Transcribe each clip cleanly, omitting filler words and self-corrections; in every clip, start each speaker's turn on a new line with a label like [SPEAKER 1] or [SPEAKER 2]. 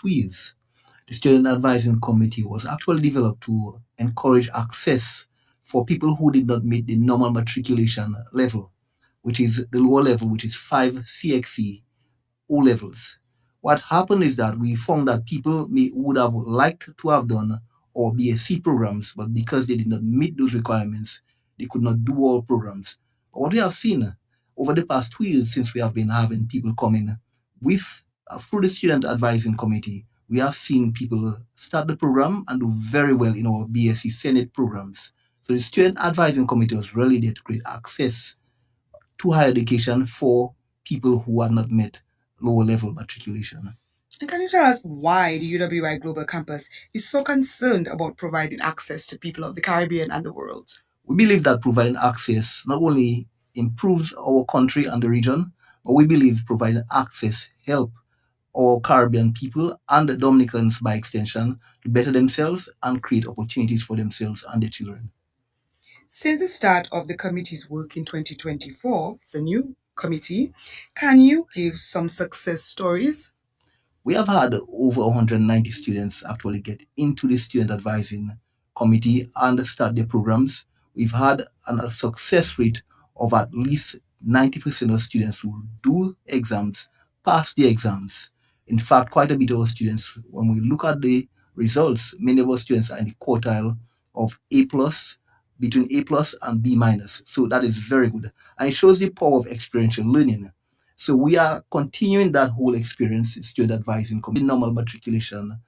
[SPEAKER 1] 2 years. The Student Advising Committee was actually developed to encourage access for people who did not meet the normal matriculation level, which is the lower level, which is 5 CXC O levels. What happened is that we found that people would have liked to have done our BSc programs, but because they did not meet those requirements, they could not do all programs. But what we have seen over the past 2 years since we have been having people coming with through the Student Advising Committee, we have seen people start the program and do very well in our BSc Senate programs. So the Student Advising Committee was really there to create access to higher education for people who have not met lower level matriculation.
[SPEAKER 2] And can you tell us why the UWI Global Campus is so concerned about providing access to people of the Caribbean and the world?
[SPEAKER 1] We believe that providing access not only improves our country and the region, but we believe providing access help our Caribbean people and the Dominicans by extension to better themselves and create opportunities for themselves and their children.
[SPEAKER 2] Since the start of the committee's work in 2024, it's a new committee, can you give some success stories?
[SPEAKER 1] We have had over 190 students actually get into the student advising committee and start their programs. We've had a success rate of at least 90% of students who do exams pass the exams. In fact, quite a bit of our students, when we look at the results, many of our students are in the quartile of A plus, between A plus and B minus. So that is very good. And it shows the power of experiential learning. So we are continuing that whole experience in student advising. The normal matriculation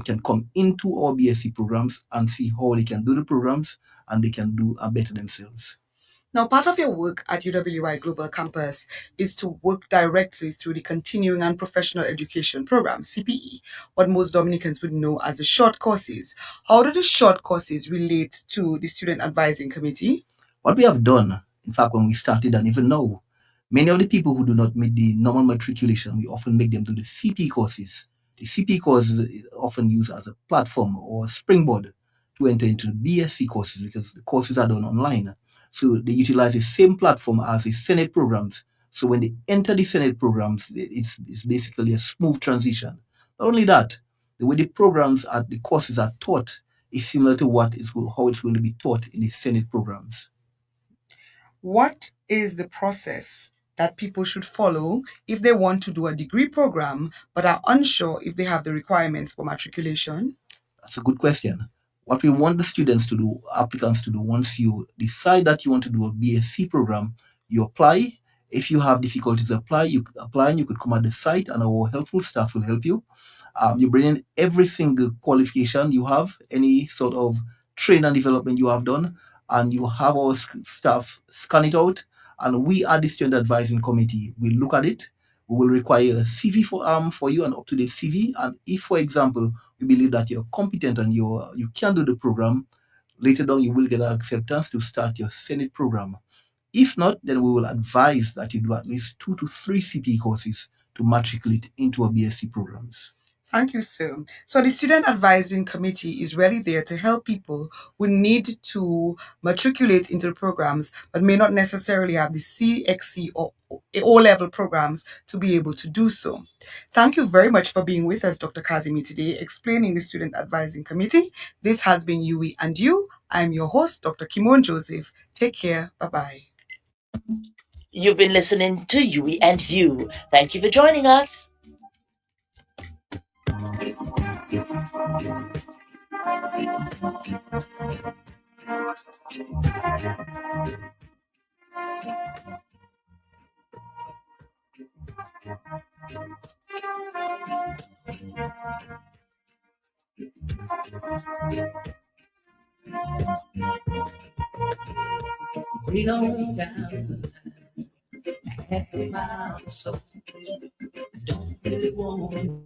[SPEAKER 1] can come into our BSc programs and see how they can do the programs and they can do better themselves.
[SPEAKER 2] Now, part of your work at UWI Global Campus is to work directly through the Continuing and Professional Education Program, CPE, what most Dominicans would know as the short courses. How do the short courses relate to the Student Advising Committee?
[SPEAKER 1] What we have done, in fact, when we started and even now, many of the people who do not meet the normal matriculation, we often make them do the CP courses. The CP course is often used as a platform or a springboard to enter into the BSc courses because the courses are done online. So they utilize the same platform as the Senate programs. So when they enter the Senate programs, it's basically a smooth transition. Not only that, the way the programs the courses are taught is similar to how it's going to be taught in the Senate programs.
[SPEAKER 2] What is the process that people should follow if they want to do a degree program but are unsure if they have the requirements for matriculation?
[SPEAKER 1] That's a good question. What we want the students to do, applicants to do, once you decide that you want to do a BSc program, you apply. If you have difficulties you could apply and you could come at the site and our helpful staff will help you. You bring in every single qualification you have, any sort of train and development you have done, and you have our staff scan it out. And we at the student advising committee, we look at it. We will require a CV for you, an up to date CV. And if, for example, we believe that you're competent and you can do the program, later down you will get an acceptance to start your Senate program. If not, then we will advise that you do at least 2 to 3 CP courses to matriculate into a BSc programs.
[SPEAKER 2] Thank you, sir. So the Student Advising Committee is really there to help people who need to matriculate into the programs but may not necessarily have the CXC or O-level programs to be able to do so. Thank you very much for being with us, Dr. Kazimi, today, explaining the Student Advising Committee. This has been UE and You. I'm your host, Dr. Kimon Joseph. Take care. Bye-bye.
[SPEAKER 3] You've been listening to Yui and You. Thank you for joining us. We don't down happy miles, so I don't really want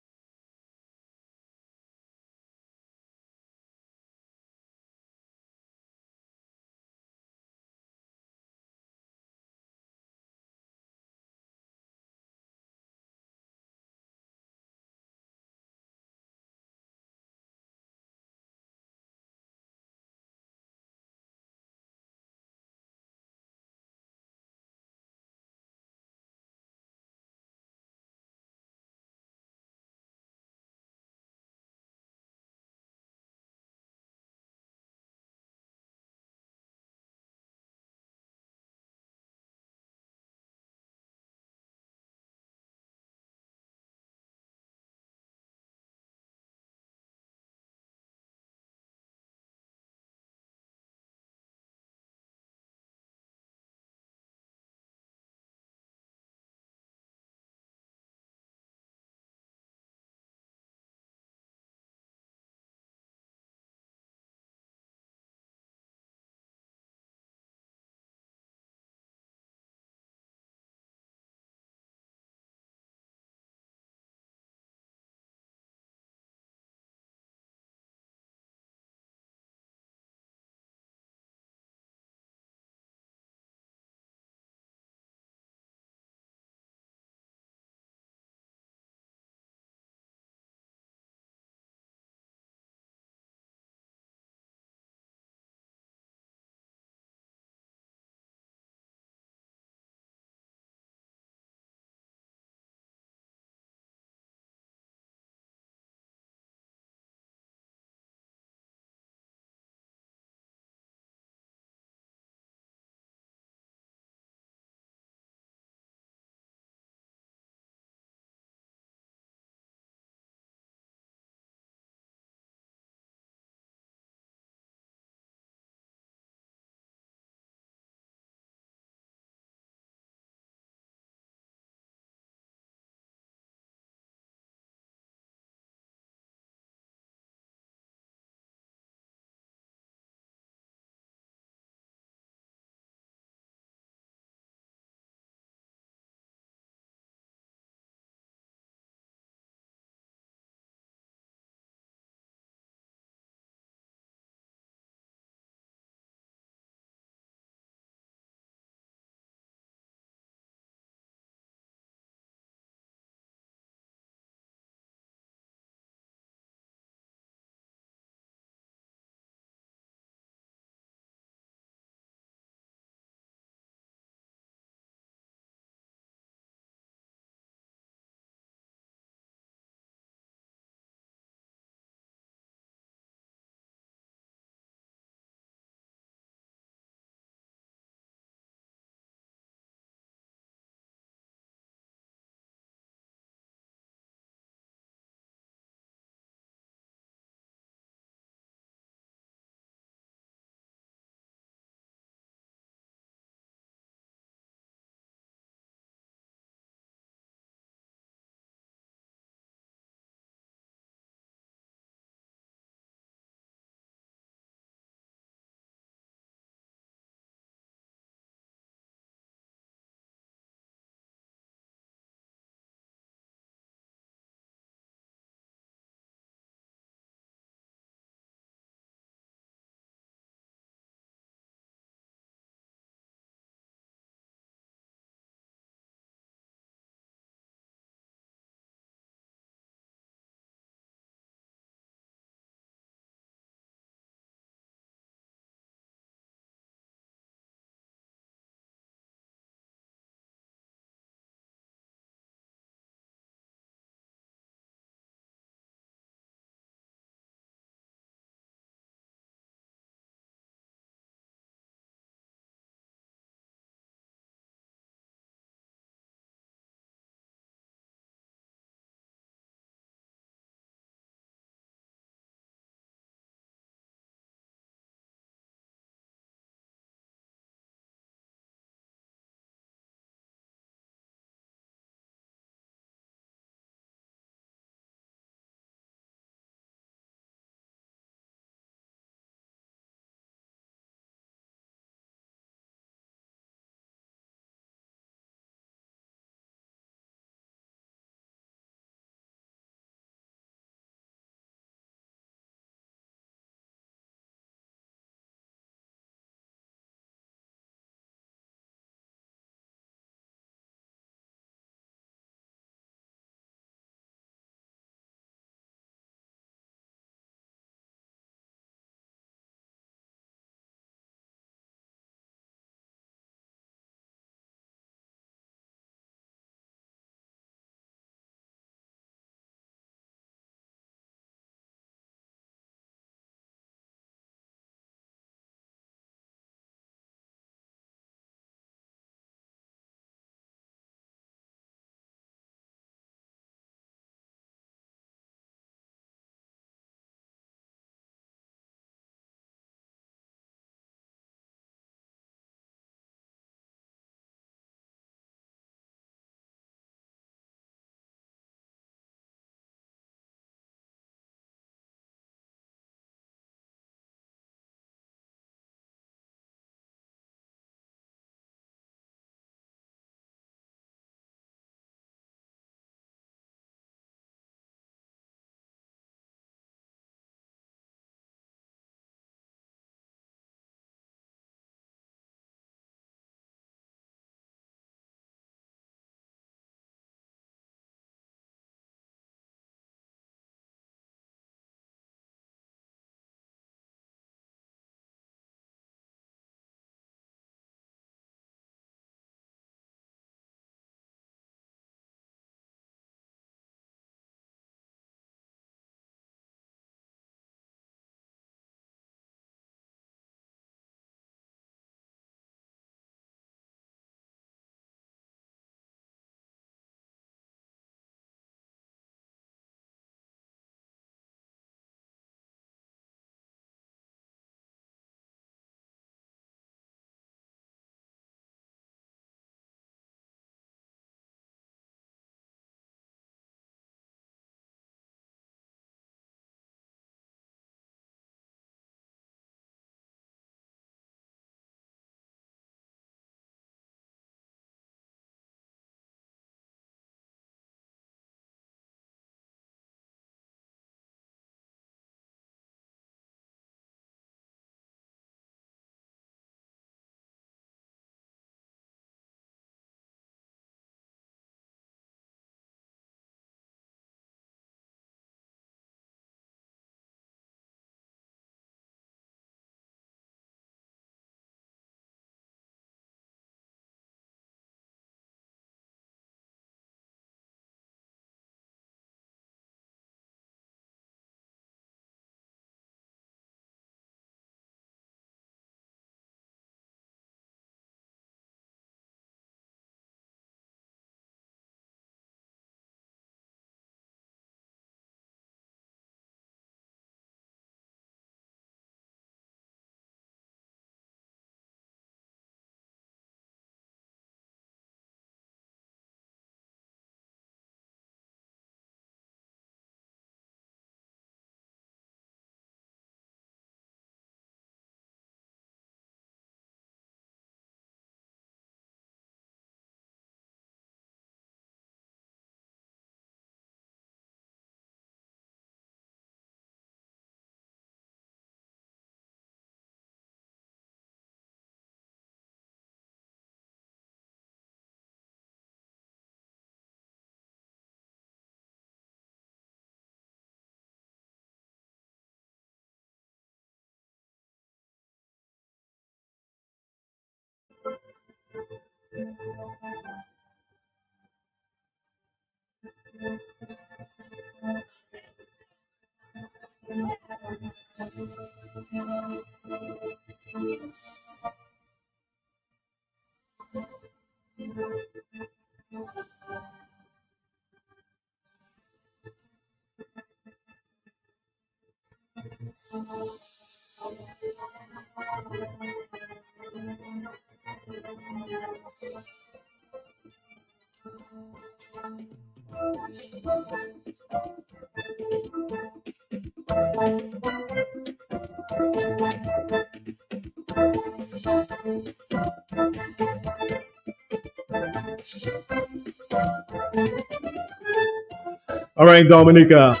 [SPEAKER 4] All right, Dominica,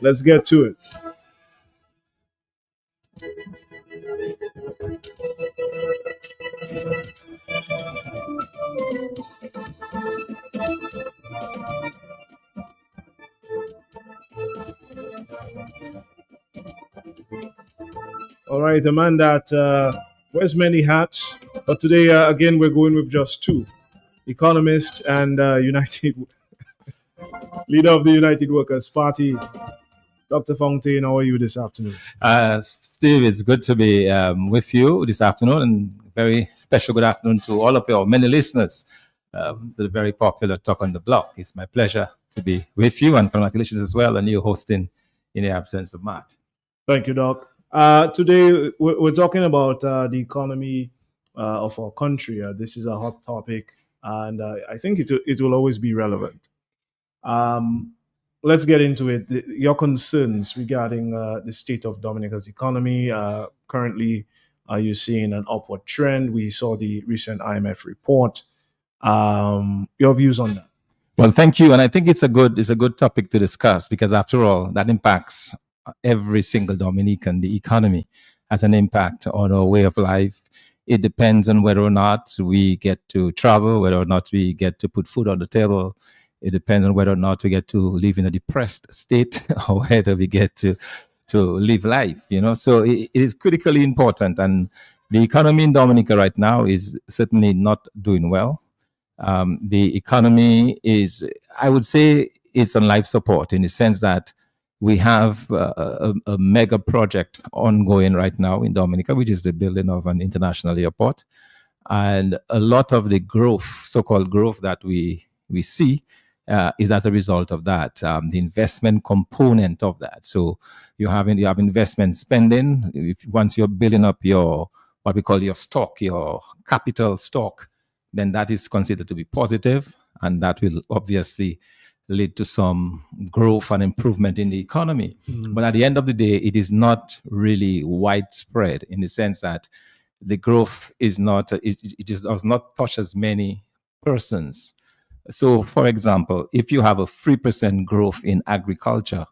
[SPEAKER 4] let's get to it. All right, Amanda, wears many hats, but today, again, we're going with just two: economist and United leader of the United Workers Party, Dr. Fontaine. How are you this afternoon?
[SPEAKER 5] Steve, it's good to be with you this afternoon, and very special good afternoon to all of your many listeners to the very popular Talk on the Block. It's my pleasure to be with you, and congratulations as well on you hosting in the absence of Matt.
[SPEAKER 4] Thank you, Doc. Today, we're talking about the economy of our country. This is a hot topic, and I think it will always be relevant. Um, let's get into it. Your concerns regarding the state of Dominica's economy. Currently, are you seeing an upward trend? We saw the recent IMF report. Your views on that?
[SPEAKER 5] Well, thank you, and I think it's a good topic to discuss because, after all, that impacts every single Dominican. The economy has an impact on our way of life. It depends on whether or not we get to travel, whether or not we get to put food on the table. It depends on whether or not we get to live in a depressed state or whether we get to live life. So it is critically important, and the economy in Dominica right now is certainly not doing well. The economy is, I would say, it's on life support in the sense that we have a mega project ongoing right now in Dominica, which is the building of an international airport. And a lot of the growth, so-called growth that we see is as a result of that, the investment component of that. So you have investment spending. Once you're building up your, what we call your stock, your capital stock, then that is considered to be positive, and that will obviously lead to some growth and improvement in the economy. But at the end of the day, it is not really widespread in the sense that the growth is not, it just does not touch as many persons. So, for example, if you have a 3% growth in agriculture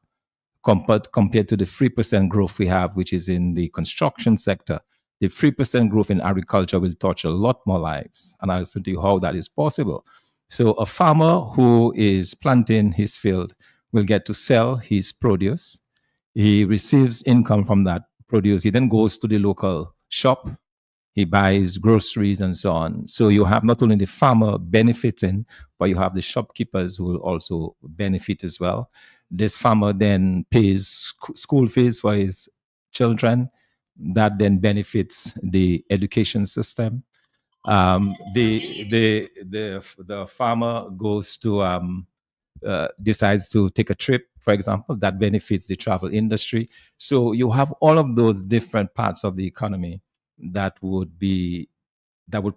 [SPEAKER 5] compared to the 3% growth we have, which is in the construction sector, the 3% growth in agriculture will touch a lot more lives. And I'll explain to you how that is possible. So a farmer who is planting his field will get to sell his produce. He receives income from that produce. He then goes to the local shop. He buys groceries and so on. So you have not only the farmer benefiting, but you have the shopkeepers who will also benefit as well. This farmer then pays school fees for his children. That then benefits the education system. The farmer goes to decides to take a trip, for example, that benefits the travel industry. So you have all of those different parts of the economy that would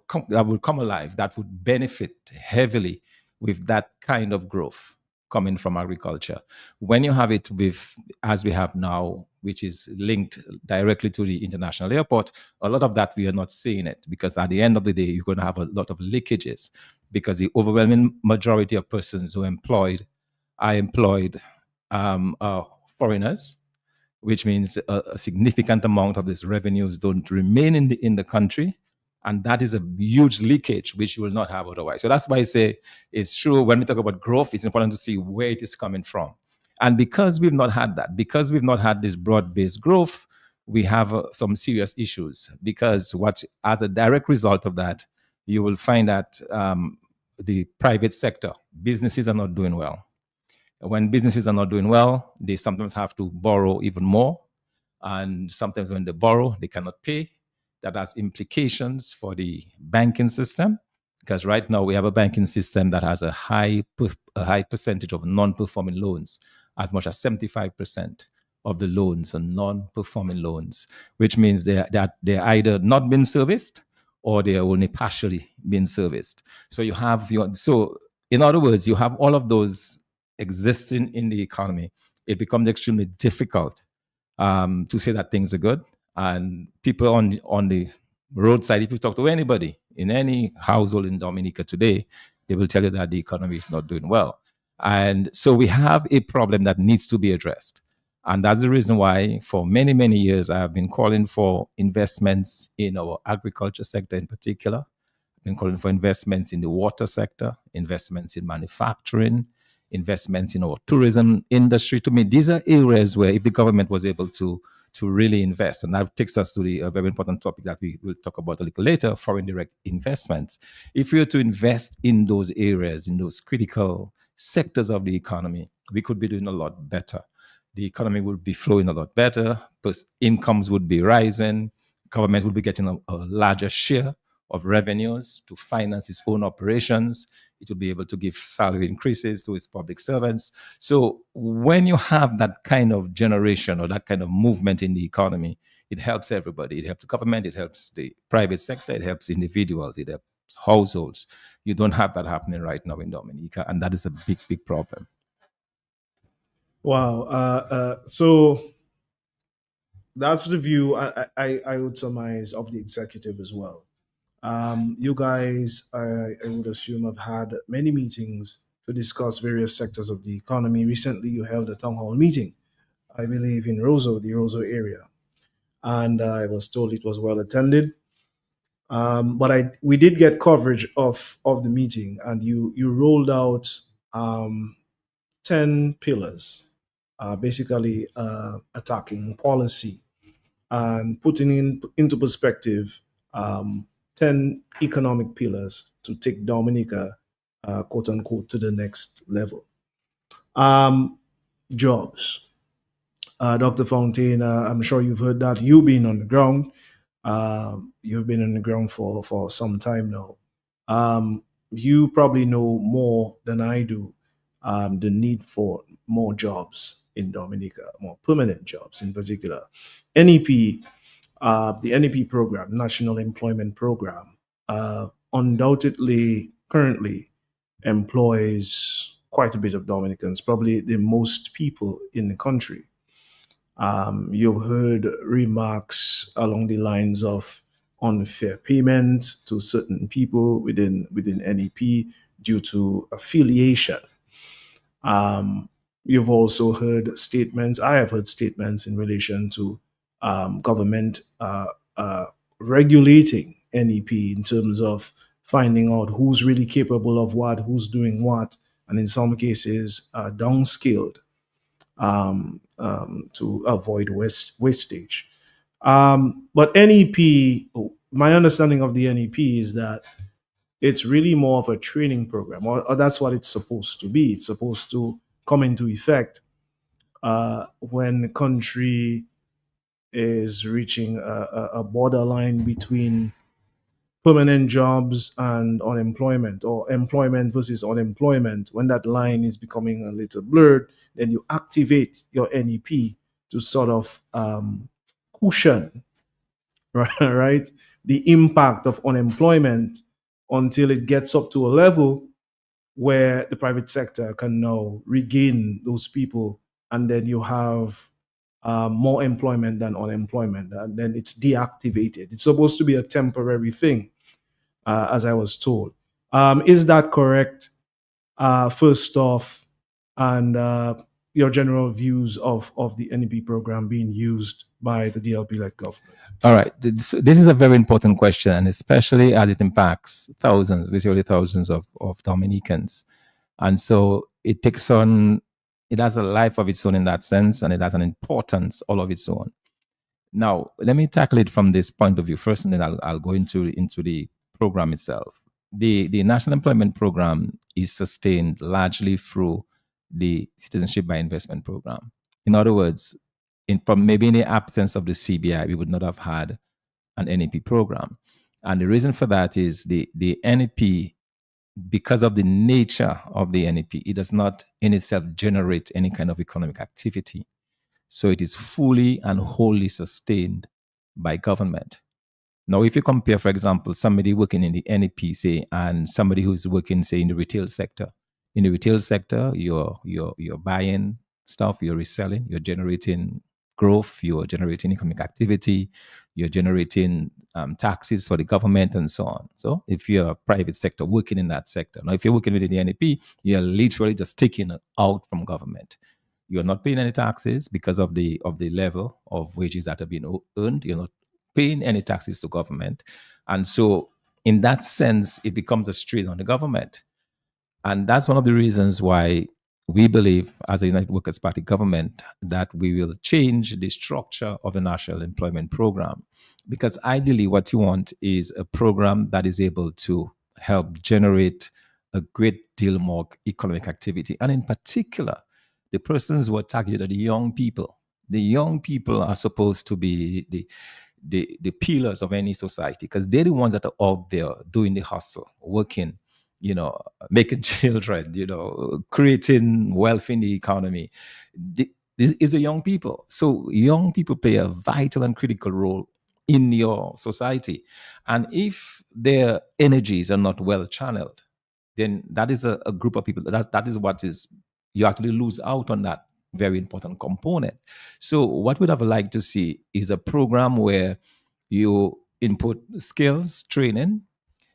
[SPEAKER 5] come alive, that would benefit heavily with that kind of growth coming from agriculture. When you have it with, as we have now, which is linked directly to the international airport, a lot of that we are not seeing it, because at the end of the day, you're going to have a lot of leakages, because the overwhelming majority of persons who are employed foreigners, which means a significant amount of these revenues don't remain in the country. And that is a huge leakage, which you will not have otherwise. So that's why I say it's true. When we talk about growth, it's important to see where it is coming from. And because we've not had that, because we've not had this broad-based growth, we have some serious issues. Because as a direct result of that, you will find that the private sector, businesses are not doing well. When businesses are not doing well, they sometimes have to borrow even more. And sometimes when they borrow, they cannot pay. That has implications for the banking system, because right now we have a banking system that has a high percentage of non-performing loans. As much as 75% of the loans are non-performing loans, which means they're either not being serviced or they are only partially being serviced. So in other words, you have all of those existing in the economy. It becomes extremely difficult to say that things are good. And people on the roadside, if you talk to anybody in any household in Dominica today, they will tell you that the economy is not doing well. And so we have a problem that needs to be addressed. And that's the reason why, for many, many years, I have been calling for investments in our agriculture sector in particular. I've been calling for investments in the water sector, investments in manufacturing, investments in our tourism industry. To me, these are areas where if the government was able to really invest, and that takes us to a very important topic that we will talk about a little later, foreign direct investments. If we were to invest in those areas, in those critical sectors of the economy, we could be doing a lot better. The economy would be flowing a lot better, plus incomes would be rising, government would be getting a larger share of revenues to finance its own operations. It will be able to give salary increases to its public servants. So when you have that kind of generation or that kind of movement in the economy, it helps everybody. It helps the government, it helps the private sector, it helps individuals, it helps households. You don't have that happening right now in Dominica, and that is a big, big problem.
[SPEAKER 4] Wow. So that's the view I would surmise of the executive as well. You guys, I would assume, have had many meetings to discuss various sectors of the economy. Recently, you held a town hall meeting, I believe, in the Roseau area, and I was told it was well attended. But we did get coverage of the meeting, and you rolled out 10 pillars, basically attacking policy and putting into perspective 10 economic pillars to take Dominica, quote unquote, to the next level. Jobs. Dr. Fontaine, I'm sure you've heard that. You've been on the ground. You've been on the ground for some time now. You probably know more than I do the need for more jobs in Dominica, more permanent jobs in particular. NEP, the NEP program, National Employment Program, undoubtedly currently employs quite a bit of Dominicans, probably the most people in the country. You've heard remarks along the lines of unfair payment to certain people within NEP due to affiliation. You've also heard statements. I have heard statements in relation to government regulating NEP in terms of finding out who's really capable of what, who's doing what, and in some cases downscaled to avoid wastage. But NEP, my understanding of the NEP is that it's really more of a training program, or that's what it's supposed to be. It's supposed to come into effect when the country is reaching a borderline between permanent jobs and unemployment, or employment versus unemployment. When that line is becoming a little blurred, then you activate your NEP to sort of cushion, right, the impact of unemployment until it gets up to a level where the private sector can now regain those people, and then you have more employment than unemployment, and then it's deactivated. It's supposed to be a temporary thing, as I was told. Is that correct? First off, and your general views of the NEP program being used by the DLP-led government.
[SPEAKER 5] All right. This is a very important question, and especially as it impacts thousands, literally thousands of Dominicans. And so it has a life of its own in that sense, and it has an importance all of its own. Now, let me tackle it from this point of view first, and then I'll go into the program itself. The National Employment Program is sustained largely through the Citizenship by Investment Program. In other words, maybe in the absence of the CBI, we would not have had an NEP program. And the reason for that is the NEP, because of the nature of the NEP, it does not in itself generate any kind of economic activity. So it is fully and wholly sustained by government. Now, if you compare, for example, somebody working in the NEP, say, and somebody who's working, say, in the retail sector. In the retail sector, you're buying stuff, you're reselling, you're generating growth, you're generating economic activity, you're generating taxes for the government and so on. So if you're a private sector working in that sector, now if you're working within the NEP, you're literally just taking it out from government. You're not paying any taxes because of the level of wages that have been earned. You're not paying any taxes to government. And so in that sense, it becomes a strain on the government. And that's one of the reasons why we believe, as a United Workers' Party government, that we will change the structure of the National Employment Program. Because ideally, what you want is a program that is able to help generate a great deal more economic activity. And in particular, the persons who are targeted are the young people. The young people are supposed to be the pillars of any society, because they're the ones that are out there doing the hustle, working, making children, creating wealth in the economy. This is the young people. So young people play a vital and critical role in your society. And if their energies are not well channeled, then that is a group of people. That is what is, you actually lose out on that very important component. So what we'd have liked to see is a program where you input skills training,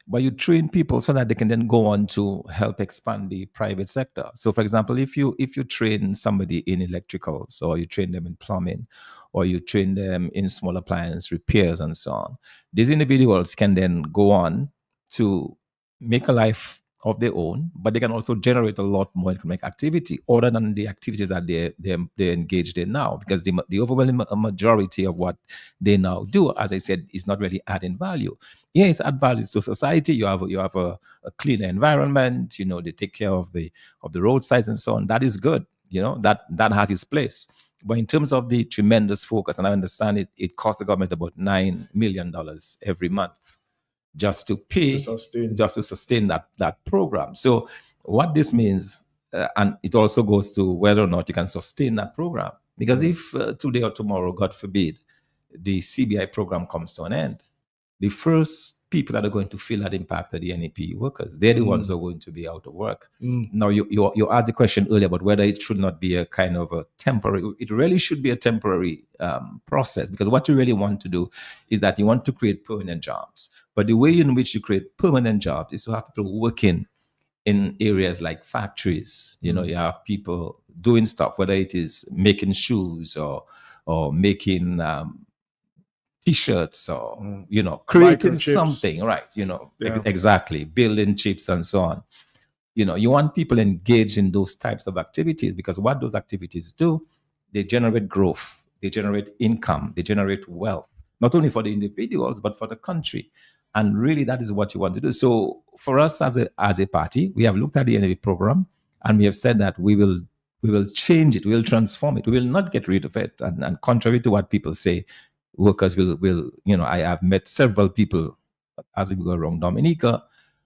[SPEAKER 5] but you train people so that they can then go on to help expand the private sector. So for example, if you train somebody in electricals, or you train them in plumbing, or you train them in small appliance repairs and so on, these individuals can then go on to make a life of their own, but they can also generate a lot more economic activity other than the activities that they're engaged in now, because the overwhelming majority of what they now do, as I said, is not really adding value. Yeah, it's add values to society. You have a cleaner environment. They take care of the roadsides and so on. That is good. That has its place. But in terms of the tremendous focus, and I understand it costs the government about $9 million every month just to pay, just to sustain that program. So what this means, and it also goes to whether or not you can sustain that program. Because if today or tomorrow, God forbid, the CBI program comes to an end, the first people that are going to feel that impact are the NEP workers. They're the ones who are going to be out of work. Now, you asked the question earlier about whether it should not be a kind of a temporary, it really should be a temporary process, because what you really want to do is that you want to create permanent jobs. But the way in which you create permanent jobs is to have people working in areas like factories. You have people doing stuff, whether it is making shoes or making T-shirts, or creating
[SPEAKER 4] Microchips.
[SPEAKER 5] something, right? Exactly, building chips and so on. You want people engaged in those types of activities, because what those activities do, they generate growth, they generate income, they generate wealth, not only for the individuals but for the country. And really, that is what you want to do. So for us as a party, we have looked at the NAV program, and we have said that we will change it, we will transform it, we will not get rid of it. And contrary to what people say, workers will I have met several people as we go around Dominica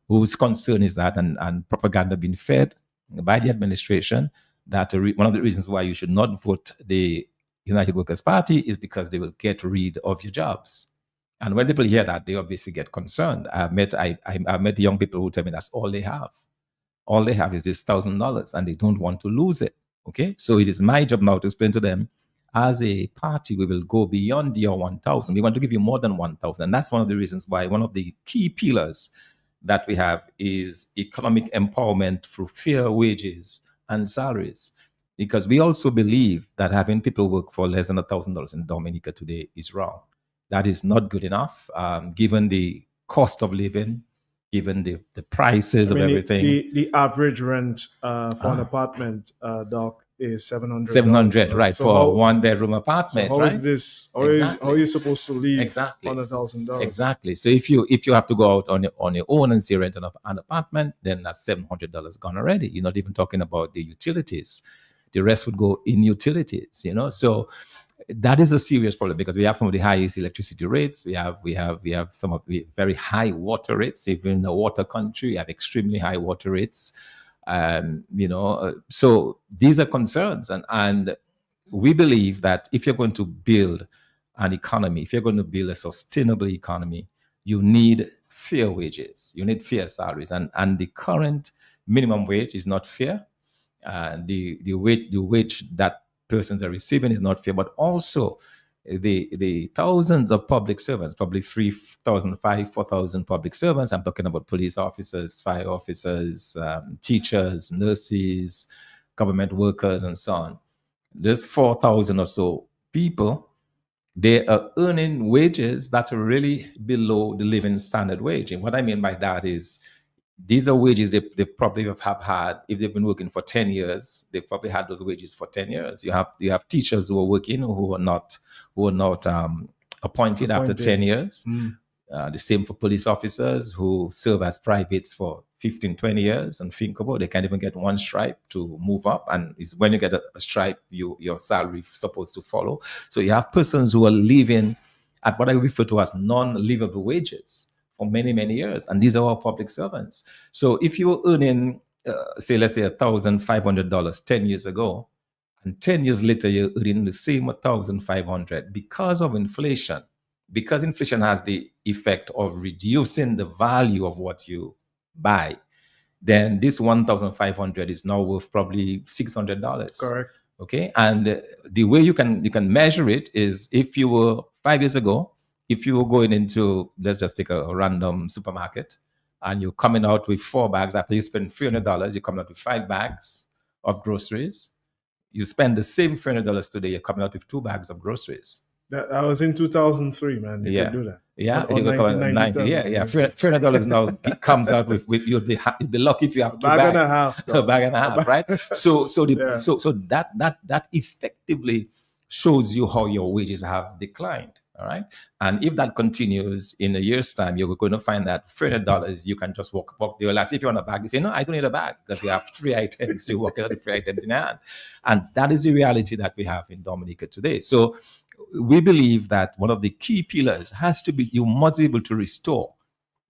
[SPEAKER 5] whose concern is that, and propaganda being fed by the administration, that one of the reasons why you should not vote the United Workers' Party is because they will get rid of your jobs. And when people hear that, they obviously get concerned. I've met young people who tell me that's all they have. All they have is this $1,000, and they don't want to lose it. Okay, so it is my job now to explain to them, as a party, we will go beyond your 1,000. We want to give you more than 1,000. And that's one of the reasons why one of the key pillars that we have is economic empowerment through fair wages and salaries. Because we also believe that having people work for less than $1,000 in Dominica today is wrong. That is not good enough, given the cost of living, given the prices of everything.
[SPEAKER 4] The average rent for an apartment, Doc, is $700.
[SPEAKER 5] 700, right,
[SPEAKER 4] So
[SPEAKER 5] for a
[SPEAKER 4] how,
[SPEAKER 5] one-bedroom
[SPEAKER 4] so
[SPEAKER 5] apartment,
[SPEAKER 4] how is
[SPEAKER 5] right?
[SPEAKER 4] this? How
[SPEAKER 5] Exactly.
[SPEAKER 4] are you supposed to leave
[SPEAKER 5] Exactly.
[SPEAKER 4] $100,000?
[SPEAKER 5] Exactly. So if you have to go out on your own and say rent an apartment, then that's $700 gone already. You're not even talking about the utilities. The rest would go in utilities. So that is a serious problem because we have some of the highest electricity rates. We have some of the very high water rates. Even in a water country, we have extremely high water rates. So these are concerns, and we believe that if you're going to build an economy, if you're going to build a sustainable economy, you need fair wages, you need fair salaries, and the current minimum wage is not fair. The wage that persons are receiving is not fair, but also the thousands of public servants, probably 3,000, 4,000 public servants. I'm talking about police officers, fire officers, teachers, nurses, government workers, and so on. There's 4,000 or so people. They are earning wages that are really below the living standard wage. And what I mean by that is these are wages they probably have had. If they've been working for 10 years, they've probably had those wages for 10 years. You have teachers who are working who are not appointed after 10 years. The same for police officers who serve as privates for 15, 20 years. And think about it, they can't even get one stripe to move up. And it's when you get a stripe, your salary is supposed to follow. So you have persons who are living at what I refer to as non-livable wages for many, many years. And these are our public servants. So if you were earning, let's say $1,500 10 years ago, and 10 years later, you're earning the same 1,500 because of inflation. Because inflation has the effect of reducing the value of what you buy, then this 1,500 is now worth probably $600.
[SPEAKER 4] Correct.
[SPEAKER 5] Okay, and the way you can measure it is if you were 5 years ago, if you were going into, let's just take a random supermarket, and you're coming out with 4 bags after you spend $300, you're coming out with 5 bags of groceries. You spend the same $300 today, you're coming out with 2 bags of groceries.
[SPEAKER 4] That was in 2003, man. You could do that.
[SPEAKER 5] Yeah,
[SPEAKER 4] or
[SPEAKER 5] you could come
[SPEAKER 4] 1997.
[SPEAKER 5] Yeah. $300 now comes out with you'll be lucky if you have 2 bags.
[SPEAKER 4] Bag and a half.
[SPEAKER 5] A bag and a half, right? So that effectively shows you how your wages have declined. All right. And if that continues in a year's time, you're going to find that $300 you can just walk the last. If you want a bag, you say, no, I don't need a bag because you have 3 items. So you walk out the 3 items in your hand. And that is the reality that we have in Dominica today. So we believe that one of the key pillars has to be, you must be able to restore.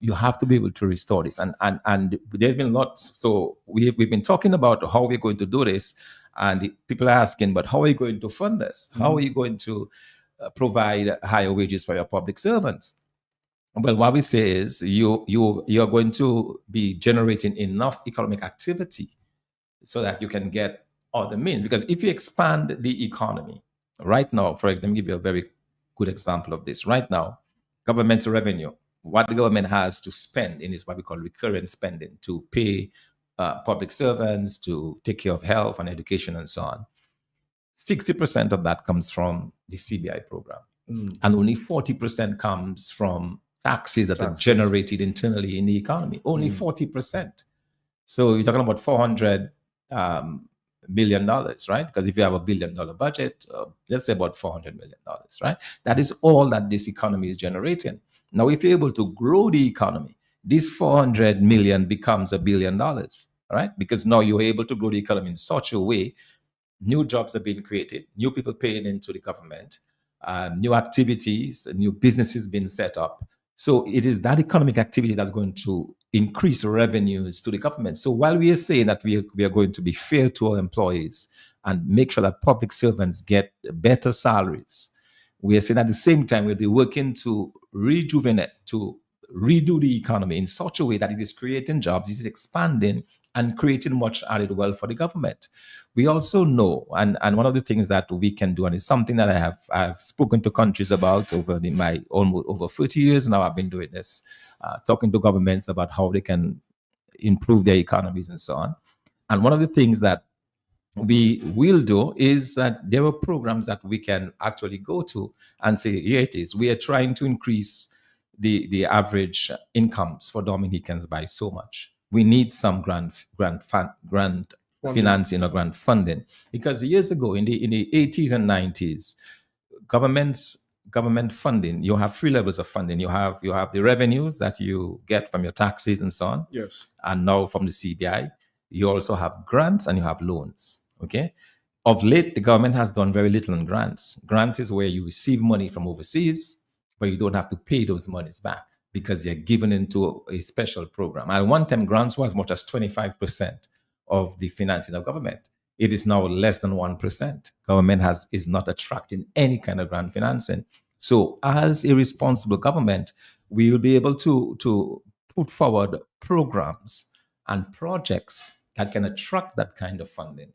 [SPEAKER 5] You have to be able to restore this. And there's been lots. So we've been talking about how we're going to do this. And people are asking, but how are you going to fund this? How are you going to provide higher wages for your public servants? Well, what we say is you're going to be generating enough economic activity so that you can get other means. Because if you expand the economy, right now, for example, let me give you a very good example of this. Right now, government revenue, what the government has to spend in is what we call recurrent spending to pay public servants, to take care of health and education and so on. 60% of that comes from the CBI program. And only 40% comes from taxes that are generated internally in the economy. Only 40%. So you're talking about $400 million, right? Because if you have $1 billion budget, let's say about $400 million, right? That is all that this economy is generating. Now, if you're able to grow the economy, this 400 million becomes $1 billion, right? Because now you're able to grow the economy in such a way, new jobs are being created, new people paying into the government, new activities, new businesses being set up. So it is that economic activity that's going to increase revenues to the government. So while we are saying that we are going to be fair to our employees and make sure that public servants get better salaries, we are saying at the same time we'll be working to rejuvenate, to redo the economy in such a way that it is creating jobs, it is expanding and creating much added wealth for the government. We also know, and one of the things that we can do, and it's something that I've spoken to countries about my almost over 30 years now. I've been doing this, talking to governments about how they can improve their economies and so on. And one of the things that we will do is that there are programs that we can actually go to and say, here it is. We are trying to increase the average incomes for Dominicans by so much. We need some grant financing or grant funding. Because years ago, in the 80s and 90s, government funding, you have three levels of funding. You have the revenues that you get from your taxes and so on.
[SPEAKER 4] Yes.
[SPEAKER 5] And now from the CBI, you also have grants and you have loans. Okay. Of late, the government has done very little on grants. Grants is where you receive money from overseas, but you don't have to pay those monies back because they're given into a special program. At one time, grants were as much as 25% of the financing of government. It is now less than 1%. Government is not attracting any kind of grant financing. So as a responsible government, we will be able to put forward programs and projects that can attract that kind of funding.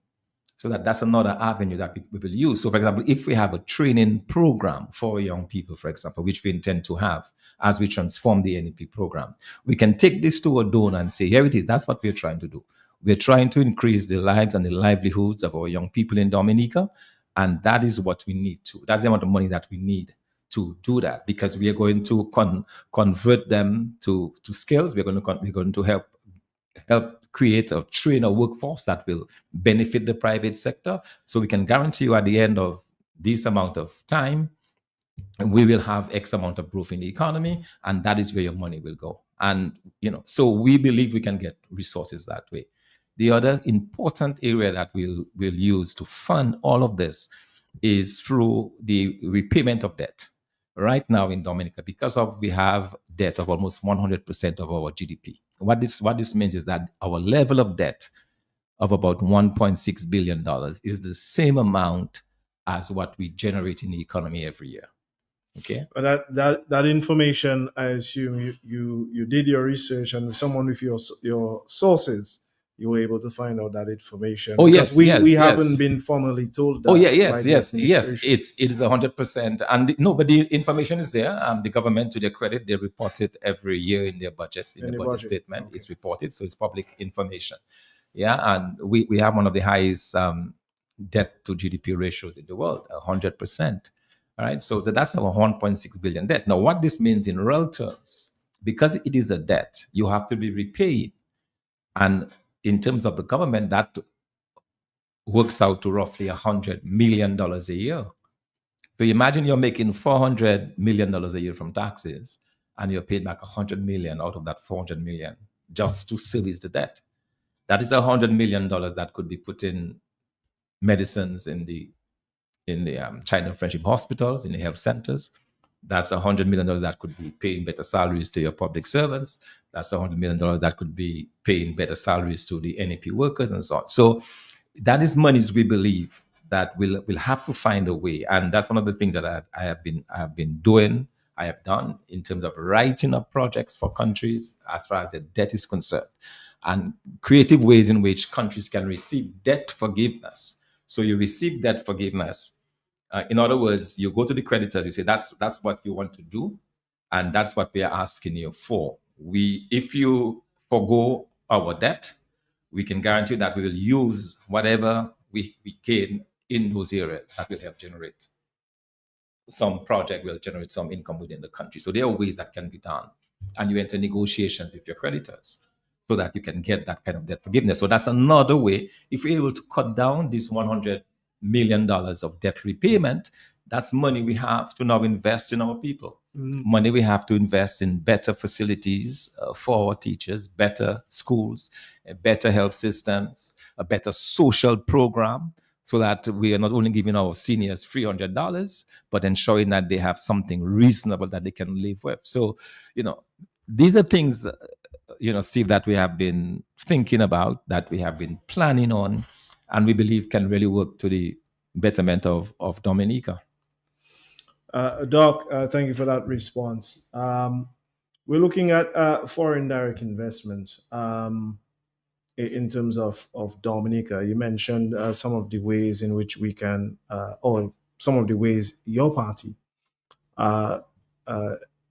[SPEAKER 5] So that's another avenue that we will use. So, for example, if we have a training program for young people, for example, which we intend to have as we transform the NEP program, we can take this to a donor and say, here it is. That's what we're trying to do. We're trying to increase the lives and the livelihoods of our young people in Dominica. And that is what we need to. That's the amount of money that we need to do that, because we are going to convert them to skills. We're going to help create or train a workforce that will benefit the private sector. So we can guarantee you at the end of this amount of time, we will have X amount of growth in the economy, and that is where your money will go. And so we believe we can get resources that way. The other important area that we'll use to fund all of this is through the repayment of debt. Right now in Dominica, because we have debt of almost 100% of our GDP. What this means is that our level of debt of about $1.6 billion is the same amount as what we generate in the economy every year. Okay.
[SPEAKER 4] But that information, I assume you did your research, and someone with your sources, you were able to find out that information.
[SPEAKER 5] Oh,
[SPEAKER 4] because
[SPEAKER 5] yes,
[SPEAKER 4] we haven't been formally told that.
[SPEAKER 5] Oh, yes. It is 100%. And no, but the information is there. The government, to their credit, they report it every year in their budget, in the budget statement. Okay. It's reported, so it's public information. Yeah, and we have one of the highest debt to GDP ratios in the world, 100%. All right, so that's our 1.6 billion debt. Now, what this means in real terms, because it is a debt, you have to be repaid. And in terms of the government, that works out to roughly $100 million a year. So imagine you're making $400 million a year from taxes, and you're paid back $100 million out of that $400 million just to service the debt. That is $100 million that could be put in medicines in the China Friendship hospitals, in the health centers. That's $100 million that could be paying better salaries to your public servants. That's $100 million that could be paying better salaries to the NEP workers and so on. So that is monies we believe that we'll have to find a way. And that's one of the things that I have been doing. I have done in terms of writing up projects for countries as far as the debt is concerned, and creative ways in which countries can receive debt forgiveness. So you receive debt forgiveness. In other words, you go to the creditors, you say, that's what you want to do, and that's what we are asking you for. If you forgo our debt, we can guarantee that we will use whatever we gain in those areas that will help generate some project, will generate some income within the country. So there are ways that can be done. And you enter negotiations with your creditors so that you can get that kind of debt forgiveness. So that's another way. If you're able to cut down this $100 million of debt repayment, that's money we have to now invest in our people. Money we have to invest in better facilities for our teachers, better schools, better health systems, a better social program, so that we are not only giving our seniors $300, but ensuring that they have something reasonable that they can live with. So, these are things, Steve, that we have been thinking about, that we have been planning on, and we believe can really work to the betterment of Dominica.
[SPEAKER 4] Doc, thank you for that response. We're looking at foreign direct investment in terms of Dominica. You mentioned some of the ways in which we can, or some of the ways your party,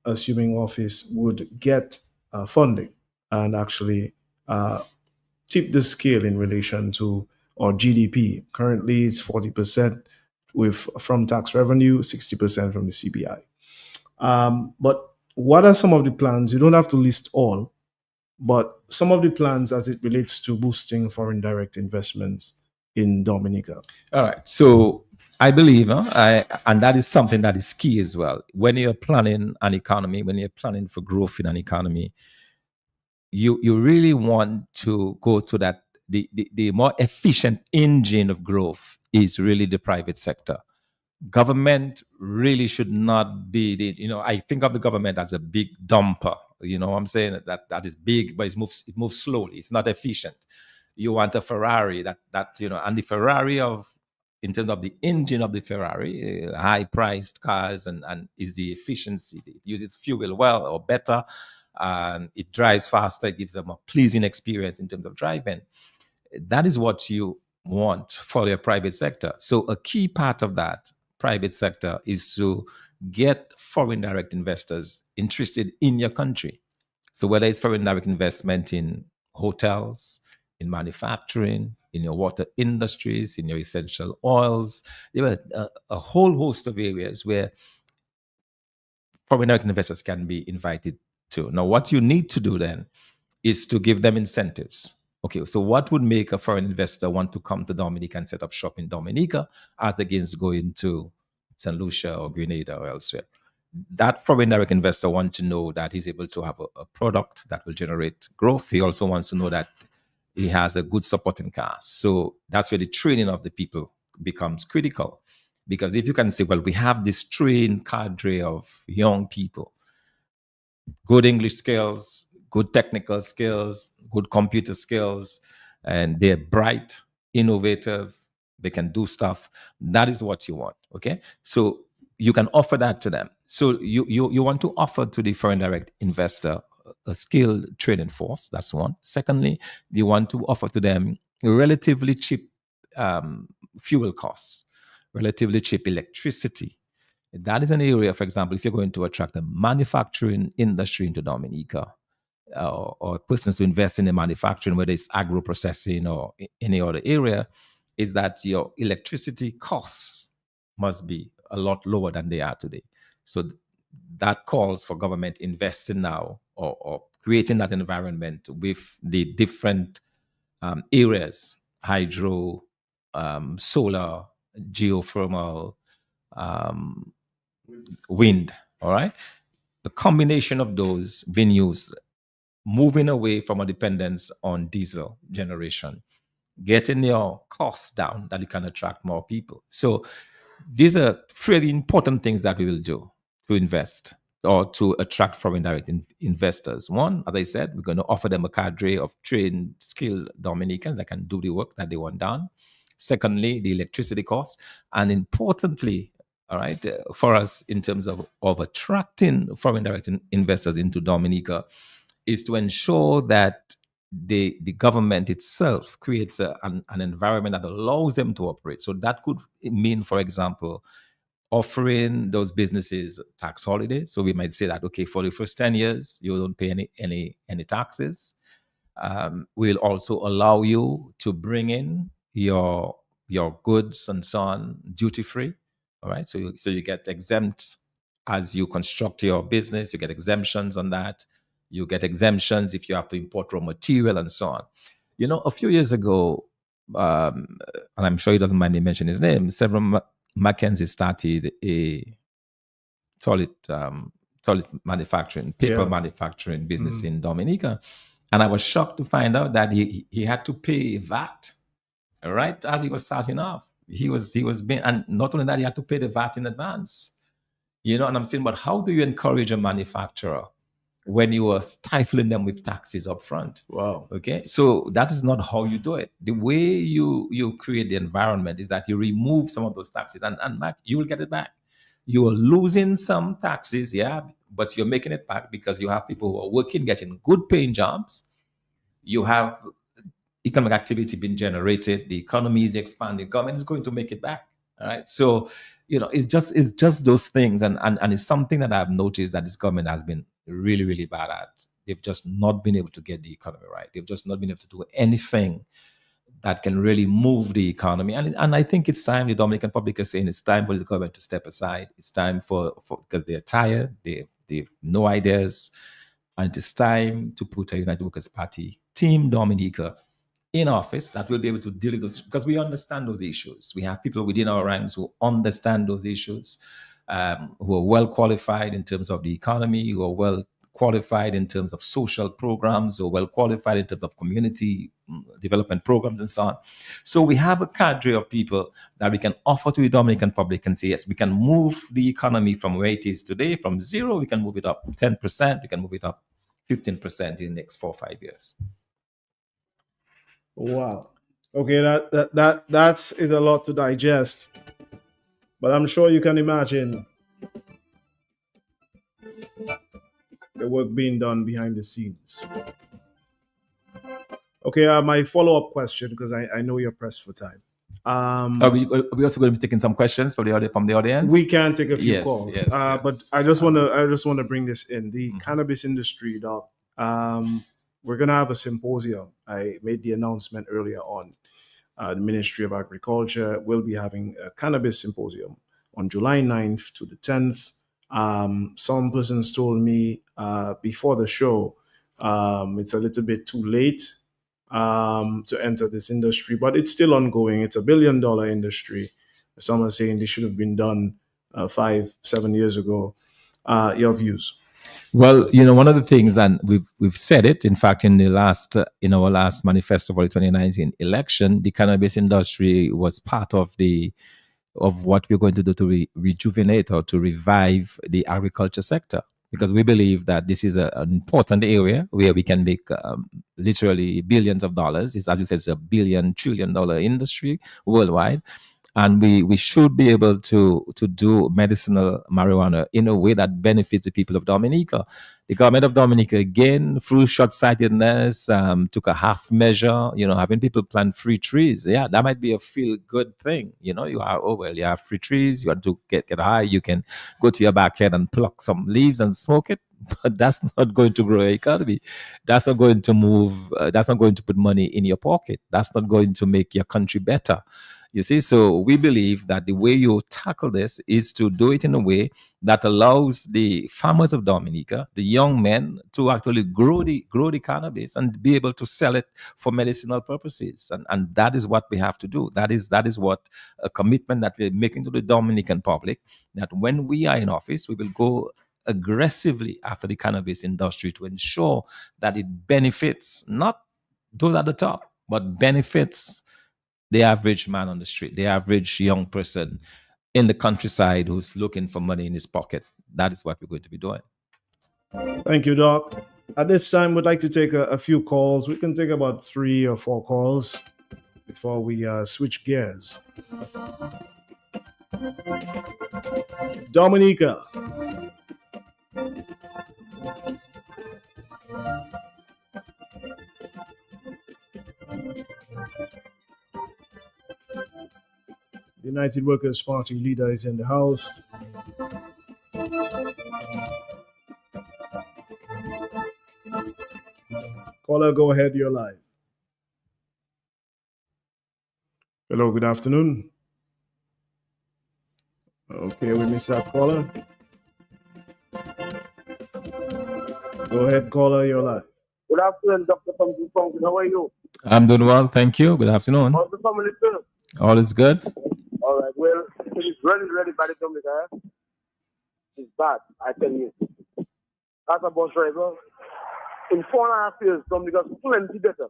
[SPEAKER 4] assuming office, would get funding and actually tip the scale in relation to our GDP. Currently, it's 40% from tax revenue, 60% from the CBI. But what are some of the plans? You don't have to list all, but some of the plans as it relates to boosting foreign direct investments in Dominica.
[SPEAKER 5] All right. So I believe, and that is something that is key as well. When you're planning an economy, when you're planning for growth in an economy, you really want to go to that. The more efficient engine of growth is really the private sector. Government really should not be I think of the government as a big dumper. I'm saying that is big, but it moves slowly. It's not efficient. You want a Ferrari and the Ferrari in terms of the engine of the Ferrari, high priced cars, and is the efficiency. It uses fuel well or better, and it drives faster. It gives them a pleasing experience in terms of driving. That is what you want for your private sector. So a key part of that private sector is to get foreign direct investors interested in your country. So whether it's foreign direct investment in hotels, in manufacturing, in your water industries, in your essential oils, there are a whole host of areas where foreign direct investors can be invited to. Now, what you need to do then is to give them incentives. Okay, so what would make a foreign investor want to come to Dominica and set up shop in Dominica as against going to St. Lucia or Grenada or elsewhere? That foreign direct investor wants to know that he's able to have a product that will generate growth. He also wants to know that he has a good supporting cast. So that's where the training of the people becomes critical. Because if you can say, well, we have this trained cadre of young people, good English skills, good technical skills, good computer skills, and they're bright, innovative, they can do stuff. That is what you want. Okay. So you can offer that to them. So you want to offer to the foreign direct investor a skilled training force. That's one. Secondly, you want to offer to them relatively cheap fuel costs, relatively cheap electricity. That is an area, for example, if you're going to attract a manufacturing industry into Dominica, or persons to invest in the manufacturing, whether it's agro processing or any other area, is that your electricity costs must be a lot lower than they are today. So that calls for government investing now, or creating that environment with the different areas: hydro, solar, geothermal, wind. All right. The combination of those being used, moving away from a dependence on diesel generation, getting your costs down that you can attract more people. So these are fairly important things that we will do to invest or to attract foreign direct investors. One, as I said, we're going to offer them a cadre of trained, skilled Dominicans that can do the work that they want done. Secondly, the electricity costs. And importantly, all right, for us in terms of attracting foreign direct investors into Dominica, is to ensure that the government itself creates an environment that allows them to operate. So that could mean, for example, offering those businesses tax holidays. So we might say that, okay, for the first 10 years, you don't pay any taxes. We'll also allow you to bring in your goods and so on duty free. All right. So you get exempt as you construct your business. You get exemptions on that. You get exemptions if you have to import raw material and so on. A few years ago, and I'm sure he doesn't mind me mentioning his name, Several Mackenzie started a toilet manufacturing, paper manufacturing business in Dominica. And I was shocked to find out that he had to pay VAT right as he was starting off. He was being, and not only that, he had to pay the VAT in advance. And I'm saying, but how do you encourage a manufacturer when you are stifling them with taxes up front?
[SPEAKER 4] Wow.
[SPEAKER 5] Okay. So that is not how you do it. The way you create the environment is that you remove some of those taxes, and Mac, you will get it back. You are losing some taxes, yeah, but you're making it back because you have people who are working, getting good paying jobs. You have economic activity being generated. The economy is expanding. Government is going to make it back. All right. So, it's just those things. And it's something that I've noticed that this government has been really, really bad at. They've just not been able to get the economy right. They've just not been able to do anything that can really move the economy. And I think it's time, the Dominican public is saying it's time for the government to step aside. It's time for because they're tired. They've no ideas. And it is time to put a United Workers' Party, Team Dominica, in office that will be able to deal with those, because we understand those issues. We have people within our ranks who understand those issues, who are well qualified in terms of the economy, who are well qualified in terms of social programs, who are well qualified in terms of community development programs and so on. So we have a cadre of people that we can offer to the Dominican public and say, yes, we can move the economy from where it is today, from 0, we can move it up 10%, we can move it up 15% in the next 4 or 5 years.
[SPEAKER 4] Wow. Okay, that is a lot to digest. But I'm sure you can imagine the work being done behind the scenes. Okay, my follow-up question, because I know you're pressed for time.
[SPEAKER 5] Are we also going to be taking some questions from the audience?
[SPEAKER 4] We can take a few calls,
[SPEAKER 5] yes.
[SPEAKER 4] but I just want to bring this in. The cannabis industry, Doc. We're gonna have a symposium. I made the announcement earlier on. The Ministry of Agriculture will be having a cannabis symposium on July 9th to the 10th. Some persons told me before the show it's a little bit too late to enter this industry, but it's still ongoing. It's $1 billion industry. Some are saying this should have been done 5-7 years ago. Your views?
[SPEAKER 5] Well, one of the things that we've said it. In fact, in our last manifesto for the 2019 election, the cannabis industry was part of what we're going to do to rejuvenate or to revive the agriculture sector, because we believe that this is an important area where we can make literally billions of dollars. As you said, it's $1 trillion industry worldwide. And we should be able to do medicinal marijuana in a way that benefits the people of Dominica. The government of Dominica, again, through short-sightedness, took a half measure, having people plant free trees. Yeah, that might be a feel-good thing. You have free trees, you want to get high, you can go to your backyard and pluck some leaves and smoke it. But that's not going to grow your economy. That's not going to move, that's not going to put money in your pocket. That's not going to make your country better. You see, so we believe that the way you tackle this is to do it in a way that allows the farmers of Dominica, the young men, to actually grow the cannabis and be able to sell it for medicinal purposes. And that is what we have to do. That is what a commitment that we're making to the Dominican public, that when we are in office, we will go aggressively after the cannabis industry to ensure that it benefits not those at the top, but benefits the average man on the street, the average young person in the countryside who's looking for money in his pocket. That is what we're going to be doing.
[SPEAKER 4] Thank you, Doc. At this time, we'd like to take a few calls. We can take about 3 or 4 calls before we switch gears. Dominica. The United Workers' Party leader is in the house. Caller, go ahead, you're live. Hello, good afternoon. Okay, we missed that caller. Go ahead, caller, you're live.
[SPEAKER 6] Good afternoon, Dr. Thomson Fontaine. How are you?
[SPEAKER 5] I'm doing well, thank you. Good afternoon.
[SPEAKER 6] How's the family doing?
[SPEAKER 5] All is good.
[SPEAKER 6] All right, well, it is really, really bad in Dominica. It's bad, I tell you. As a bus driver, in 4.5 years, Dominica's plenty better.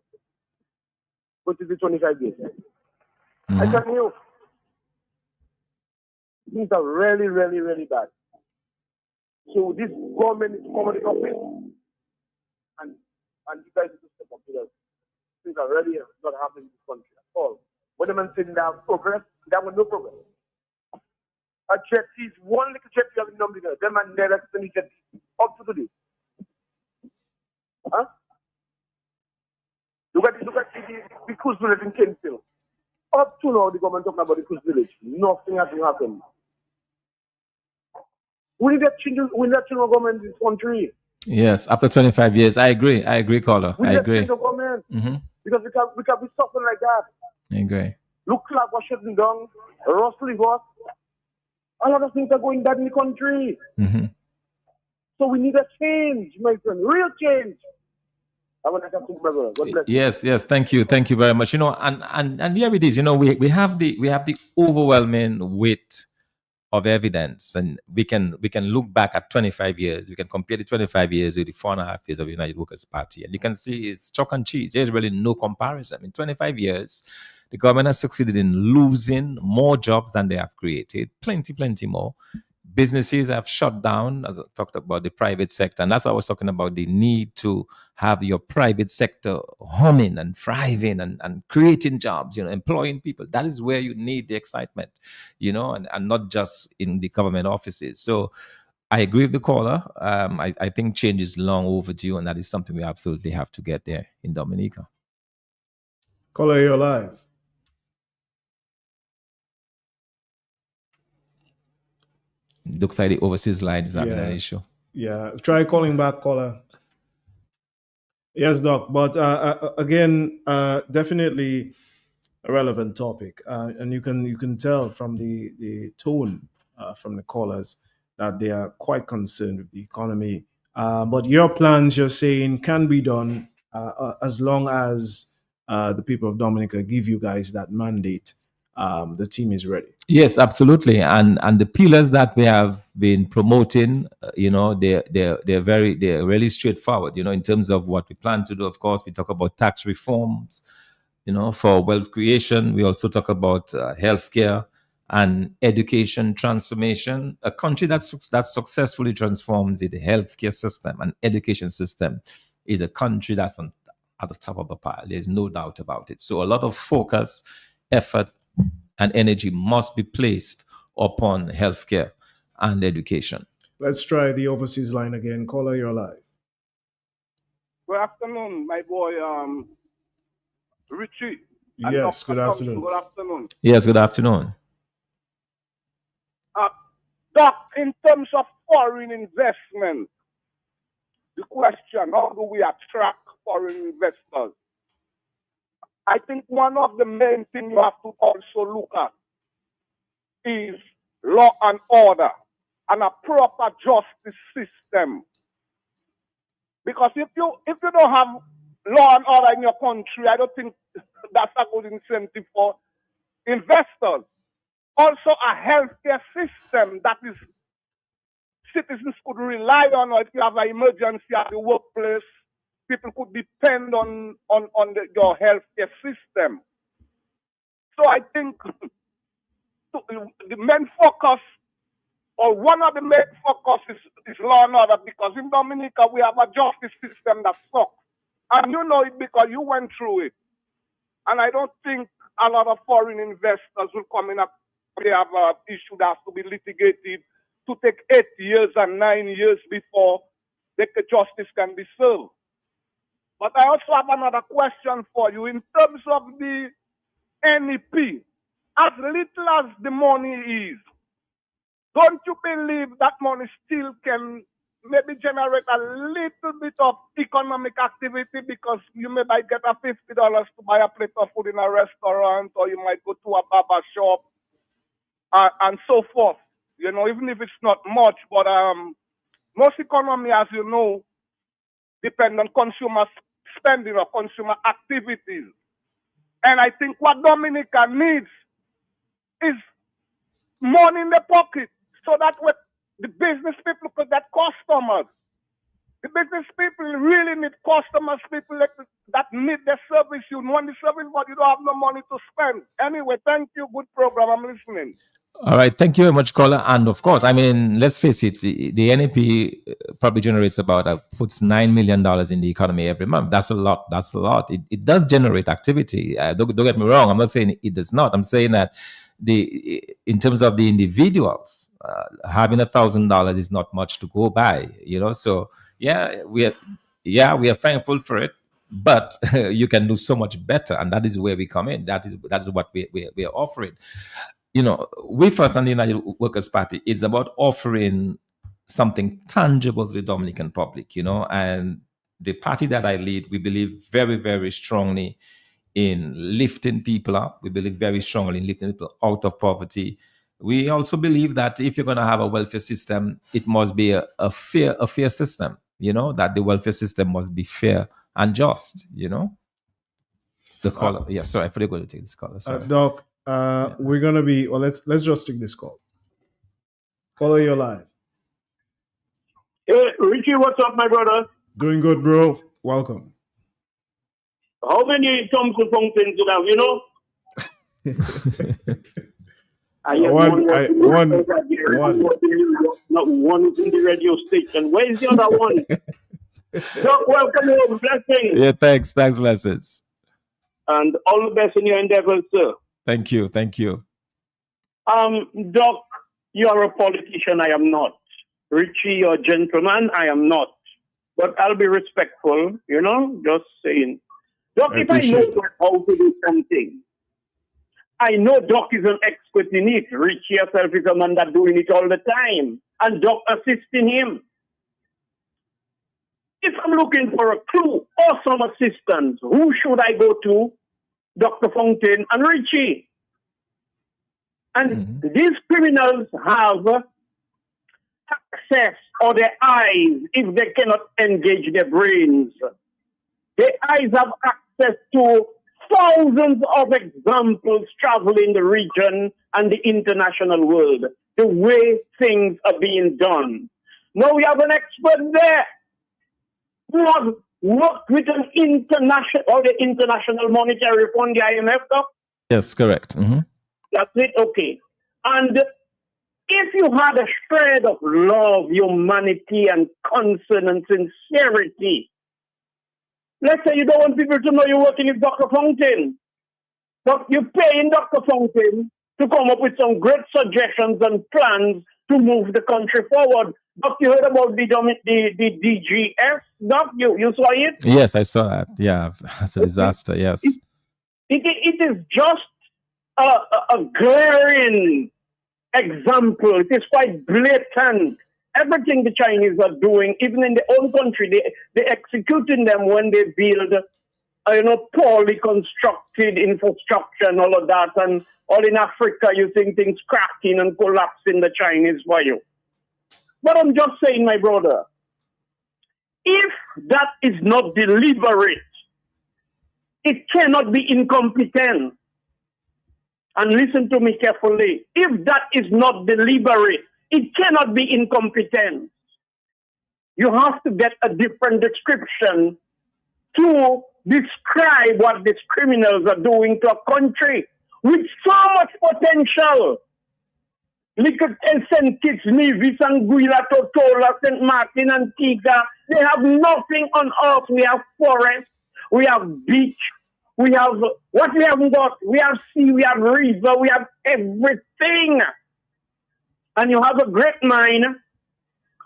[SPEAKER 6] But it is 25 years. I tell you, things are really, really, really bad. So this government is coming up with, and you guys need to step up, because things are really not happening in this country at all. When the man said they have progress, there was no progress. A jet is one little jet you have in Dominica. Them and never extend jet up to today. Huh? Look at the cruise village in Kenfield. Up to now, the government talking about the cruise village. Nothing has happened. We need a change of government in this country.
[SPEAKER 5] Yes, after 25 years, I agree, caller. I agree.
[SPEAKER 6] Change of government. Because we can be suffering like that.
[SPEAKER 5] I agree.
[SPEAKER 6] Look like what's shutting down, rustling us. A lot of things are going bad in the country. So we need a change, my friend, real change. I want to thank you, brother. God bless you.
[SPEAKER 5] Yes. Thank you very much. And here it is. We have the overwhelming weight of evidence, and we can look back at 25 years. We can compare the 25 years with the 4.5 years of the United Workers Party, and you can see it's chalk and cheese. There's really no comparison. In 25 years, the government has succeeded in losing more jobs than they have created, plenty more. Businesses have shut down, as I talked about the private sector. And that's why I was talking about the need to have your private sector humming and thriving and creating jobs, employing people. That is where you need the excitement, and not just in the government offices. So I agree with the caller. I think change is long overdue, and that is something we absolutely have to get there in Dominica.
[SPEAKER 4] Caller, you're live.
[SPEAKER 5] Looks like the overseas line is having an issue.
[SPEAKER 4] Yeah, try calling back, caller. Yes, Doc. But again, definitely a relevant topic, and you can tell from the tone from the callers that they are quite concerned with the economy. But your plans, you're saying, can be done as long as the people of Dominica give you guys that mandate. The team is ready.
[SPEAKER 5] Yes, absolutely, and the pillars that we have been promoting, they're really straightforward. In terms of what we plan to do. Of course, we talk about tax reforms, for wealth creation. We also talk about healthcare and education transformation. A country that successfully transforms the healthcare system and education system is a country that's at the top of the pile. There's no doubt about it. So a lot of focus, effort, and energy must be placed upon healthcare and education.
[SPEAKER 4] Let's try the overseas line again. Caller, you're live.
[SPEAKER 6] Good afternoon, my boy, Richie.
[SPEAKER 4] Yes, good afternoon.
[SPEAKER 6] Good afternoon.
[SPEAKER 5] Yes, good afternoon.
[SPEAKER 6] Doc, in terms of foreign investment, the question, how do we attract foreign investors? I think one of the main things you have to also look at is law and order and a proper justice system. Because if you don't have law and order in your country, I don't think that's a good incentive for investors. Also, a healthcare system that is citizens could rely on, or if you have an emergency at the workplace, people could depend on your healthcare system. So I think the main focus, or one of the main focus, is law and order, because in Dominica we have a justice system that sucks. And you know it because you went through it. And I don't think a lot of foreign investors will come in. They have an issue that has to be litigated to take 8 years and 9 years before the justice can be served. But I also have another question for you. In terms of the NEP, as little as the money is, don't you believe that money still can maybe generate a little bit of economic activity, because you may get a $50 to buy a plate of food in a restaurant, or you might go to a barber shop, and so forth. Even if it's not much, but most economy, as you know, depend on consumer spending or consumer activities. And I think what Dominica needs is money in the pocket, so that when the business people could get customers. The business people really need customers, people that need the service. You want the service, but you don't have no money to spend. Anyway, thank you. Good program. I'm listening.
[SPEAKER 5] All right. Thank you very much, caller. And of course, let's face it, the NEP probably generates puts $9 million in the economy every month. That's a lot. It does generate activity. Don't get me wrong. I'm not saying it does not. I'm saying that in terms of the individuals, having $1,000 is not much to go by, So we are thankful for it, but you can do so much better, and that is where we come in. That is what we are offering. We first on the United Workers Party, it's about offering something tangible to the Dominican public, and the party that I lead, we believe very, very strongly in lifting people up. We believe very strongly in lifting people out of poverty. We also believe that if you're going to have a welfare system, it must be a fair system, that the welfare system must be fair and just, The caller, yeah, sorry, I forgot to take this caller. Sorry.
[SPEAKER 4] Doc, we're going to be, let's just take this call. Caller, you're live.
[SPEAKER 6] Hey, Richie, what's up, my brother?
[SPEAKER 4] Doing good, bro. Welcome.
[SPEAKER 6] How many Thomson Fontaines you have, I have
[SPEAKER 4] one.
[SPEAKER 6] Not one is in the radio station. Where is the other one? Doc, welcome home. Blessings.
[SPEAKER 5] Yeah, thanks, blessings.
[SPEAKER 6] And all the best in your endeavors, sir.
[SPEAKER 5] Thank you.
[SPEAKER 6] Doc, you are a politician. I am not. Richie, you're a gentleman. I am not. But I'll be respectful, just saying. Doc, if I know how to do something, I know Doc is an expert in it. Richie yourself is a man that's doing it all the time. And Doc assisting him. If I'm looking for a clue or some assistance, who should I go to? Dr. Fontaine and Richie. And these criminals have access or their eyes if they cannot engage their brains. Their eyes have access to thousands of examples traveling the region and the international world, the way things are being done. Now we have an expert there who has worked with an international or the International Monetary Fund, the IMF, Doc?
[SPEAKER 5] Yes, correct.
[SPEAKER 6] That's it, okay. And if you had a shred of love, humanity, and concern and sincerity, let's say you don't want people to know you're working with Dr. Fontaine, but you're paying Dr. Fontaine to come up with some great suggestions and plans to move the country forward. Doc, you heard about the DGS? Doc, you saw it?
[SPEAKER 5] Yes, I saw that. Yeah, that's a disaster, yes.
[SPEAKER 6] It is just a glaring example. It is quite blatant. Everything the Chinese are doing, even in their own country, they're executing them when they build, poorly constructed infrastructure and all of that. And all in Africa, you think things cracking and collapsing the Chinese for you. But I'm just saying, my brother, if that is not deliberate, it cannot be incompetent. And listen to me carefully. If that is not deliberate, it cannot be incompetence. You have to get a different description to describe what these criminals are doing to a country with so much potential. Look at St. Kitts, Nevis, Anguilla, Totola, St. Martin, Antigua. They have nothing on earth. We have forest, we have beach, we have what we haven't got. We have sea, we have river, we have everything. And you have a great mind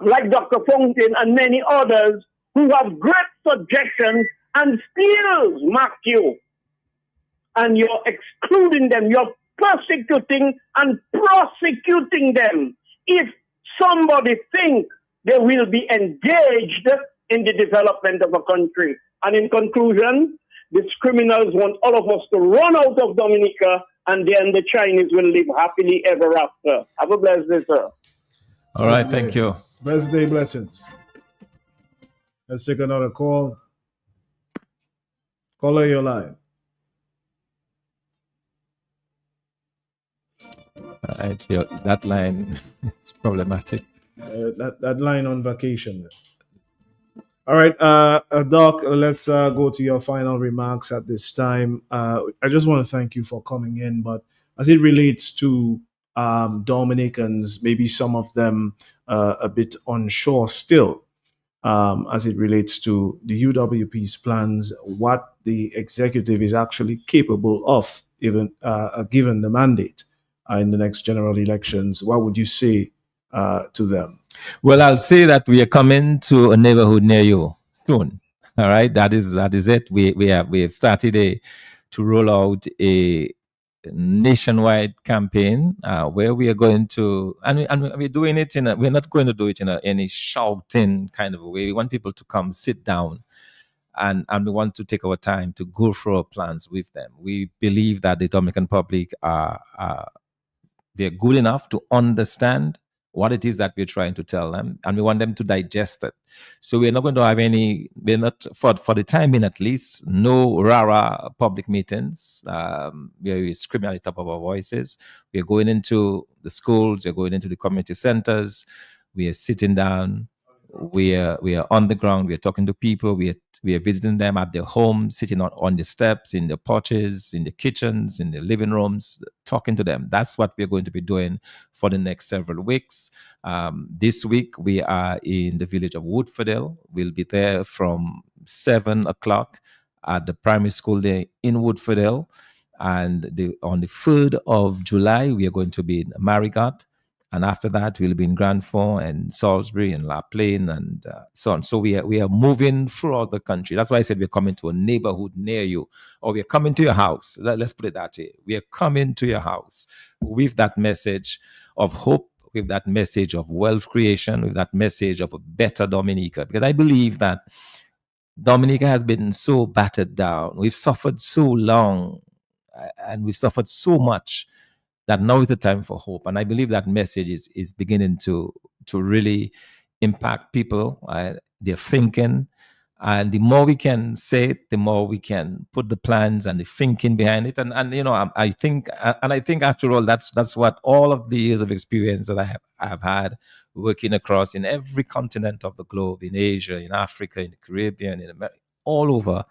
[SPEAKER 6] like Dr. Fontaine and many others who have great suggestions and still mark you. And you're excluding them. You're persecuting and prosecuting them if somebody thinks they will be engaged in the development of a country. And in conclusion, these criminals want all of us to run out of Dominica, and then the Chinese will live happily ever after. Have a blessed day, sir.
[SPEAKER 5] All right, thank you.
[SPEAKER 4] Blessed day, blessings. Let's take another call. Caller, you're live.
[SPEAKER 5] All right, that line is problematic.
[SPEAKER 4] That line on vacation. All right, Doc, let's go to your final remarks at this time. I just want to thank you for coming in, but as it relates to Dominicans, maybe some of them a bit unsure still, as it relates to the UWP's plans, what the executive is actually capable of, even given the mandate in the next general elections. What would you say to them?
[SPEAKER 5] Well, I'll say that we are coming to a neighborhood near you soon. All right, that is it. We have started to roll out a nationwide campaign where we are going to, and we're doing it we're not going to do it in any shouting kind of a way. We want people to come sit down, and we want to take our time to go through our plans with them. We believe that the Dominican public are they're good enough to understand what it is that we're trying to tell them, and we want them to digest it. So we're not going to have we're not, for the time being at least, no rara public meetings where we're screaming at the top of our voices. We're going into the schools, we're going into the community centers, we are sitting down, we are on the ground, we're talking to people, we are visiting them at their homes, sitting on the steps, in the porches, in the kitchens, in the living rooms, talking to them. That's what we're going to be doing for the next several weeks. This week we are in the village of Woodfordale. We'll be there from 7 o'clock at the primary school there in Woodfordale. And on the 3rd of July, we are going to be in Marigot. And after that, we'll be in Grand Fond and Salisbury and La Plaine and so on. So we are moving throughout the country. That's why I said we're coming to a neighborhood near you, or we're coming to your house. Let's put it that way. We are coming to your house with that message of hope, with that message of wealth creation, with that message of a better Dominica. Because I believe that Dominica has been so battered down. We've suffered so long and we've suffered so much that now is the time for hope. And I believe that message is beginning to really impact people, their thinking. And the more we can say it, the more we can put the plans and the thinking behind it. And you know, I think after all, that's what all of the years of experience that I have had working across in every continent of the globe, in Asia, in Africa, in the Caribbean, in America, all over.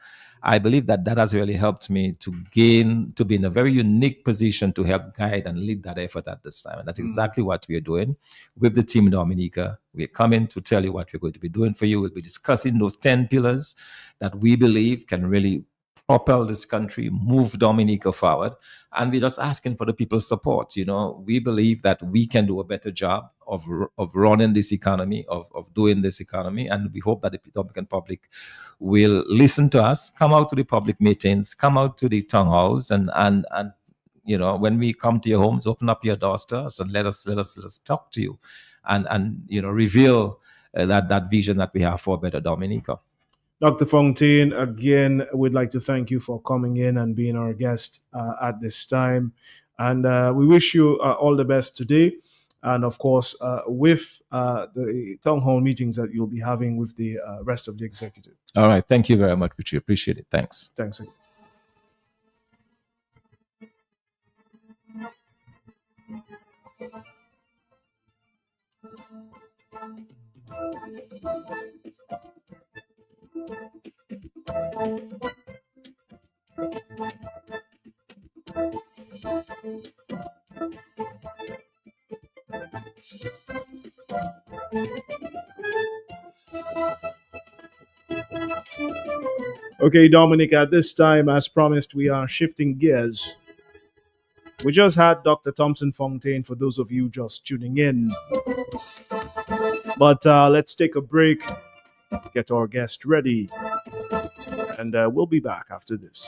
[SPEAKER 5] I believe that has really helped me to be in a very unique position to help guide and lead that effort at this time. And that's exactly what we are doing with the team Dominica. We're coming to tell you what we're going to be doing for you. We'll be discussing those 10 pillars that we believe can really propel this country, move Dominica forward. And we're just asking for the people's support. You know, we believe that we can do a better job of running this economy, of doing this economy. And we hope that the Dominican public will listen to us, come out to the public meetings, come out to the town halls, and you know, when we come to your homes, open up your doors to us and let us talk to you, and you know, reveal that vision that we have for a better Dominica.
[SPEAKER 4] Dr. Fontaine, again, we'd like to thank you for coming in and being our guest at this time. And we wish you all the best today. And of course, with the town hall meetings that you'll be having with the rest of the executive.
[SPEAKER 5] All right. Thank you very much, Richie. Appreciate it. Thanks.
[SPEAKER 4] Thanks again. Okay, Dominic, at this time, as promised, we are shifting gears. We just had Dr. Thomson Fontaine, for those of you just tuning in. But let's take a break, get our guest ready, and we'll be back after this.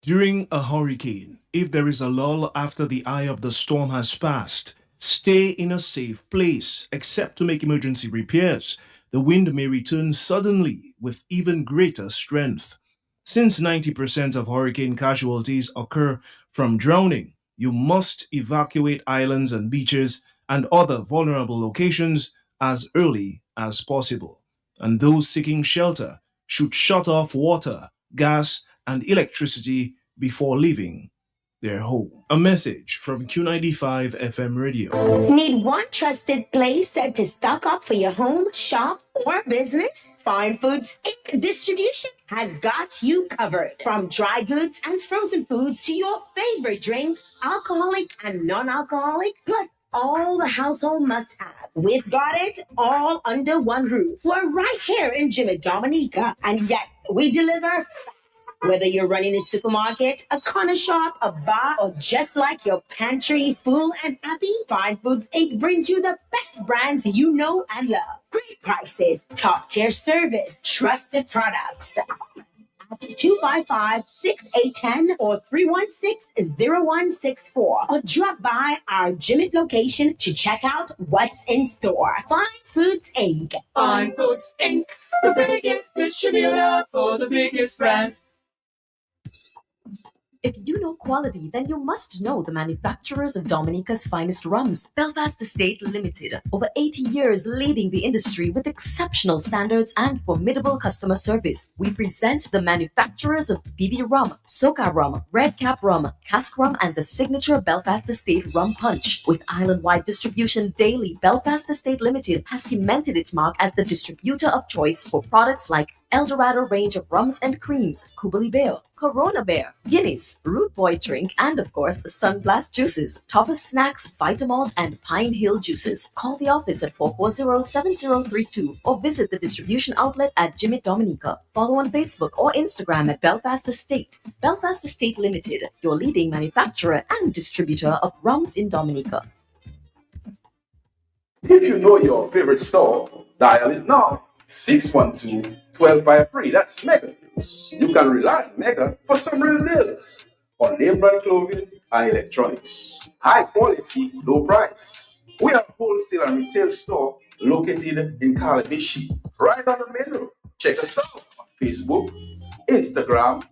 [SPEAKER 4] During a hurricane, if there is a lull after the eye of the storm has passed, stay in a safe place, except to make emergency repairs. The wind may return suddenly with even greater strength. Since 90% of hurricane casualties occur from drowning, you must evacuate islands and beaches and other vulnerable locations as early as possible. And those seeking shelter should shut off water, gas, and electricity before leaving their home. A message from Q95 FM Radio.
[SPEAKER 7] Need one trusted place to stock up for your home, shop, or business? Fine Foods Inc. Distribution has got you covered. From dry goods and frozen foods to your favorite drinks, alcoholic and non-alcoholic, plus all the household must-have. We've got it all under one roof. We're right here in Jimmy Dominica, and yet we deliver. Whether you're running a supermarket, a corner shop, a bar, or just like your pantry full and happy, Fine Foods Inc. brings you the best brands you know and love. Great prices, top-tier service, trusted products. at 255-6810 or 316-0164, or drop by our Jimmy location to check out what's in store. Fine Foods Inc.
[SPEAKER 8] Fine Foods Inc., the biggest distributor for the biggest brand.
[SPEAKER 9] If you know quality, then you must know the manufacturers of Dominica's finest rums. Belfast Estate Limited, over 80 years leading the industry with exceptional standards and formidable customer service. We present the manufacturers of BB Rum, Soca Rum, Red Cap Rum, Cask Rum, and the signature Belfast Estate Rum Punch. With island-wide distribution daily, Belfast Estate Limited has cemented its mark as the distributor of choice for products like Eldorado range of rums and creams, Kubali Bear, Corona Bear, Guinness, Root Boy Drink, and of course the Sunblast Juices, Topper Snacks, Vitamalt, and Pine Hill Juices. Call the office at 440-7032 or visit the distribution outlet at Jimmy Dominica. Follow on Facebook or Instagram at Belfast Estate. Belfast Estate Limited, your leading manufacturer and distributor of rums in Dominica.
[SPEAKER 10] If you know your favorite store, dial it now. 612-1253. That's Mega Deals. You can rely on Mega for some real deals on name brand clothing and electronics. High quality, low price. We are a wholesale and retail store located in Calabishi, right on the main road. Check us out on Facebook, Instagram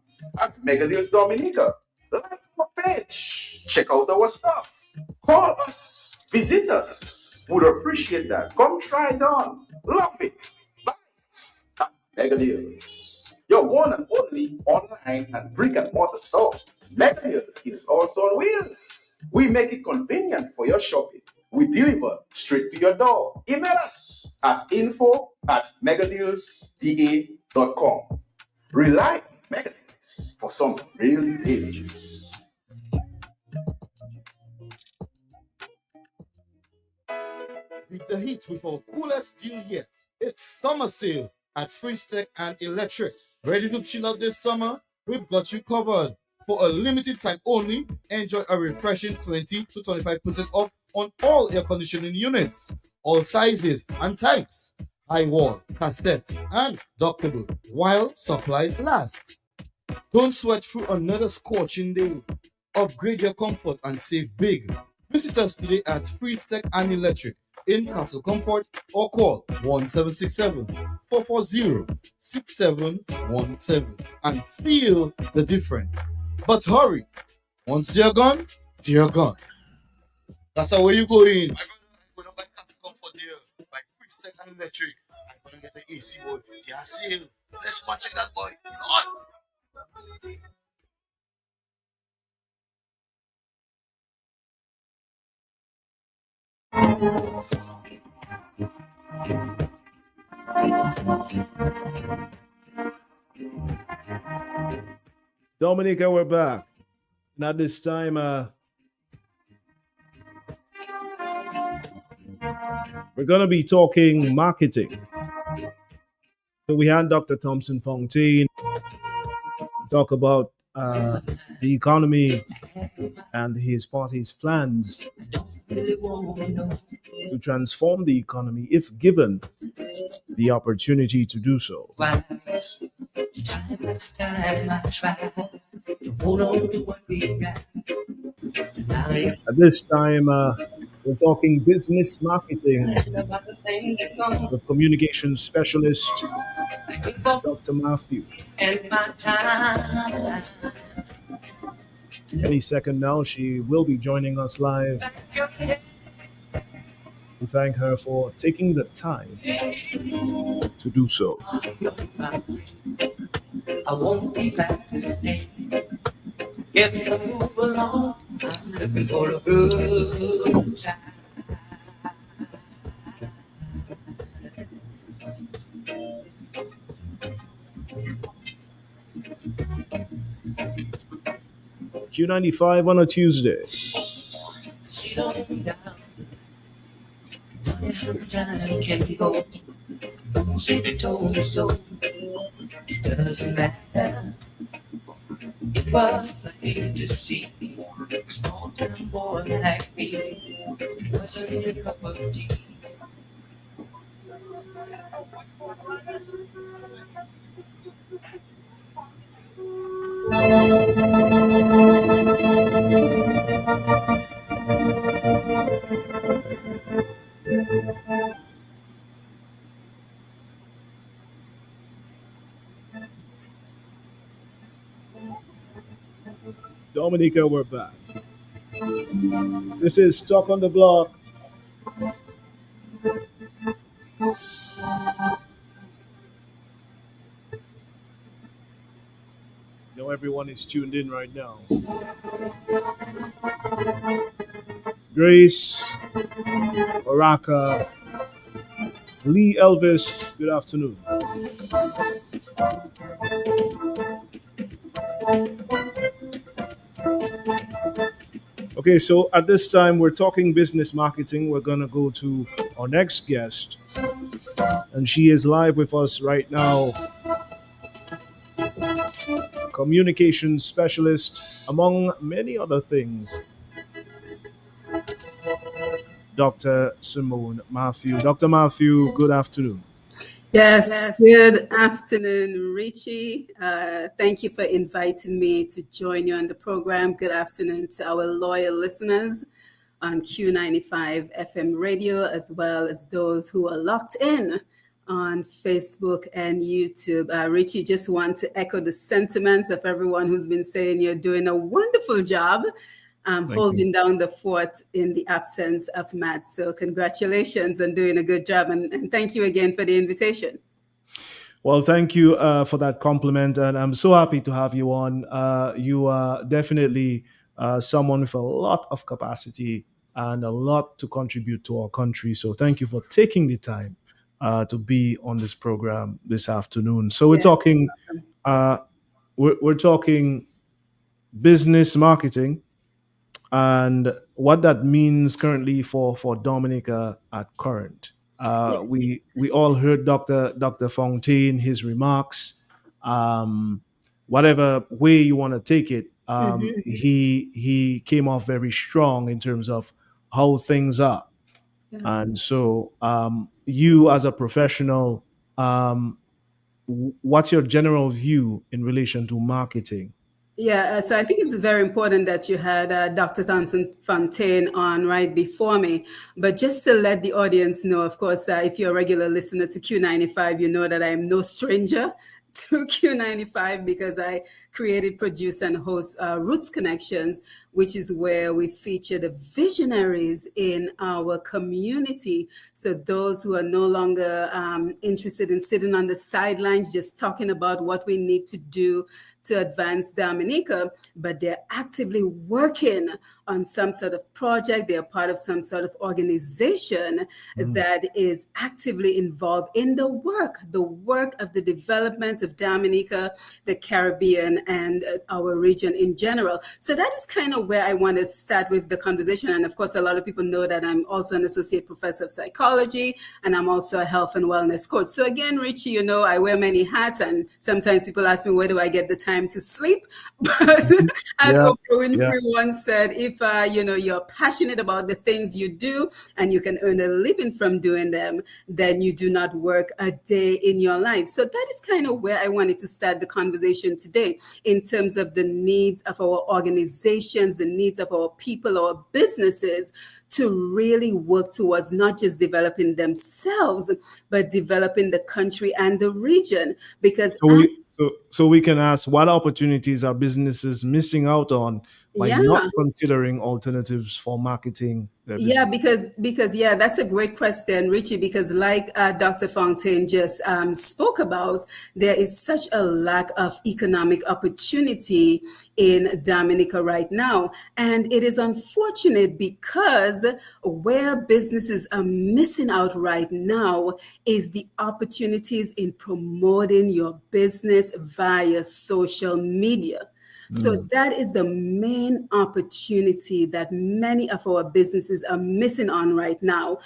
[SPEAKER 10] at Mega Deals Dominica. Like our page. Check out our stuff. Call us. Visit us. Would appreciate that. Come try it on. Love it. Buy it. Mega Deals. Your one and only online and brick and mortar store. Mega Deals is also on wheels. We make it convenient for your shopping. We deliver straight to your door. Email us at info@megadealsda.com. Rely on Mega Deals for some real deals.
[SPEAKER 11] Beat the heat with our coolest deal yet. It's summer sale at Freestech and Electric. Ready to chill out this summer? We've got you covered. For a limited time only, enjoy a refreshing 20 to 25% off on all air conditioning units, all sizes and types, high wall, cassette, and dockable, while supplies last. Don't sweat through another scorching day. Upgrade your comfort and save big. Visit us today at Freestech and Electric in Castle Comfort or call 1767-440-6717 and feel the difference. But hurry, once they're gone, they're gone. That's how you go in. I'm going to buy Castle Comfort there, by Freestech and Electric. I'm going to get the AC boy. They are sale. Let's go and check that boy. On.
[SPEAKER 4] Dominica, we're back. Now this time, we're going to be talking marketing. So we had Dr. Thomson Fontaine talk about the economy and his party's plans to transform the economy if given the opportunity to do so. At this time, we're talking business marketing with communication specialist Dr. Mathieu. Any second now, she will be joining us live. We thank her for taking the time to do so.
[SPEAKER 8] I won't be back today. If you move along, I'm looking for a good time.
[SPEAKER 4] Q95 on a Tuesday.
[SPEAKER 8] Sit on down. Time can go. Don't say they told me so. It doesn't matter. It was plain to see. Small town boy like me wasn't a cup of tea.
[SPEAKER 4] Dominica, we're back. This is Talk on the Block. You know, everyone is tuned in right now. Grace, Baraka, Lee Elvis, good afternoon. Okay, so at this time, we're talking business marketing. We're going to go to our next guest, and she is live with us right now. Communications specialist, among many other things, Dr. Simone Mathieu. Dr. Mathieu, good afternoon.
[SPEAKER 12] Yes, good afternoon, Richie. Thank you for inviting me to join you on the program. Good afternoon to our loyal listeners on Q95 FM radio, as well as those who are locked in on Facebook and YouTube. Richie, just want to echo the sentiments of everyone who's been saying you're doing a wonderful job holding down the fort in the absence of Matt. So congratulations on doing a good job. And thank you again for the invitation.
[SPEAKER 4] Well, thank you for that compliment. And I'm so happy to have you on. You are definitely someone with a lot of capacity and a lot to contribute to our country. So thank you for taking the time to be on this program this afternoon. So we're talking we're talking business marketing and what that means currently for Dominica at current. We all heard Dr. Fontaine, his remarks. Whatever way you want to take it, he came off very strong in terms of how things are. And so, you as a professional, what's your general view in relation to marketing?
[SPEAKER 12] Yeah, so I think it's very important that you had Dr. Thomson Fontaine on right before me. But just to let the audience know, of course, if you're a regular listener to Q95, you know that I am no stranger to Q95 because I created, produce, and host Roots Connections, which is where we feature the visionaries in our community. So those who are no longer interested in sitting on the sidelines, just talking about what we need to do to advance Dominica, but they're actively working on some sort of project. They're part of some sort of organization that is actively involved in the work of the development of Dominica, the Caribbean, and our region in general. So that is kind of where I want to start with the conversation. And of course, a lot of people know that I'm also an associate professor of psychology, and I'm also a health and wellness coach. So again, Richie, you know, I wear many hats, and sometimes people ask me, where do I get the time to sleep? But as Oprah Winfrey once said, if you're passionate about the things you do and you can earn a living from doing them, then you do not work a day in your life. So that is kind of where I wanted to start the conversation today in terms of the needs of our organizations, the needs of our people, our businesses, to really work towards not just developing themselves, but developing the country and the region. Because
[SPEAKER 4] so we can ask, what opportunities are businesses missing out on by not considering alternatives for marketing their business?
[SPEAKER 12] Because that's a great question, Richie, because like Dr. Fontaine just spoke about, there is such a lack of economic opportunity in Dominica right now. And it is unfortunate because where businesses are missing out right now is the opportunities in promoting your business via social media. So that is the main opportunity that many of our businesses are missing on right now,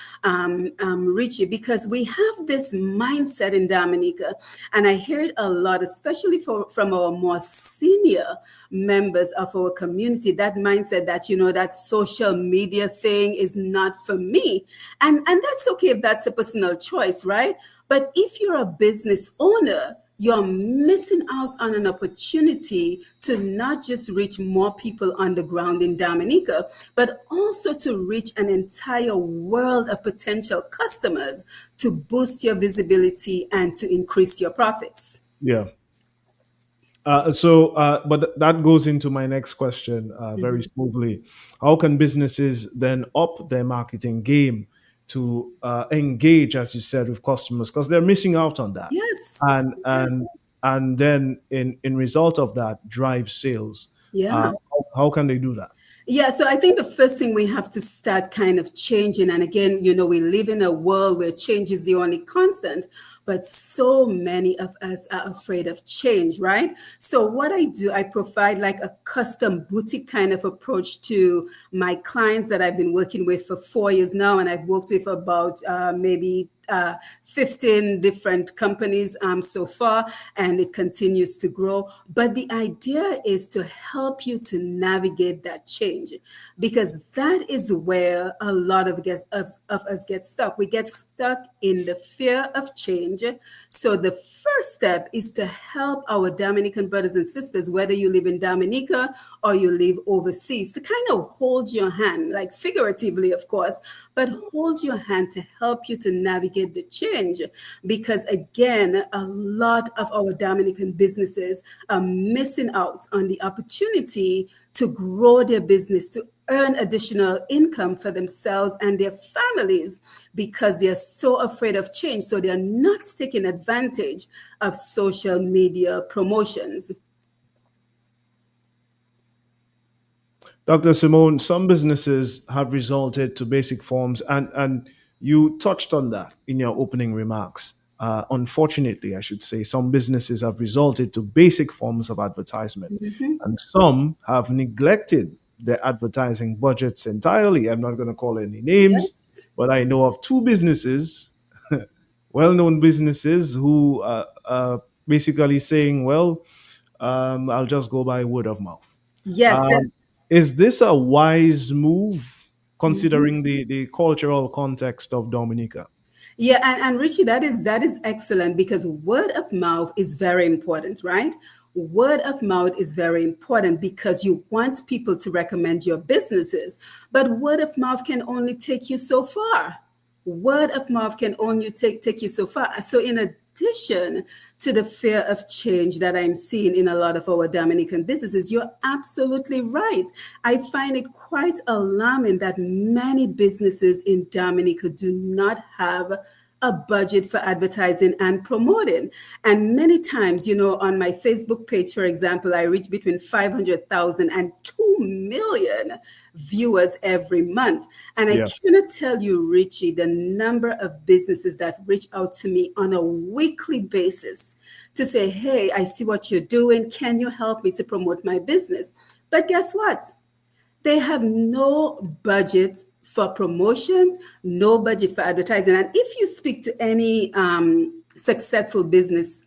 [SPEAKER 12] Richie, because we have this mindset in Dominica, and I hear it a lot, especially from our more senior members of our community, that mindset that, that social media thing is not for me. And that's okay if that's a personal choice, right? But if you're a business owner, you're missing out on an opportunity to not just reach more people on the ground in Dominica, but also to reach an entire world of potential customers to boost your visibility and to increase your profits.
[SPEAKER 4] Yeah. But that goes into my next question very
[SPEAKER 12] Mhm.
[SPEAKER 4] smoothly. How can businesses then up their marketing game to engage, as you said, with customers, because they're missing out on that,
[SPEAKER 12] Yes.
[SPEAKER 4] and
[SPEAKER 12] Yes.
[SPEAKER 4] and then in result of that, drive sales.
[SPEAKER 12] Yeah.
[SPEAKER 4] How can they do that?
[SPEAKER 12] Yeah, so I think the first thing we have to start kind of changing, and again, we live in a world where change is the only constant, but so many of us are afraid of change, right? So what I do, I provide like a custom boutique kind of approach to my clients that I've been working with for 4 years now, and I've worked with about maybe 15 different companies so far, and it continues to grow. But the idea is to help you to navigate that change, because that is where a lot of us get stuck. We get stuck in the fear of change. So the first step is to help our Dominican brothers and sisters, whether you live in Dominica or you live overseas, to kind of hold your hand, like figuratively, of course, but hold your hand to help you to navigate the change. Because again, a lot of our Dominican businesses are missing out on the opportunity to grow their business, to earn additional income for themselves and their families, because they're so afraid of change. So they're not taking advantage of social media promotions.
[SPEAKER 4] Dr. Simone, some businesses have resorted to basic forms, and you touched on that in your opening remarks. Unfortunately, I should say, some businesses have resorted to basic forms of advertisement,
[SPEAKER 12] Mhm.
[SPEAKER 4] and some have neglected their advertising budgets entirely. I'm not going to call any names,
[SPEAKER 12] Yes.
[SPEAKER 4] but I know of two businesses, well known businesses, who basically saying, well, I'll just go by word of mouth.
[SPEAKER 12] Yes.
[SPEAKER 4] Um, is this a wise move
[SPEAKER 12] Mhm.
[SPEAKER 4] considering the cultural context of Dominica?
[SPEAKER 12] Yeah, and Richie, that is excellent, because word of mouth is very important, right? Word of mouth is very important because you want people to recommend your businesses, but word of mouth can only take you so far. Word of mouth can only take you so far. So in addition to the fear of change that I'm seeing in a lot of our Dominican businesses, you're absolutely right. I find it quite alarming that many businesses in Dominica do not have a budget for advertising and promoting. And many times, on my Facebook page, for example, I reach between 500,000 and 2 million viewers every month. And I
[SPEAKER 4] Yeah.
[SPEAKER 12] cannot tell you, Richie, the number of businesses that reach out to me on a weekly basis to say, hey, I see what you're doing. Can you help me to promote my business? But guess what? They have no budget for promotions, no budget for advertising. And if you speak to any successful business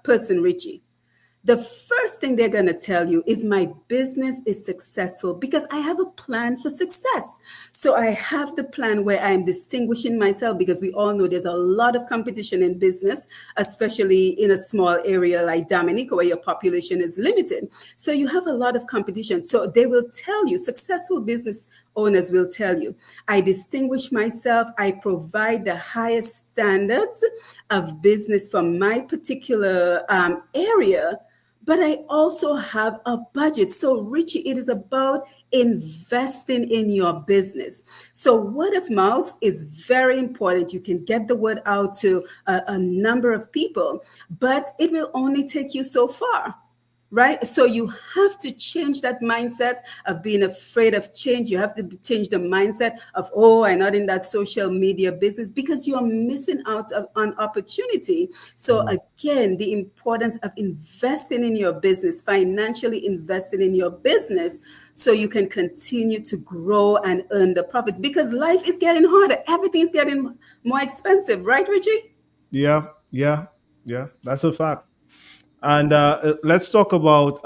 [SPEAKER 12] person, Richie, the first thing they're going to tell you is my business is successful because I have a plan for success. So I have the plan where I'm distinguishing myself, because we all know there's a lot of competition in business, especially in a small area like Dominica where your population is limited. So you have a lot of competition. So they will tell you, successful business owners will tell you, I distinguish myself, I provide the highest standards of business for my particular area, but I also have a budget. So, Richie, it is about investing in your business. So, word of mouth is very important. You can get the word out to a number of people, but it will only take you so far. Right? So you have to change that mindset of being afraid of change. You have to change the mindset of, oh, I'm not in that social media business, because you are missing out on opportunity. So again, the importance of investing in your business, financially investing in your business, so you can continue to grow and earn the profits, because life is getting harder. Everything is getting more expensive, right, Richie?
[SPEAKER 4] Yeah, yeah, yeah. That's a fact. And let's talk about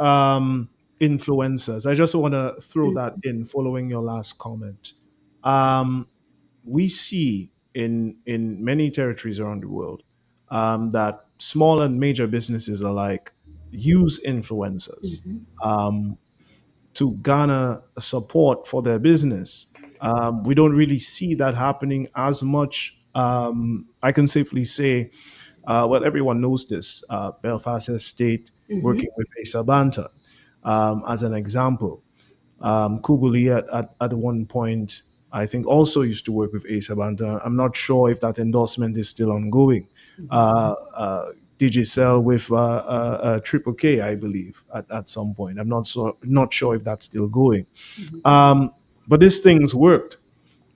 [SPEAKER 4] influencers. I just want to throw that in following your last comment. Um, we see in many territories around the world that small and major businesses alike use influencers to garner support for their business. We don't really see that happening as much. I can safely say, well, everyone knows this. Belfast Estate working with Asa Banton as an example. Kuguli at one point, I think, also used to work with Asa Banton. I'm not sure if that endorsement is still ongoing. Digicel with Triple K, I believe, at some point. I'm not sure if that's still going. But these things worked.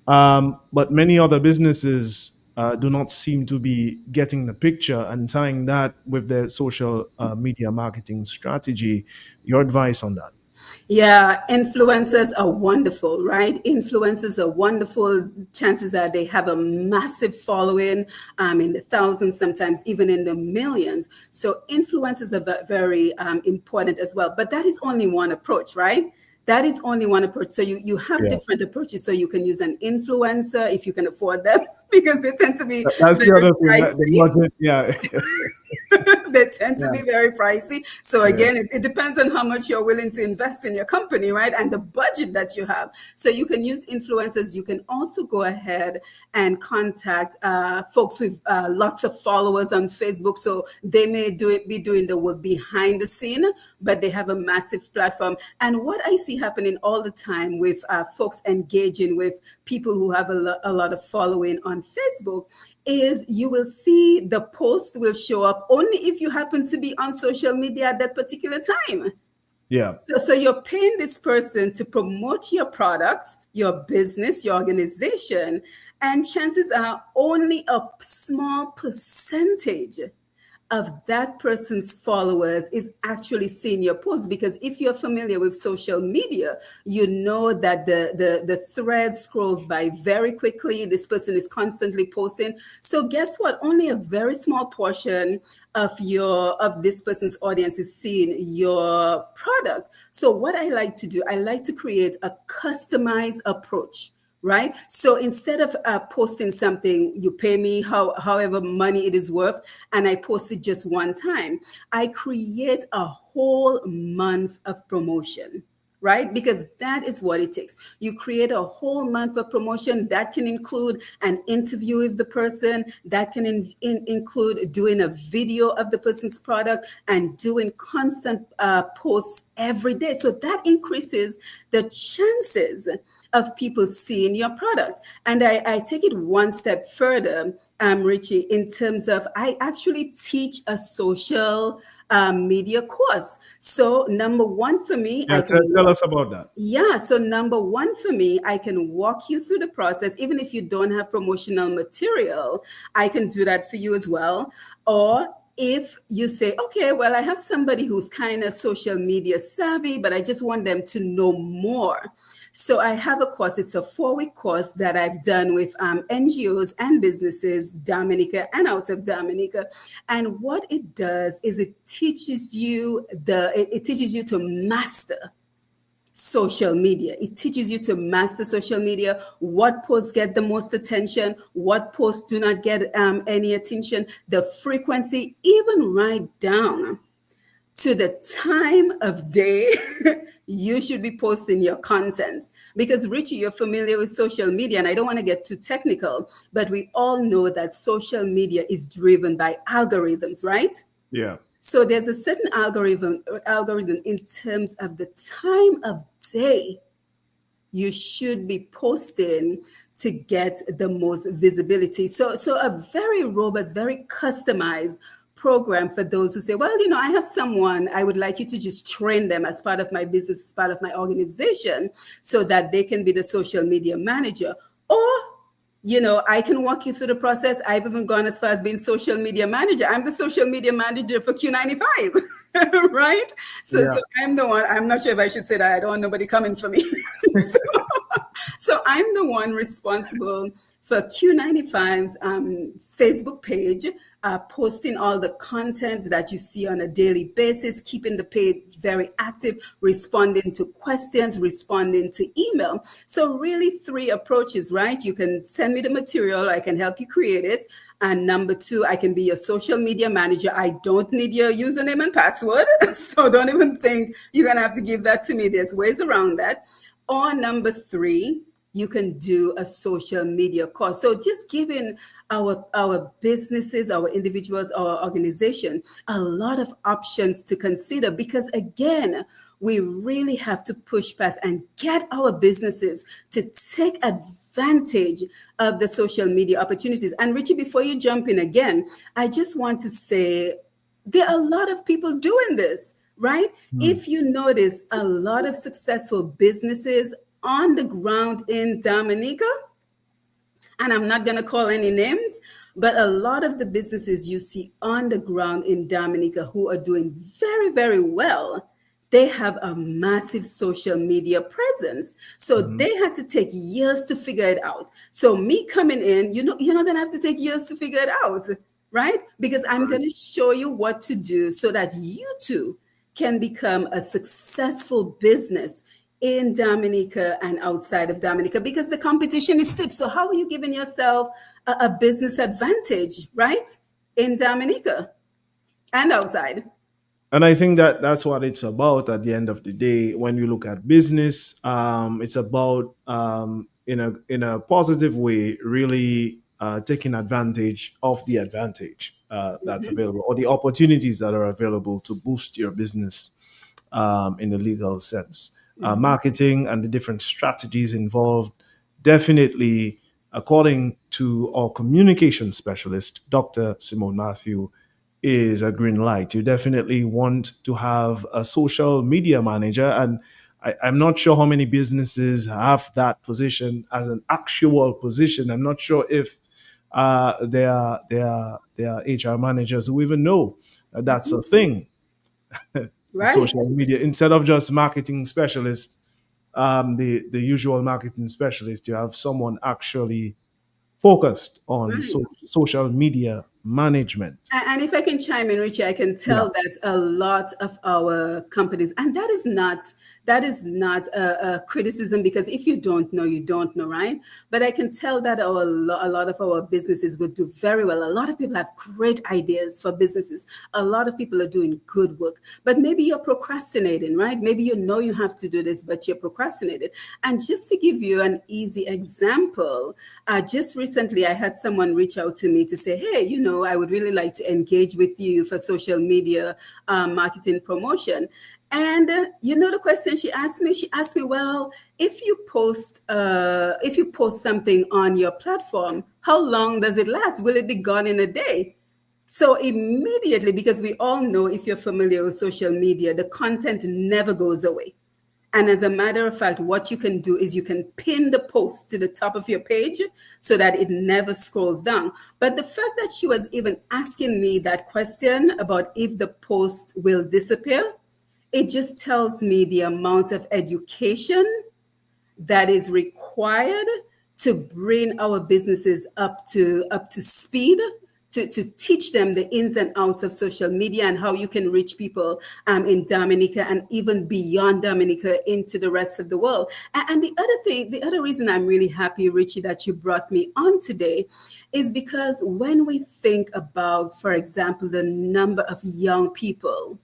[SPEAKER 4] But many other businesses do not seem to be getting the picture and tying that with their social media marketing strategy. Your advice on that?
[SPEAKER 12] Yeah, influencers are wonderful, right? Influencers are wonderful. Chances are they have a massive following in the thousands, sometimes even in the millions. So influencers are very important as well. But that is only one approach, right? That is only one approach. So you have different approaches. So you can use an influencer if you can afford them, because they tend to be
[SPEAKER 4] That's the
[SPEAKER 12] very
[SPEAKER 4] other thing. The budget, yeah.
[SPEAKER 12] they tend to be very pricey. So again, it depends on how much you're willing to invest in your company, right? And the budget that you have. So you can use influencers. You can also go ahead and contact folks with lots of followers on Facebook. So they may be doing the work behind the scene, but they have a massive platform. And what I see happening all the time with folks engaging with people who have a lot of following on Facebook is you will see the post will show up only if you happen to be on social media at that particular time.
[SPEAKER 4] Yeah.
[SPEAKER 12] So you're paying this person to promote your product, your business, your organization, and chances are only a small percentage of that person's followers is actually seeing your post. Because if you're familiar with social media, you know that the thread scrolls by very quickly. This person is constantly posting. So guess what? Only a very small portion of this person's audience is seeing your product. So what I like to do, I like to create a customized approach. Right. So instead of posting something, you pay me however money it is worth, and I post it just one time, I create a whole month of promotion. Right? Because that is what it takes. You create a whole month of promotion that can include an interview with the person, that can include doing a video of the person's product and doing constant posts every day. So that increases the chances of people seeing your product. And I take it one step further, Richie, in terms of I actually teach a social media course. So number one for me,
[SPEAKER 4] tell us about that.
[SPEAKER 12] Yeah. So number one for me, I can walk you through the process. Even if you don't have promotional material, I can do that for you as well. Or if you say, okay, well, I have somebody who's kind of social media savvy, but I just want them to know more. So I have a course. It's a 4-week course that I've done with NGOs and businesses, Dominica and out of Dominica. And what it does is it teaches you to master social media. It teaches you to master social media, what posts get the most attention, what posts do not get any attention, the frequency, even right down to the time of day you should be posting your content. Because Richie, you're familiar with social media, and I don't want to get too technical, but we all know that social media is driven by algorithms, right?
[SPEAKER 4] Yeah.
[SPEAKER 12] So there's a certain algorithm in terms of the time of day you should be posting to get the most visibility. So a very robust, very customized program for those who say, well, I have someone, I would like you to just train them as part of my business, as part of my organization, so that they can be the social media manager. Or, I can walk you through the process. I've even gone as far as being social media manager. I'm the social media manager for Q95, right? So I'm the one, I'm not sure if I should say that. I don't want nobody coming for me. So I'm the one responsible for Q95's Facebook page, posting all the content that you see on a daily basis, keeping the page very active, responding to questions, responding to email. So really 3 approaches, right? You can send me the material, I can help you create it. And number 2, I can be your social media manager. I don't need your username and password. So don't even think you're going to have to give that to me. There's ways around that. Or number 3, you can do a social media course. So just giving our businesses, our individuals, our organization a lot of options to consider, because again, we really have to push past and get our businesses to take advantage of the social media opportunities. And Richie, before you jump in again, I just want to say there are a lot of people doing this, right? If you notice, a lot of successful businesses on the ground in Dominica, and I'm not going to call any names, but a lot of the businesses you see on the ground in Dominica who are doing very, very well, they have a massive social media presence. So they had to take years to figure it out. So me coming in, you're not going to have to take years to figure it out, right? Because I'm going to show you what to do so that you too can become a successful business in Dominica and outside of Dominica, because the competition is stiff. So how are you giving yourself a business advantage, right? In Dominica and outside.
[SPEAKER 4] And I think that that's what it's about at the end of the day. When you look at business, it's about in a positive way, really taking advantage of the advantage that's available, or the opportunities that are available to boost your business in the legal sense. Marketing and the different strategies involved, definitely, according to our communication specialist, Dr. Simone Mathieu, is a green light. You definitely want to have a social media manager. And I'm not sure how many businesses have that position as an actual position. I'm not sure if there are HR managers who even know that that's a thing.
[SPEAKER 12] Right.
[SPEAKER 4] Social media, instead of just marketing specialist, the usual marketing specialist, you have someone actually focused on social media management.
[SPEAKER 12] And if I can chime in, Richie, I can tell that a lot of our companies, and that is not a criticism, because if you don't know, you don't know, right? But I can tell that a lot of our businesses would do very well. A lot of people have great ideas for businesses. A lot of people are doing good work, but maybe you're procrastinating, right? Maybe you know you have to do this, but you're procrastinating. And just to give you an easy example, just recently I had someone reach out to me to say, hey, I would really like to engage with you for social media marketing promotion. And the question she asked me, well, if you post something on your platform, how long does it last? Will it be gone in a day? So immediately, because we all know, if you're familiar with social media, the content never goes away. And as a matter of fact, what you can do is you can pin the post to the top of your page so that it never scrolls down. But the fact that she was even asking me that question about if the post will disappear, it just tells me the amount of education that is required to bring our businesses up to speed, to teach them the ins and outs of social media and how you can reach people in Dominica and even beyond Dominica into the rest of the world. And the other reason I'm really happy, Richie, that you brought me on today is because when we think about, for example, the number of young people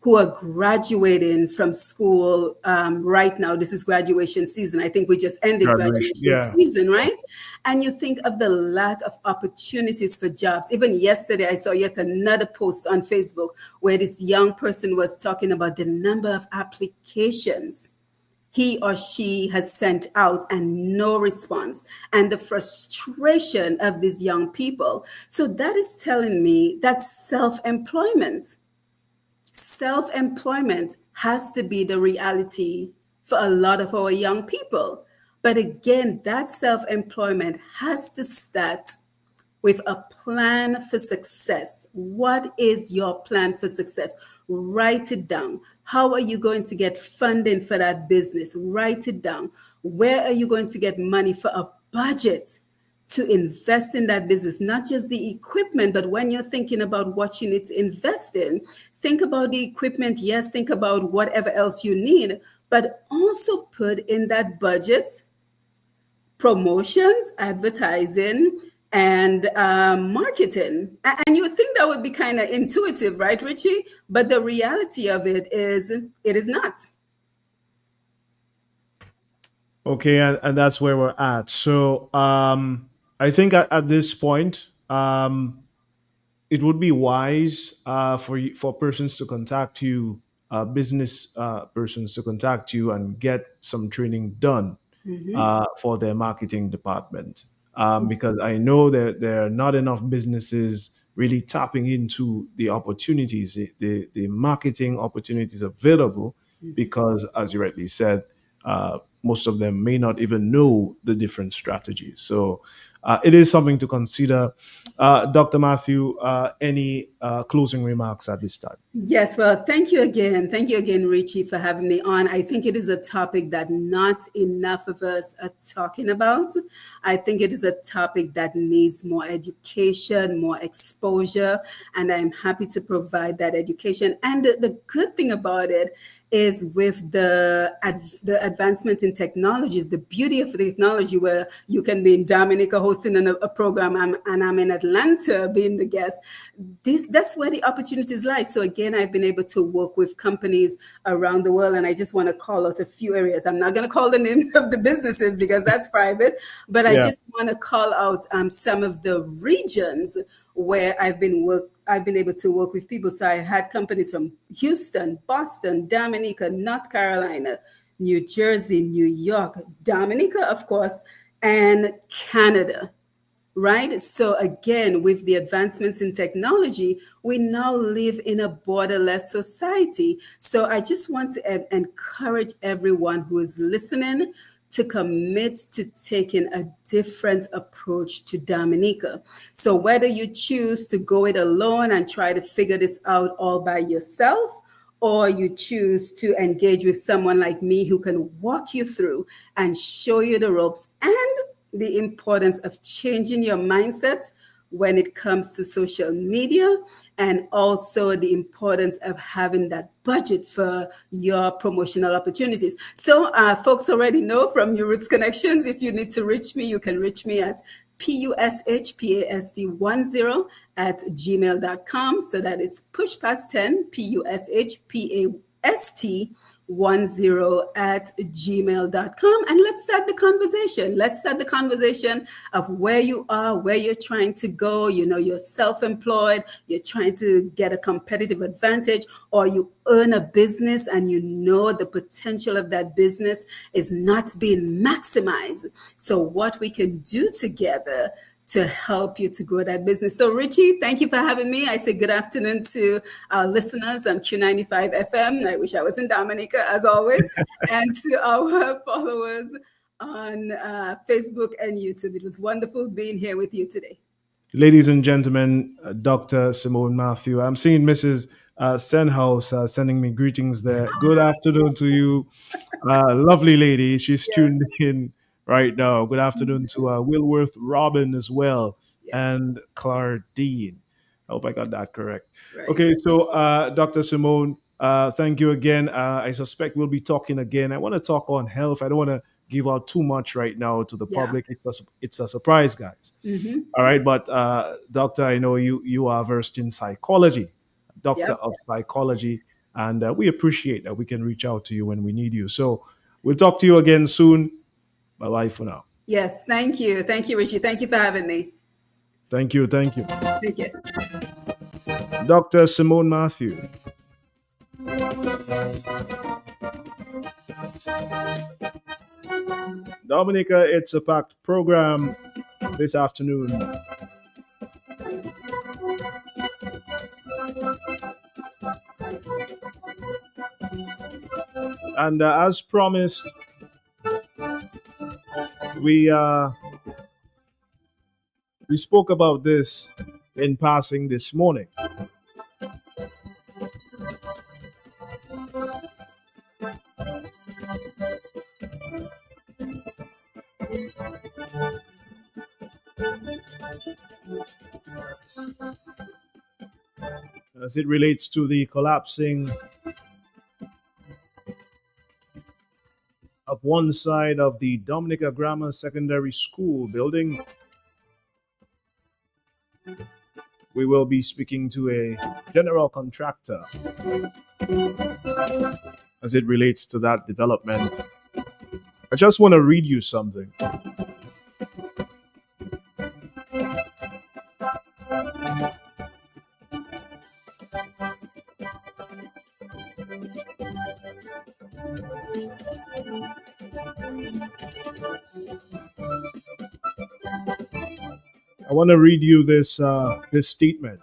[SPEAKER 12] who are graduating from school right now. This is graduation season. I think we just ended graduation season, right? And you think of the lack of opportunities for jobs. Even yesterday, I saw yet another post on Facebook where this young person was talking about the number of applications he or she has sent out and no response, and the frustration of these young people. So that is telling me that self-employment has to be the reality for a lot of our young people. But again, that self-employment has to start with a plan for success. What is your plan for success? Write it down. How are you going to get funding for that business? Write it down. Where are you going to get money for a budget to invest in that business? Not just the equipment, but when you're thinking about what you need to invest in, think about the equipment. Yes, think about whatever else you need, but also put in that budget promotions, advertising, and marketing. And you would think that would be kind of intuitive, right, Richie? But the reality of it is not.
[SPEAKER 4] Okay, and that's where we're at. So I think at this point, it would be wise for persons to contact you, business persons to contact you and get some training done for their marketing department. Because I know that there are not enough businesses really tapping into the opportunities, the marketing opportunities available, because, as you rightly said, most of them may not even know the different strategies. So it is something to consider. Dr. Matthew, any closing remarks at this time?
[SPEAKER 12] Yes, well, thank you again. Thank you again, Richie, for having me on. I think it is a topic that not enough of us are talking about. I think it is a topic that needs more education, more exposure, and I'm happy to provide that education. And the good thing about it is with the advancement in technologies, the beauty of the technology, where you can be in Dominica hosting a program and I'm in Atlanta being the guest. That's where the opportunities lie. So again, I've been able to work with companies around the world, and I just want to call out a few areas. I'm not going to call the names of the businesses because that's private, but I just want to call out some of the regions where I've been able to work with people. So I had companies from Houston, Boston, Dominica, North Carolina, New Jersey, New York, Dominica, of course, and Canada. Right? So again, with the advancements in technology, we now live in a borderless society. So I just want to encourage everyone who is listening to commit to taking a different approach to Dominica. So whether you choose to go it alone and try to figure this out all by yourself, or you choose to engage with someone like me who can walk you through and show you the ropes and the importance of changing your mindset when it comes to social media, and also the importance of having that budget for your promotional opportunities. So folks already know from your Roots Connections, if you need to reach me, you can reach me at pushpast10 @gmail.com. So that is pushpast10 pushpast10 @gmail.com, and let's start the conversation. Let's start the conversation of where you are, where you're trying to go. You know, you're self-employed, you're trying to get a competitive advantage, or you earn a business and you know the potential of that business is not being maximized. So what we can do together to help you to grow that business. So Richie, thank you for having me. I say good afternoon to our listeners on Q95 FM. I wish I was in Dominica as always. And to our followers on Facebook and YouTube. It was wonderful being here with you today.
[SPEAKER 4] Ladies and gentlemen, Dr. Simone Mathieu. I'm seeing Mrs. Senhouse sending me greetings there. Good afternoon to you. Lovely lady. She's tuned in right now. Good afternoon to Wilworth Robin as well, and Clardine. I hope I got that correct.
[SPEAKER 12] Right.
[SPEAKER 4] Okay, so Dr. Simone, thank you again. I suspect we'll be talking again. I want to talk on health. I don't want to give out too much right now to the public. It's a surprise, guys.
[SPEAKER 12] Mm-hmm.
[SPEAKER 4] All right, but doctor, I know you are versed in psychology, doctor of psychology, and we appreciate that we can reach out to you when we need you. So we'll talk to you again soon. Bye-bye for now.
[SPEAKER 12] Yes, thank you. Thank you, Richie. Thank you for having me.
[SPEAKER 4] Thank you. Thank you.
[SPEAKER 12] Thank you.
[SPEAKER 4] Dr. Simone Mathieu. Dominica, it's a packed program this afternoon. And as promised, we spoke about this in passing this morning. As it relates to the collapsing of one side of the Dominica Grammar Secondary School building we will be speaking to a general contractor as it relates to that development. I just want to read you something. I want to read you this statement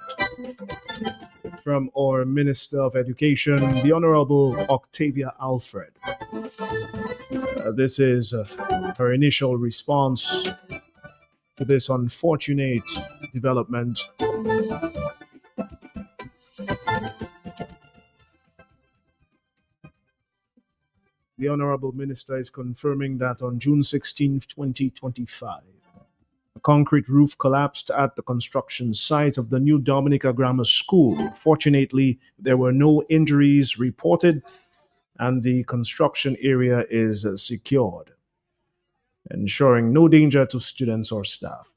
[SPEAKER 4] from our Minister of Education, the Honorable Octavia Alfred. This is her initial response to this unfortunate development. The Honorable Minister is confirming that on June 16, 2025, a concrete roof collapsed at the construction site of the new Dominica Grammar School. Fortunately, there were no injuries reported, and the construction area is secured, ensuring no danger to students or staff.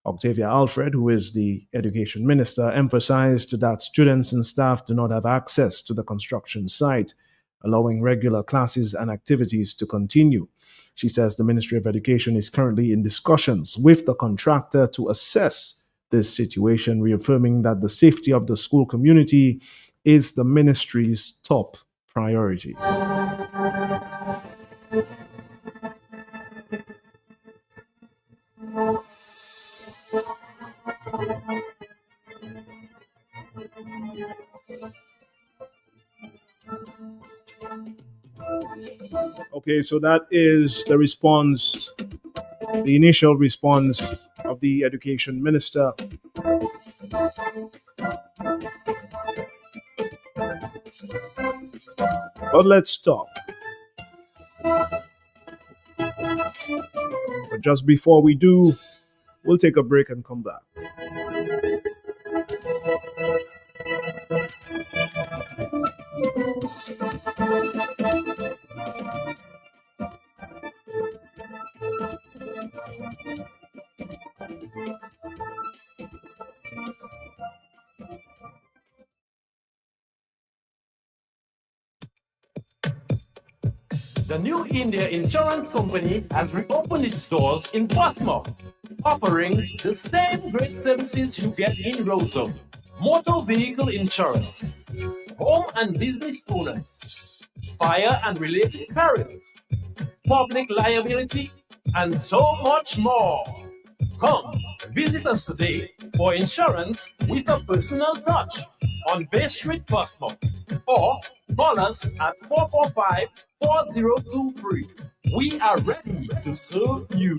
[SPEAKER 4] Octavia Alfred, who is the Education Minister, emphasized that students and staff do not have access to the construction site, allowing regular classes and activities to continue. She says the Ministry of Education is currently in discussions with the contractor to assess this situation, reaffirming that the safety of the school community is the ministry's top priority. Okay, so that is the response, the initial response of the Education Minister. But let's stop. But just before we do, we'll take a break and come back.
[SPEAKER 13] The New India Insurance Company has reopened its doors in Portsmouth, offering the same great services you get in Roseau. Motor vehicle insurance, home and business owners, fire and related perils, public liability, and so much more. Come, visit us today for insurance with a personal touch on Bay Street, Portsmouth, or call us at 445-4023. We are ready to serve you.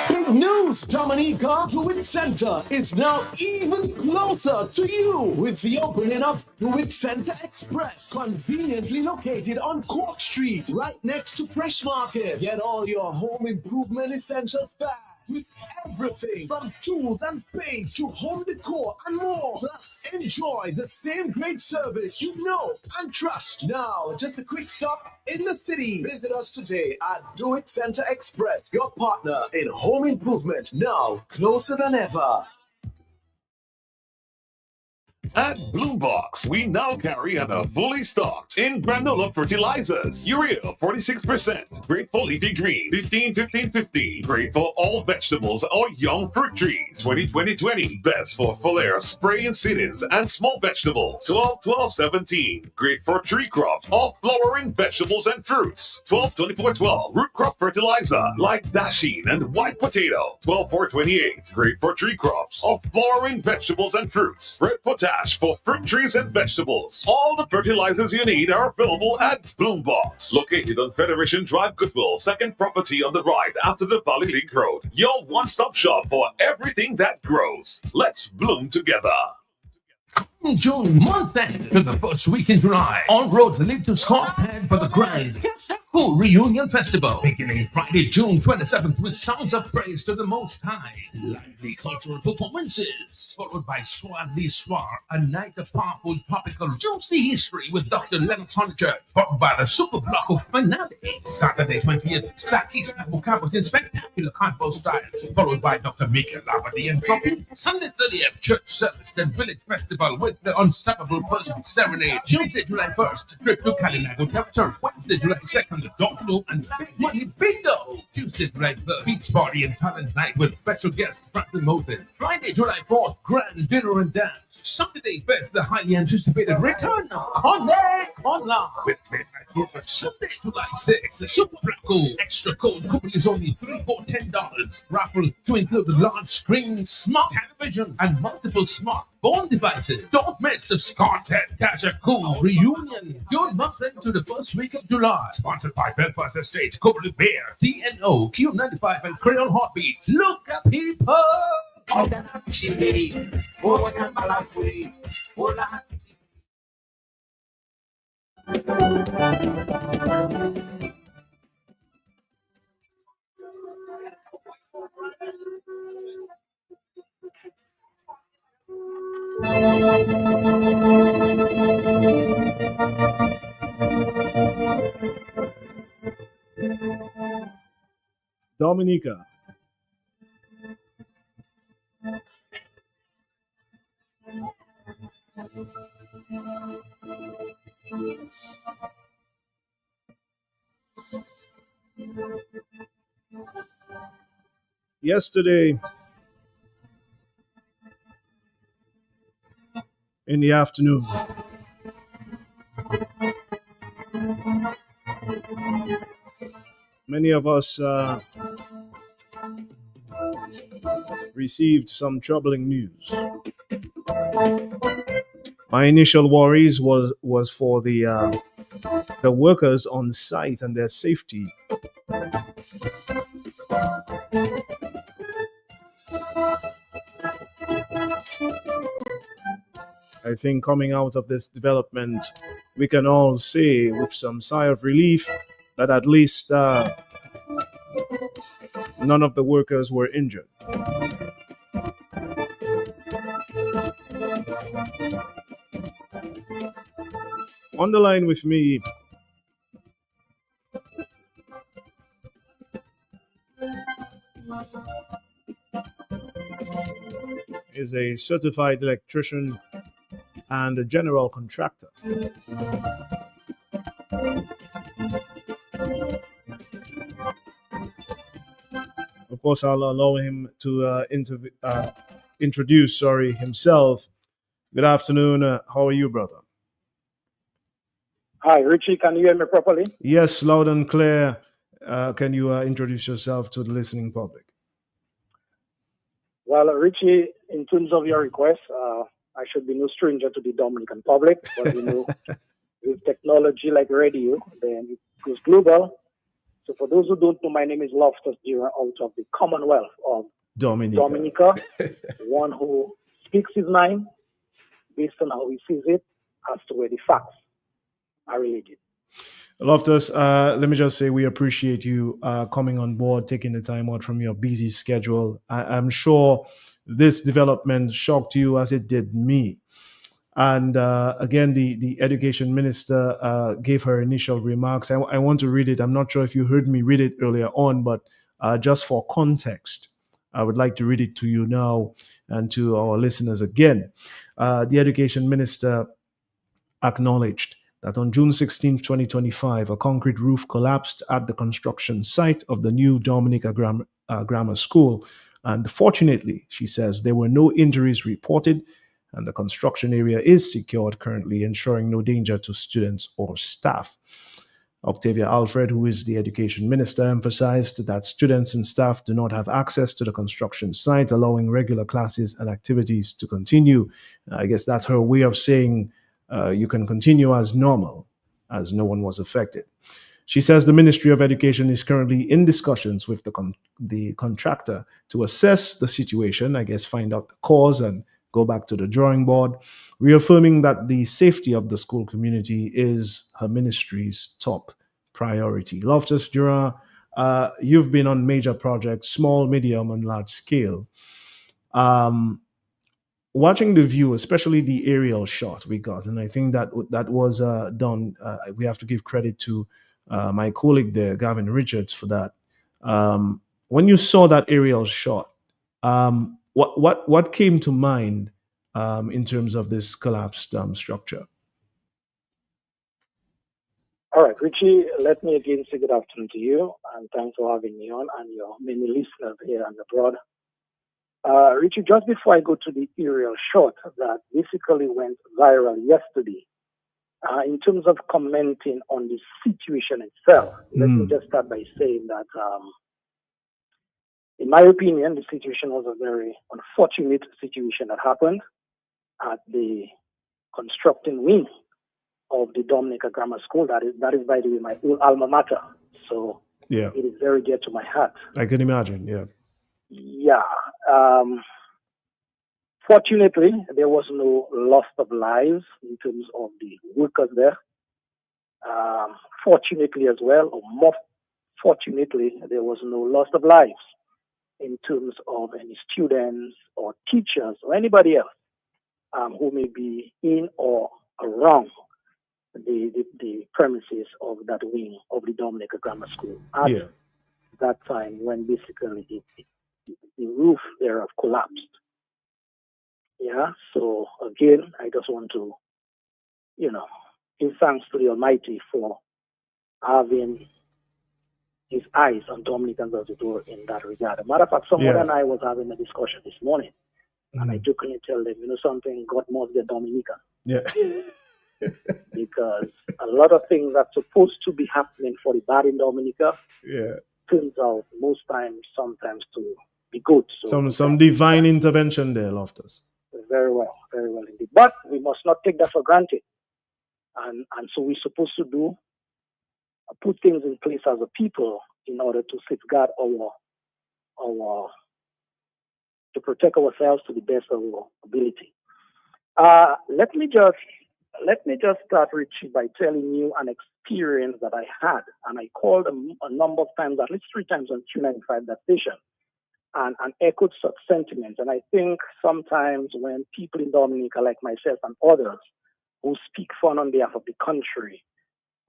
[SPEAKER 13] Big news, Dominica! Do-It Center is now even closer to you with the opening of Do-It Center Express, conveniently located on Cork Street, right next to Fresh Market. Get all your home improvement essentials fast with everything from tools and paints to home decor and more. Plus, enjoy the same great service you know and trust. Now, just a quick stop in the city. Visit us today at Do-It Center Express, your partner in home improvement, now closer than ever.
[SPEAKER 14] At Bloombox, we now carry and are fully stocked in granola fertilizers. Urea 46%, great for leafy green, 15-15-15, great for all vegetables or young fruit trees. 20-20-20, best for foliar spray and seedings and small vegetables. 12-12-17, great for tree crops or flowering vegetables and fruits. 12-24-12, root crop fertilizer like dasheen and white potato. 12-4-28, great for tree crops or flowering vegetables and fruits. Red potash for fruit trees and vegetables. All the fertilizers you need are available at Bloombox, located on Federation Drive, Goodwill, second property on the right after the Valley League Road. Your one-stop shop for everything that grows. Let's bloom together.
[SPEAKER 15] Join month end to the first week in July. All roads lead to Scott's Head for the grind. Catch that Cool Reunion Festival, beginning Friday, June 27th with Sounds of Praise to the Most High. Lively cultural performances, followed by Soir l'Histoire, a night of powerful, topical, juicy history with Dr. Lennox Hunter, followed by the Super Block of finale. Saturday 20th, Sakis Abukabut in spectacular convo style, followed by Dr. Mika Labadi and Trumpet. Sunday 30th, Church Service and Village Festival with the Unstoppable Person Serenade. Tuesday, July 1st, trip to Kalinago Territory. Wednesday, July 2nd, Domino and Big Money Bingo. Tuesday, July 3rd, Beach Party and Talent Night with special guest Franklin Moses. Friday, July 4th, Grand Dinner and Dance. Saturday, Fest, the highly anticipated return of Conde Conla with Midnight Movement. Sunday, July 6th, Super Blacko. Extra code coupon is only $3 for $10. Raffle to include a large screen, smart television, and multiple smart phone devices. Don't miss the Scartet Cash a Cool Reunion. Good month into the first week of July. Sponsored by Belfast Estate, Couplet Bear, DNO, Q95, and Crayon Heartbeats. Look at people!
[SPEAKER 4] Dominica. Yesterday in the afternoon, many of us received some troubling news. My initial worries was for the workers on site and their safety. I think coming out of this development, we can all say with some sigh of relief that at least none of the workers were injured. On the line with me is a certified electrician and a general contractor. Of course, I'll allow him to introduce himself. Good afternoon. How are you, brother?
[SPEAKER 16] Hi, Richie. Can you hear me properly?
[SPEAKER 4] Yes, loud and clear. Can you introduce yourself to the listening public?
[SPEAKER 16] Well, Richie, in terms of your request, I should be no stranger to the Dominican public, but with technology like radio, then it goes global. So for those who don't know, my name is Loftus Dira out of the Commonwealth of Dominica, one who speaks his mind based on how he sees it as to where the facts are related.
[SPEAKER 4] Loftus, let me just say we appreciate you coming on board, taking the time out from your busy schedule. I'm sure this development shocked you as it did me. And again, the education minister gave her initial remarks. I want to read it. I'm not sure if you heard me read it earlier on, but just for context, I would like to read it to you now and to our listeners again. The education minister acknowledged that on June 16, 2025, a concrete roof collapsed at the construction site of the new Dominica Grammar School. And fortunately, she says, there were no injuries reported and the construction area is secured currently, ensuring no danger to students or staff. Octavia Alfred, who is the education minister, emphasized that students and staff do not have access to the construction site, allowing regular classes and activities to continue. I guess that's her way of saying you can continue as normal, as no one was affected. She says the Ministry of Education is currently in discussions with the contractor to assess the situation, I guess find out the cause and go back to the drawing board, reaffirming that the safety of the school community is her ministry's top priority. Loftus Durant, you've been on major projects, small, medium, and large scale. Watching the view, especially the aerial shot we got, and I think that was done. We have to give credit to my colleague there, Gavin Richards, for that. When you saw that aerial shot, what came to mind in terms of this collapsed structure?
[SPEAKER 16] All right, Richie, let me again say good afternoon to you, and thanks for having me on and your many listeners here and abroad. Richie, just before I go to the aerial shot that basically went viral yesterday, in terms of commenting on the situation itself, let me just start by saying that, in my opinion, the situation was a very unfortunate situation that happened at the constructing wing of the Dominica Grammar School. That is, by the way, my old alma mater. So
[SPEAKER 4] yeah,
[SPEAKER 16] it is very dear to my heart.
[SPEAKER 4] I can imagine, yeah.
[SPEAKER 16] Yeah. Fortunately, there was no loss of lives in terms of the workers there. Fortunately as well, or more fortunately, there was no loss of lives in terms of any students or teachers or anybody else who may be in or around the premises of that wing of the Dominica Grammar School at that time when basically the roof thereof collapsed. Yeah, so again, I just want to, give thanks to the Almighty for having his eyes on Dominicans as it were in that regard. As a matter of fact, someone and I was having a discussion this morning, and I jokingly tell them, something, God must be a Dominican.
[SPEAKER 4] Yeah.
[SPEAKER 16] Because a lot of things that's supposed to be happening for the bad in Dominica turns out sometimes to be good. So
[SPEAKER 4] some divine intervention there, Loftus.
[SPEAKER 16] Very well indeed. But we must not take that for granted. And so we're supposed to put things in place as a people in order to safeguard to protect ourselves to the best of our ability. Let me just start, Richie, by telling you an experience that I had, and I called a number of times, at least 3 times on Q95, that station, and echoed such sentiments. And I think sometimes when people in Dominica, like myself and others, who speak fun on behalf of the country,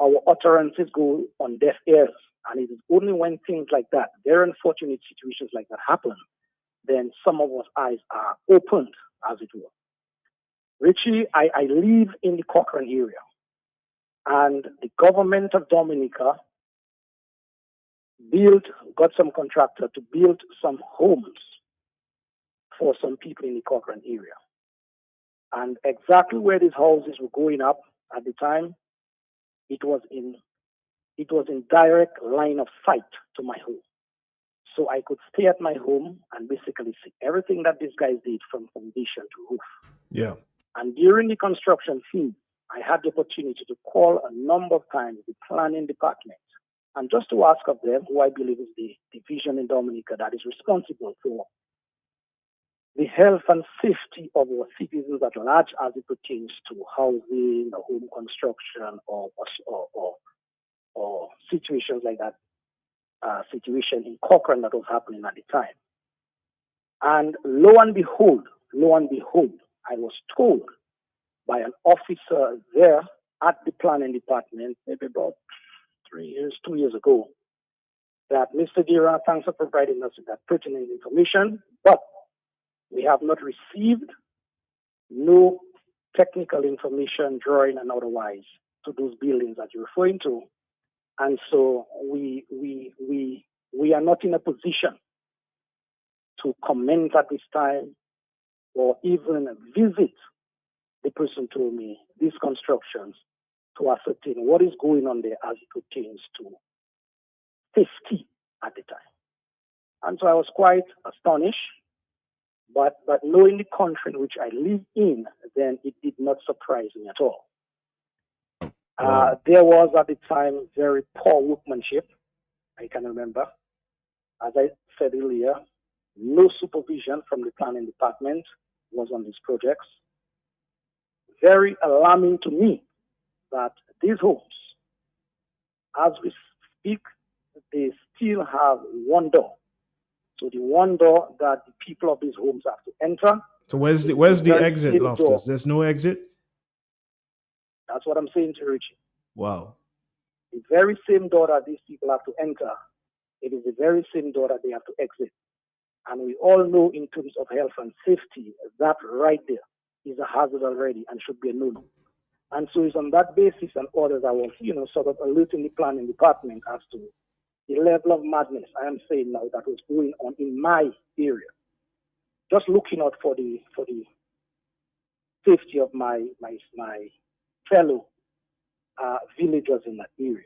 [SPEAKER 16] our utterances go on deaf ears. And it is only when things like that, very unfortunate situations like that happen, then some of us eyes are opened, as it were. Richie, I live in the Cochrane area, and the government of Dominica got some contractor to build some homes for some people in the Cochrane area. And exactly where these houses were going up at the time, it was in direct line of sight to my home. So I could stay at my home and basically see everything that these guys did from foundation to roof.
[SPEAKER 4] Yeah.
[SPEAKER 16] And during the construction phase, I had the opportunity to call a number of times the planning department and just to ask of them, who I believe is the division in Dominica that is responsible for the health and safety of our citizens at large as it pertains to housing or home construction or situations like that, situation in Cochrane that was happening at the time. And lo and behold, I was told by an officer there at the planning department, maybe about 2 years ago, that Mr. Dira, thanks for providing us with that pertinent information, but we have not received no technical information, drawing and otherwise, to those buildings that you're referring to. And so we are not in a position to comment at this time or even visit, the person told me, these constructions to ascertain what is going on there as it pertains to safety at the time. And so I was quite astonished, but knowing the country in which I live in, then it did not surprise me at all. There was at the time very poor workmanship, I can remember. As I said earlier, no supervision from the planning department was on these projects. Very alarming to me that these homes As we speak, they still have one door. So the one door that the people of these homes have to enter.
[SPEAKER 4] So where's the
[SPEAKER 16] very
[SPEAKER 4] exit,
[SPEAKER 16] same
[SPEAKER 4] Loftus?
[SPEAKER 16] door.
[SPEAKER 4] There's no exit?
[SPEAKER 16] That's what I'm saying to Richie.
[SPEAKER 4] Wow.
[SPEAKER 16] The very same door that these people have to enter, it is the very same door that they have to exit. And we all know in terms of health and safety, that right there is a hazard already and should be a no-no. And so it's on that basis and others I was, sort of alerting the planning department as to the level of madness I am saying now that was going on in my area. Just looking out for the safety of my fellow villagers in that area.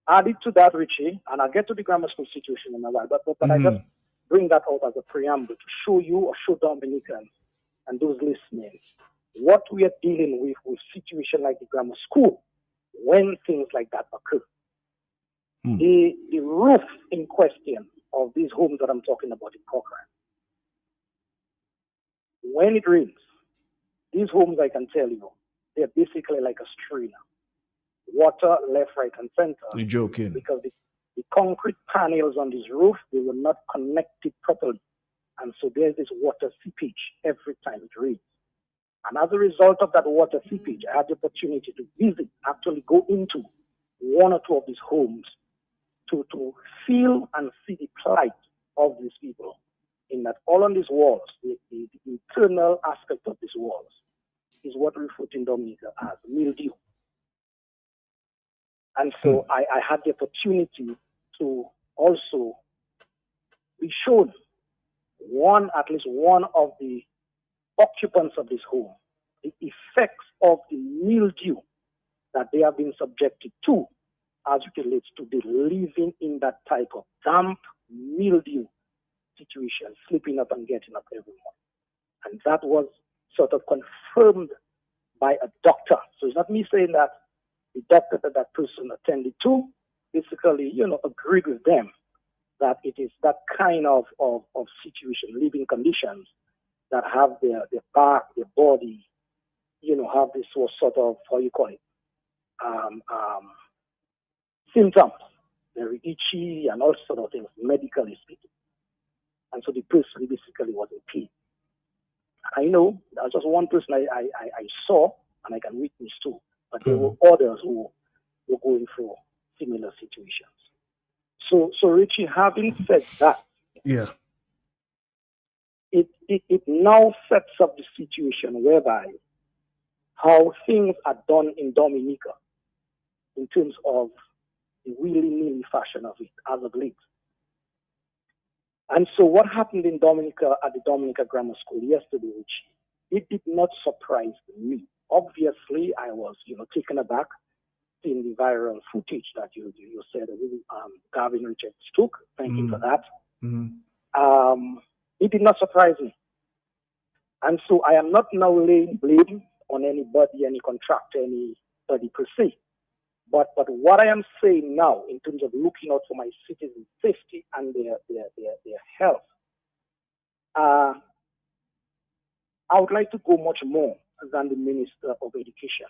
[SPEAKER 16] Added to that, Richie, and I'll get to the grammar school situation in a while, but I just bring that out as a preamble to show you or show Dominicans and those listening what we are dealing with situations like the grammar school when things like that occur. The roof in question of these homes that I'm talking about in Cochrane, when it rains, these homes, I can tell you, they're basically like a strainer. Water left, right, and center.
[SPEAKER 4] You're joking.
[SPEAKER 16] Because the concrete panels on this roof, they were not connected properly. And so there's this water seepage every time it rains. And as a result of that water seepage, I had the opportunity to visit, actually go into one or two of these homes to feel and see the plight of these people. In that all on these walls, the internal aspect of these walls is what we refer to in Dominica as mildew. And so I had the opportunity to also be shown at least one of the occupants of this home, the effects of the mildew that they have been subjected to as it relates to the living in that type of damp mildew situation, sleeping up and getting up every morning. And that was sort of confirmed by a doctor. So it's not me saying that. The doctor that person attended to basically, agreed with them that it is that kind of situation, living conditions that have their back, their body, have this sort of, how you call it, symptoms, very itchy and all sort of things, medically speaking. And so the person basically was in pain. I know that was just one person I saw and I can witness to. But there were others who were going through similar situations. So Richie, having said that, it now sets up the situation whereby how things are done in Dominica in terms of the willy-nilly fashion of it as of late. And so what happened in Dominica at the Dominica Grammar School yesterday, Richie, it did not surprise me. Obviously, I was, taken aback seeing the viral footage that you said Gavin Richards took. Thank you for that. It did not surprise me. And so I am not now laying blame on anybody, any contractor, anybody per se. But what I am saying now in terms of looking out for my citizens' safety and their health, I would like to go much more than the Minister of Education.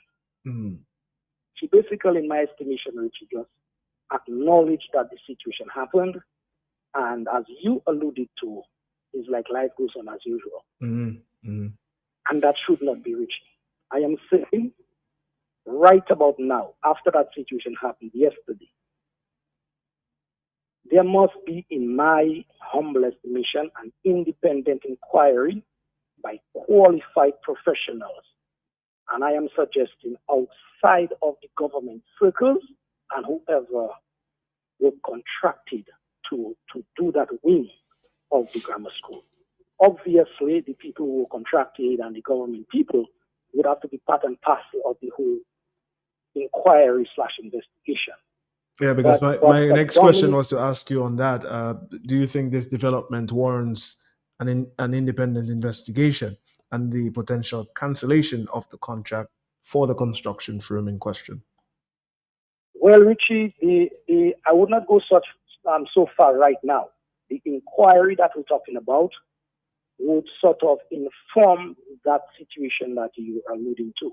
[SPEAKER 16] She basically, in my estimation, Richie, just acknowledged that the situation happened, and as you alluded to, it's like life goes on as usual. And that should not be, Richie. I am saying right about now, after that situation happened yesterday, there must be, in my humble estimation, an independent inquiry by qualified professionals. And I am suggesting outside of the government circles and whoever were contracted to do that wing of the grammar school. Obviously, the people who were contracted and the government people would have to be part and parcel of the whole inquiry/investigation.
[SPEAKER 4] Yeah, because my next question was to ask you on that. Do you think this development warrants an independent investigation and the potential cancellation of the contract for the construction firm in question?
[SPEAKER 16] Well, Richie, I would not go so far right now. The inquiry that we're talking about would sort of inform that situation that you are alluding to.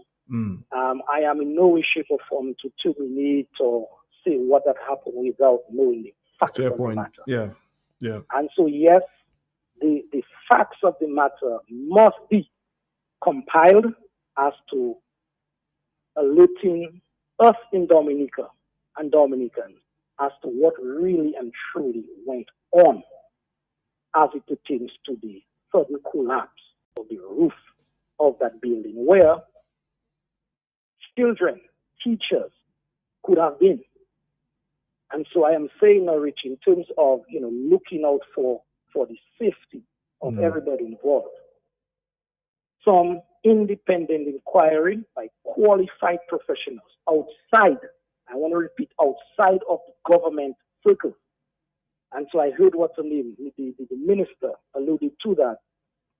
[SPEAKER 16] I am in no way, shape, or form to terminate or say what had happened without knowing the facts
[SPEAKER 4] Fair
[SPEAKER 16] of the
[SPEAKER 4] point.
[SPEAKER 16] matter.
[SPEAKER 4] Yeah. Yeah.
[SPEAKER 16] And so, yes, the facts of the matter must be compiled as to alerting us in Dominica and Dominicans as to what really and truly went on as it pertains to the sudden collapse of the roof of that building where children, teachers could have been. And so I am saying, Rich, in terms of, looking out for the safety of everybody involved, some independent inquiry by qualified professionals outside, I want to repeat, outside of the government circle. And so I heard what's her name, the minister alluded to that.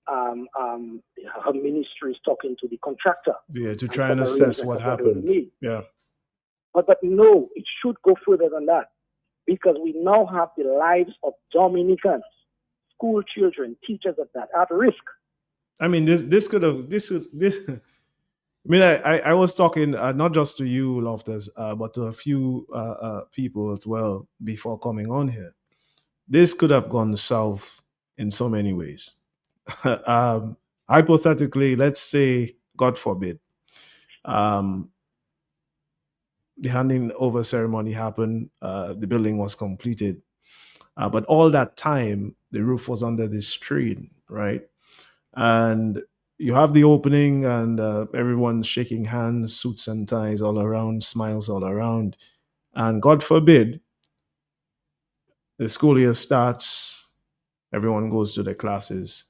[SPEAKER 16] Her ministry is talking to the contractor.
[SPEAKER 4] Yeah, to try and assess what happened. Yeah.
[SPEAKER 16] But no, it should go further than that, because we now have the lives of Dominicans, school children, teachers at risk.
[SPEAKER 4] I mean, I mean, I was talking not just to you, Loftus, but to a few people as well before coming on here. This could have gone south in so many ways. Hypothetically, let's say, God forbid, the handing over ceremony happened, the building was completed, but all that time, the roof was under this strain, right? And you have the opening and everyone's shaking hands, suits and ties all around, smiles all around. And God forbid, the school year starts, everyone goes to their classes,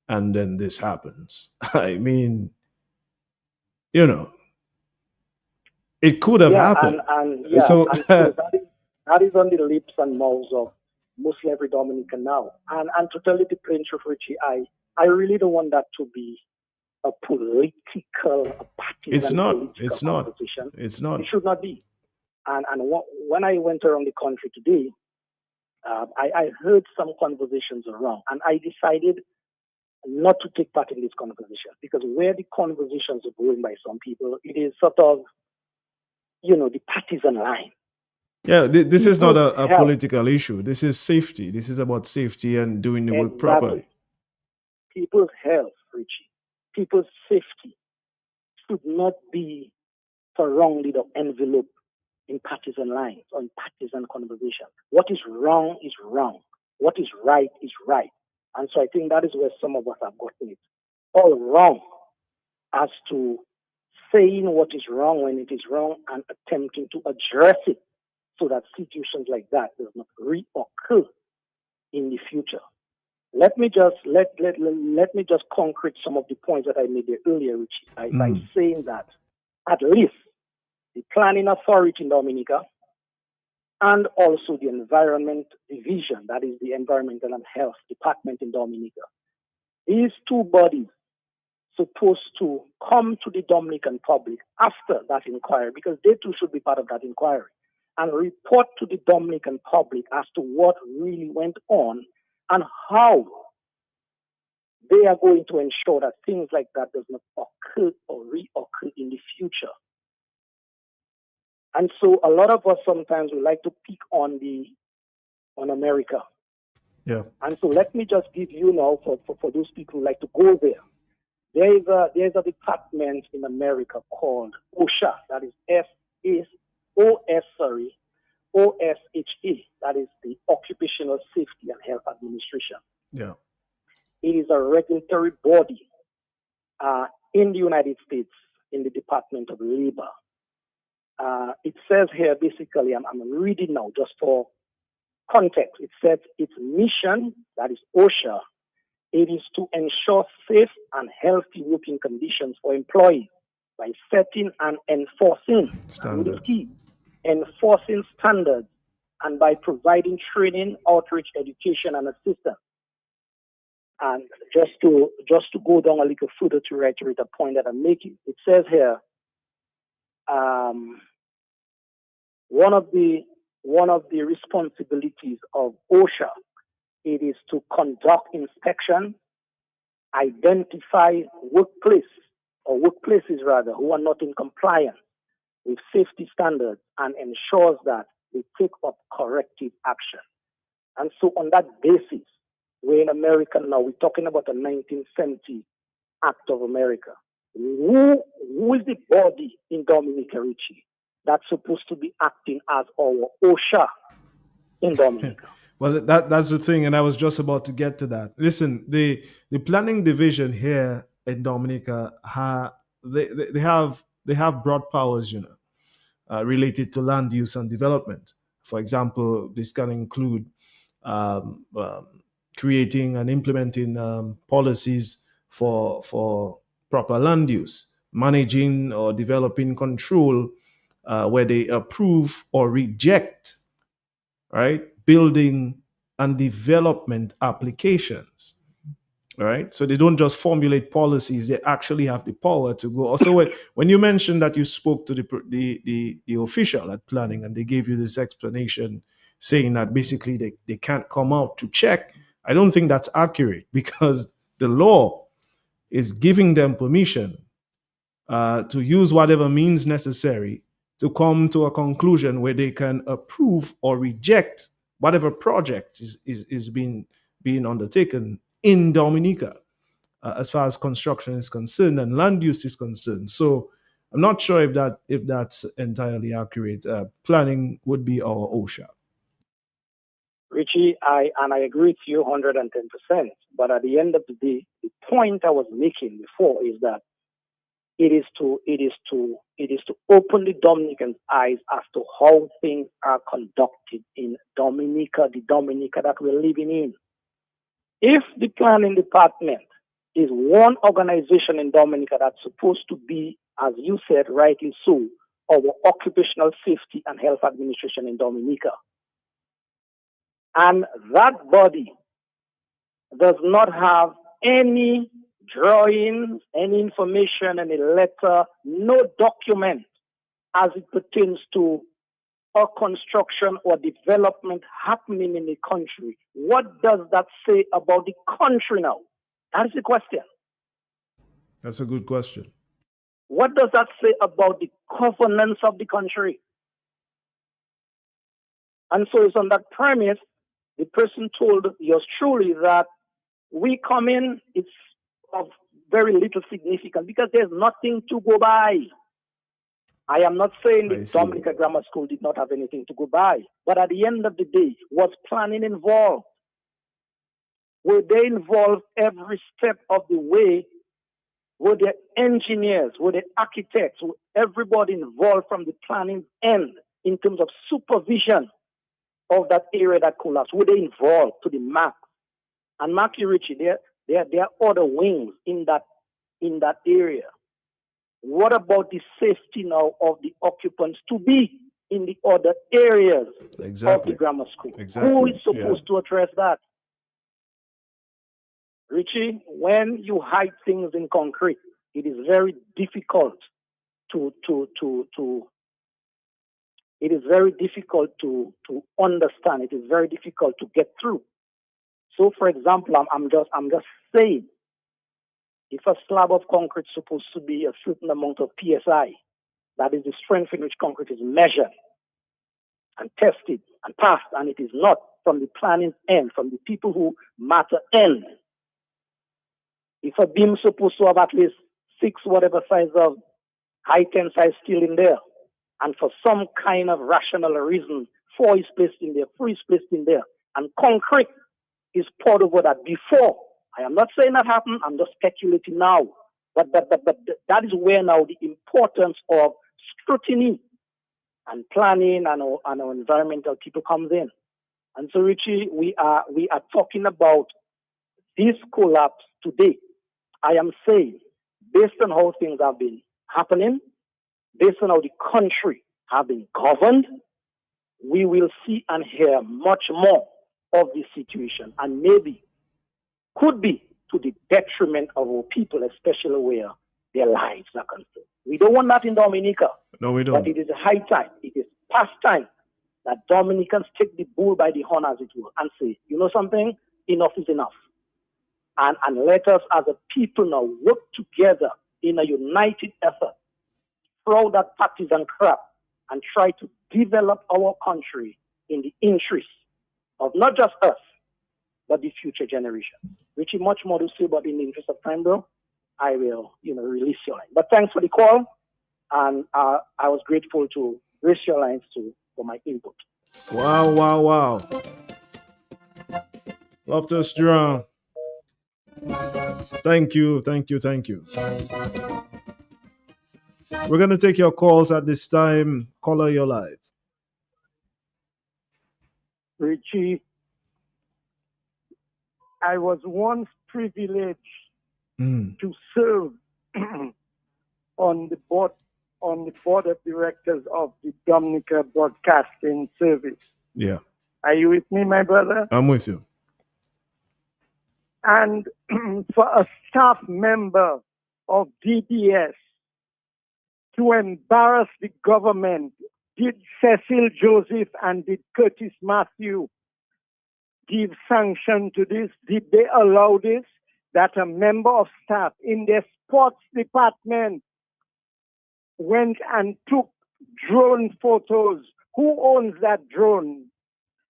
[SPEAKER 4] and then this happens. I mean, it could have happened.
[SPEAKER 16] So that is on the lips and mouths of mostly every Dominican now. And to tell you the plain truth, Richie, I really don't want that to be a partisan
[SPEAKER 4] It's not.
[SPEAKER 16] conversation.
[SPEAKER 4] It's not.
[SPEAKER 16] It should not be. And when I went around the country today, I heard some conversations around, and I decided not to take part in this conversation, because where the conversations are going by some people, it is sort of, the partisan line.
[SPEAKER 4] Yeah, this is not a political issue. This is safety. This is about safety and doing the work properly.
[SPEAKER 16] People's health, Richie, people's safety should not be surrounded or enveloped in partisan lines or in partisan conversation. What is wrong is wrong. What is right is right. And so I think that is where some of us have gotten it all wrong as to saying what is wrong when it is wrong and attempting to address it so that situations like that does not reoccur in the future. Let me just concrete some of the points that I made there earlier, Richie, by saying that at least the planning authority in Dominica and also the environment division, that is the environmental and health department in Dominica, these two bodies supposed to come to the Dominican public after that inquiry, because they too should be part of that inquiry, and report to the Dominican public as to what really went on and how they are going to ensure that things like that does not occur or reoccur in the future. And so a lot of us sometimes we like to pick on America.
[SPEAKER 4] Yeah.
[SPEAKER 16] And so let me just give you now, for those people who like to go there, there's a department in America called OSHA, that is OSHA, that is the Occupational Safety and Health Administration.
[SPEAKER 4] Yeah.
[SPEAKER 16] It is a regulatory body in the United States in the Department of Labor. It says here, basically, I'm reading now just for context. It says its mission, that is OSHA, it is to ensure safe and healthy working conditions for employees by setting and enforcing standards and by providing training, outreach, education, and assistance. And just to go down a little further to reiterate a point that I'm making, it says here, one of the responsibilities of OSHA, it is to conduct inspection, identify workplaces who are not in compliance with safety standards, and ensures that they take up corrective action. And so on that basis, we're in America now, we're talking about the 1970 Act of America. Who is the body in Dominica, Richie, that's supposed to be acting as our OSHA in Dominica?
[SPEAKER 4] Well, that's the thing, and I was just about to get to that. Listen, the planning division here in Dominica, they have broad powers, related to land use and development. For example, this can include um, um, creating and implementing policies for proper land use, managing or developing control where they approve or reject, right? Building and development applications, right? So they don't just formulate policies; they actually have the power to go. Also, when you mentioned that you spoke to the official at planning and they gave you this explanation, saying that basically they can't come out to check, I don't think that's accurate because the law is giving them permission to use whatever means necessary to come to a conclusion where they can approve or reject whatever project is being undertaken in Dominica, as far as construction is concerned and land use is concerned. So I'm not sure if that's entirely accurate. Planning would be our OSHA.
[SPEAKER 16] Richie, I agree with you 110%. But at the end of the day, the point I was making before is that it is to open the Dominican eyes as to how things are conducted in Dominica, the Dominica that we're living in. If the planning department is one organization in Dominica that's supposed to be, as you said, rightly so, our occupational safety and health administration in Dominica, and that body does not have any drawings, any information, any letter, no document as it pertains to a construction or development happening in the country. What does that say about the country now? That is the question.
[SPEAKER 4] That's a good question.
[SPEAKER 16] What does that say about the governance of the country? And so it's on that premise, the person told yours truly that we come in, it's of very little significance because there's nothing to go by. I am not saying the Dominica Grammar School did not have anything to go by, but at the end of the day, was planning involved? Were they involved every step of the way? Were there engineers? Were there architects? Were everybody involved from the planning end in terms of supervision of that area that collapsed? Were they involved to the max? And Mark Richie, there are other wings in that area. What about the safety now of the occupants to be in the other areas of the grammar school?
[SPEAKER 4] Exactly.
[SPEAKER 16] Who is supposed to address that? Richie, when you hide things in concrete, it is very difficult to understand. It is very difficult to get through. So, for example, I'm just saying, if a slab of concrete is supposed to be a certain amount of PSI, that is the strength in which concrete is measured and tested and passed, and it is not from the planning end, from the people who matter end. If a beam is supposed to have at least 6 whatever size of high tensile steel in there, and for some kind of rational reason, 4 is placed in there, 3 is placed in there, and concrete is poured over that before. I am not saying that happened, I'm just speculating now. But that is where now the importance of scrutiny and planning and our environmental people comes in. And so, Richie, we are talking about this collapse today. I am saying, based on how things have been happening, based on how the country have been governed, we will see and hear much more of this situation, and maybe could be to the detriment of our people, especially where their lives are concerned. We don't want that in Dominica.
[SPEAKER 4] No, we don't.
[SPEAKER 16] But it is high time, it is past time that Dominicans take the bull by the horn, as it were, and say, you know something? Enough is enough. And let us as a people now work together in a united effort, throw that partisan crap and try to develop our country in the interest of not just us, but the future generation. Richie, much more to say, but in the interest of time, bro, I will, release your line. But thanks for the call, and I was grateful to raise your lines for my input.
[SPEAKER 4] Wow. Loftus Strong. Thank you. We're going to take your calls at this time. Caller, you're live.
[SPEAKER 16] Richie, I was once privileged to serve on the board of directors of the Dominica Broadcasting Service.
[SPEAKER 4] Yeah.
[SPEAKER 16] Are you with me, my brother?
[SPEAKER 4] I'm with you.
[SPEAKER 16] And for a staff member of DBS to embarrass the government, did Cecil Joseph and did Curtis Matthew give sanction to this? Did they allow this? That a member of staff in their sports department went and took drone photos. Who owns that drone?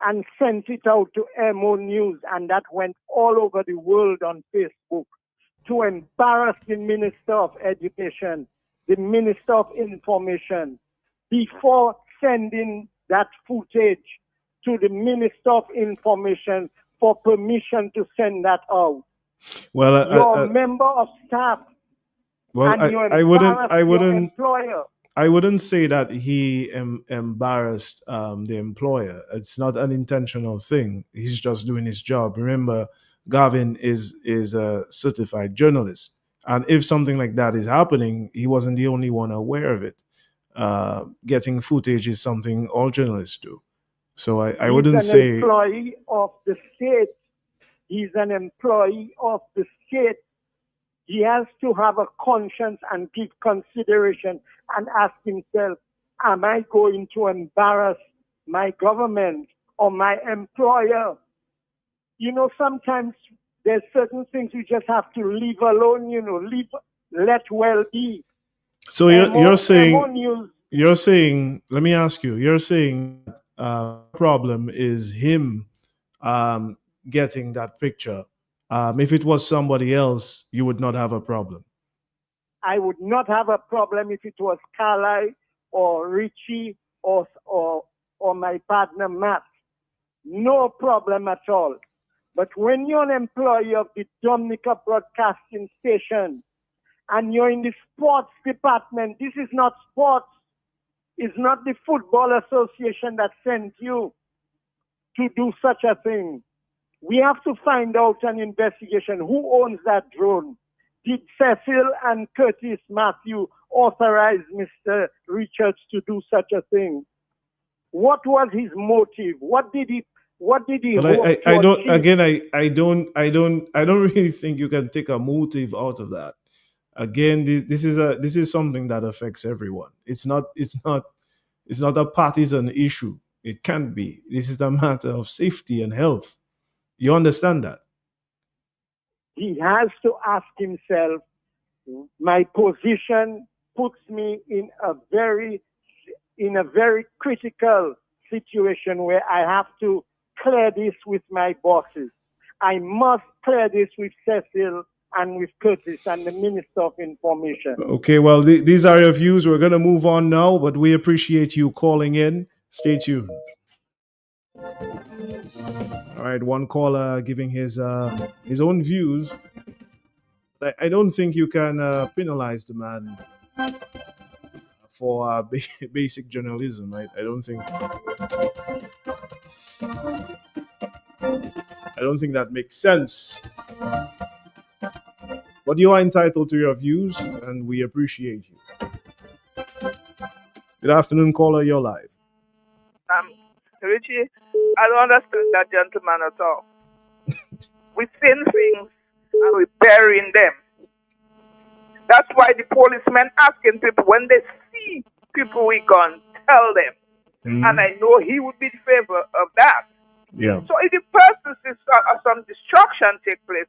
[SPEAKER 16] And sent it out to MO News, and that went all over the world on Facebook to embarrass the Minister of Education, the Minister of Information, before sending that footage to the Minister of Information for permission to send that out.
[SPEAKER 4] Well,
[SPEAKER 16] you're a member of staff.
[SPEAKER 4] Well,
[SPEAKER 16] and
[SPEAKER 4] I wouldn't say that he embarrassed the employer. It's not an intentional thing. He's just doing his job. Remember, Gavin is a certified journalist, and if something like that is happening, he wasn't the only one aware of it. Getting footage is something all journalists do. So I wouldn't say.
[SPEAKER 16] He's an employee of the state. He's an employee of the state. He has to have a conscience and give consideration and ask himself, am I going to embarrass my government or my employer? Sometimes there's certain things you just have to leave alone, let well be.
[SPEAKER 4] So you're saying, let me ask you, you're saying problem is him getting that picture. If it was somebody else, you would not have a problem.
[SPEAKER 16] I would not have a problem if it was Carly or Richie or my partner Matt. No problem at all. But when you're an employee of the Dominica Broadcasting Station and you're in the sports department, this is not sports. It's not the Football Association that sent you to do such a thing. We have to find out an investigation. Who owns that drone? Did Cecil and Curtis Matthew authorize Mr. Richards to do such a thing? What was his motive? What did he
[SPEAKER 4] But I don't. Again, I don't really think you can take a motive out of that. Again, this is something that affects everyone. It's not a partisan issue. It can't be. This is a matter of safety and health. You understand that?
[SPEAKER 16] He has to ask himself, my position puts me in a very critical situation where I have to clear this with my bosses. I must clear this with Cecil and with Curtis and the Minister of Information.
[SPEAKER 4] Okay, well, these are your views. We're going to move on now, but we appreciate you calling in. Stay tuned. All right, one caller giving his own views. I don't think you can penalize the man for basic journalism. Right? I don't think that makes sense. But you are entitled to your views, and we appreciate you. Good afternoon, caller. You're live.
[SPEAKER 17] Richie, I don't understand that gentleman at all. We seen things and we're burying them. That's why the policemen asking people when they see people with guns, tell them. And I know he would be in favor of that.
[SPEAKER 4] Yeah.
[SPEAKER 17] So if the person sees some destruction take place,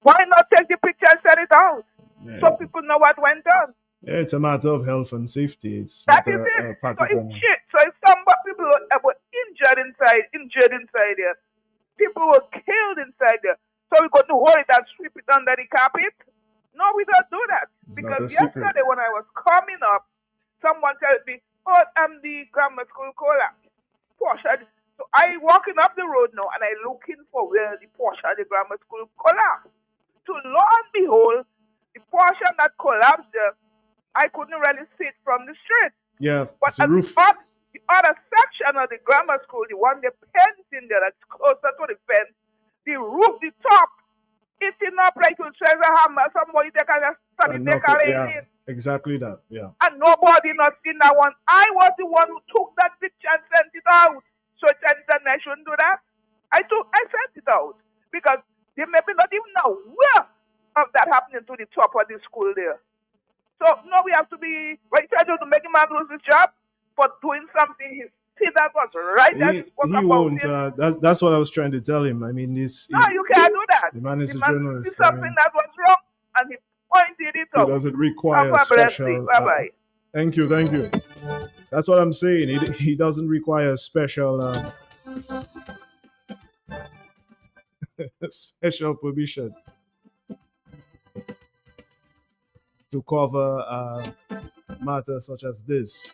[SPEAKER 17] why not take the picture and send it out? Yeah. So people know what went on.
[SPEAKER 4] Yeah, it's a matter of health and safety. It's
[SPEAKER 17] That
[SPEAKER 4] not
[SPEAKER 17] is
[SPEAKER 4] a
[SPEAKER 17] it. So it's
[SPEAKER 4] partisan.
[SPEAKER 17] shit. So if some people were injured inside there, people were killed inside there. So we got to hold it and sweep it under the carpet? No, we don't do that.
[SPEAKER 4] It's not
[SPEAKER 17] Because
[SPEAKER 4] a secret.
[SPEAKER 17] yesterday when I was coming up, someone told me, "Oh, I'm the grammar school collapse." Porsche. So I walking up the road now and I looking for where the Porsche the grammar school collapsed. To lo and behold, the portion that collapsed there, I couldn't really see it from the street.
[SPEAKER 4] Yeah,
[SPEAKER 17] But
[SPEAKER 4] it's the
[SPEAKER 17] at
[SPEAKER 4] roof.
[SPEAKER 17] the other section of the grammar school, the one they painting there that's closer to the fence, the roof, the top, eating up like you treasure hammer. Somebody they can just stand it there
[SPEAKER 4] Knock it,
[SPEAKER 17] carrying
[SPEAKER 4] yeah,
[SPEAKER 17] it.
[SPEAKER 4] exactly that. Yeah.
[SPEAKER 17] And nobody not seen that one. I was the one who took that picture and sent it out. So I shouldn't do that. I sent it out. Because they maybe not even aware of that happening to the top of the school there. So no, we have to be right to make him man lose his job for doing something he see that was right that he spoke
[SPEAKER 4] He
[SPEAKER 17] about
[SPEAKER 4] won't.
[SPEAKER 17] it.
[SPEAKER 4] That's what I was trying to tell him. I mean, this.
[SPEAKER 17] No, you can't do that.
[SPEAKER 4] The man is
[SPEAKER 17] The
[SPEAKER 4] a
[SPEAKER 17] man
[SPEAKER 4] journalist.
[SPEAKER 17] see something that was wrong and he pointed it
[SPEAKER 4] It
[SPEAKER 17] out.
[SPEAKER 4] doesn't require
[SPEAKER 17] Have a
[SPEAKER 4] special.
[SPEAKER 17] blessing. Bye-bye.
[SPEAKER 4] Thank you. That's what I'm saying. He doesn't require special special permission to cover matters such as this,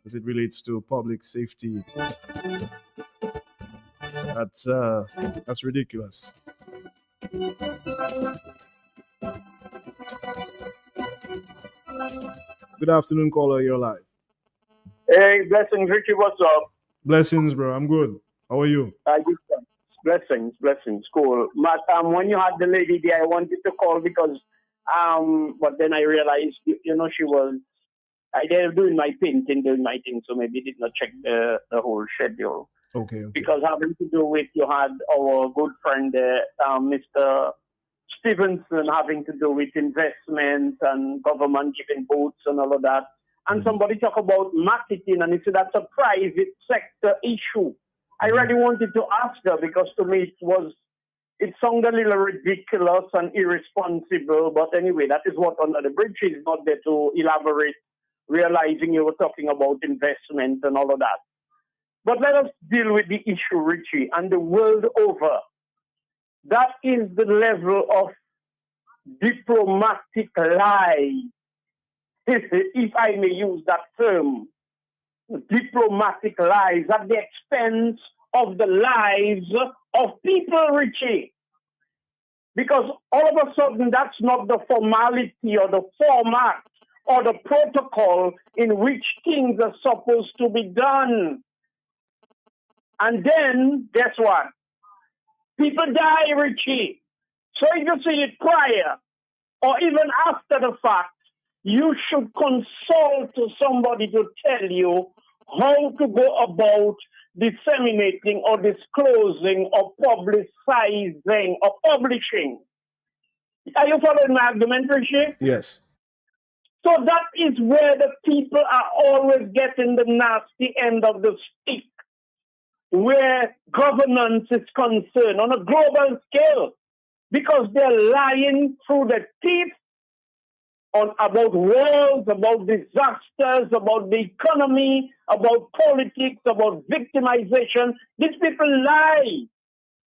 [SPEAKER 4] as it relates to public safety. That's ridiculous. Good afternoon, caller. You're live.
[SPEAKER 18] Hey, blessings, Richie. What's up?
[SPEAKER 4] Blessings, bro. I'm good. How are you?
[SPEAKER 18] Blessings. Cool. Matt, when you had the lady there, I wanted to call because, but then I realized, she was, I did doing my painting, doing my thing, so maybe did not check the whole schedule.
[SPEAKER 4] Okay.
[SPEAKER 18] Because having to do with, you had our good friend, Mr. Stevenson, having to do with investment and government giving votes and all of that. And somebody talk about marketing, and he said that's a private sector issue. I really wanted to ask her because to me it sounded a little ridiculous and irresponsible. But anyway, that is what Under the Bridge is, not there to elaborate, realizing you were talking about investment and all of that. But let us deal with the issue, Richie, and the world over. That is the level of diplomatic lie, if I may use that term, diplomatic lies at the expense of the lives of people, Richie. Because all of a sudden, that's not the formality or the format or the protocol in which things are supposed to be done. And then, guess what? People die, Richie. So if you see it prior or even after the fact, you should consult to somebody to tell you how to go about disseminating or disclosing or publicizing or publishing. Are you following my argument, Richie?
[SPEAKER 4] Yes.
[SPEAKER 18] So that is where the people are always getting the nasty end of the stick, where governance is concerned on a global scale, because they're lying through the teeth about wars, about disasters, about the economy, about politics, about victimization. These people lie.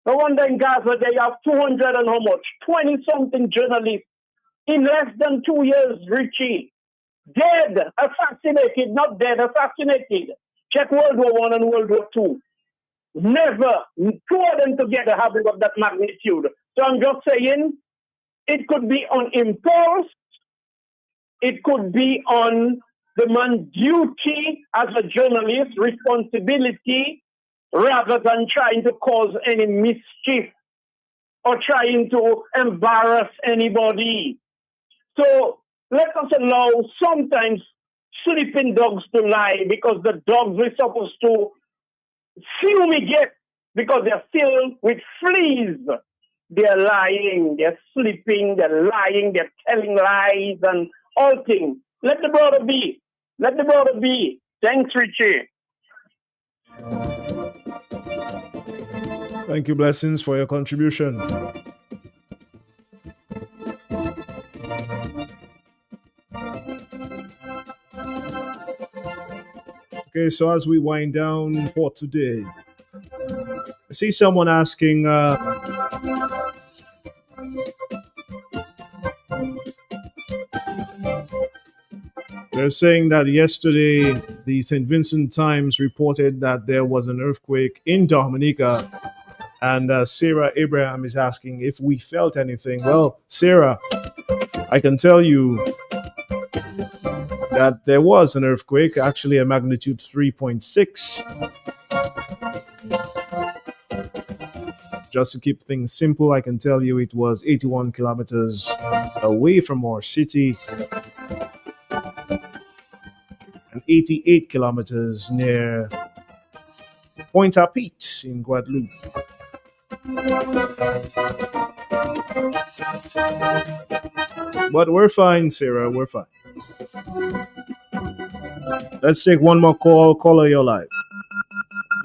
[SPEAKER 18] No wonder in Gaza they have 200 and how much? 20-something journalists in less than 2 years, Richie. Dead, assassinated, not dead, assassinated. Check World War I and World War II. Never, two of them together having got that magnitude. So I'm just saying, it could be on impulse, it could be on the man's duty as a journalist, responsibility, rather than trying to cause any mischief or trying to embarrass anybody. So let us allow sometimes sleeping dogs to lie, because the dogs we're supposed to fumigate because they're filled with fleas. They're lying, they're sleeping, they're lying, they're telling lies and all things. Let the brother be. Let the brother be. Thanks, Richie.
[SPEAKER 4] Thank you, Blessings, for your contribution. Okay, so as we wind down for today, I see someone asking, they're saying that yesterday the St. Vincent Times reported that there was an earthquake in Dominica, and Sarah Abraham is asking if we felt anything. Well, Sarah, I can tell you that there was an earthquake, actually a magnitude 3.6. Just to keep things simple, I can tell you it was 81 kilometers away from our city and 88 kilometers near Pointe-à-Pitre in Guadeloupe. But we're fine, Sarah, we're fine. Let's take one more call. Caller, you're live.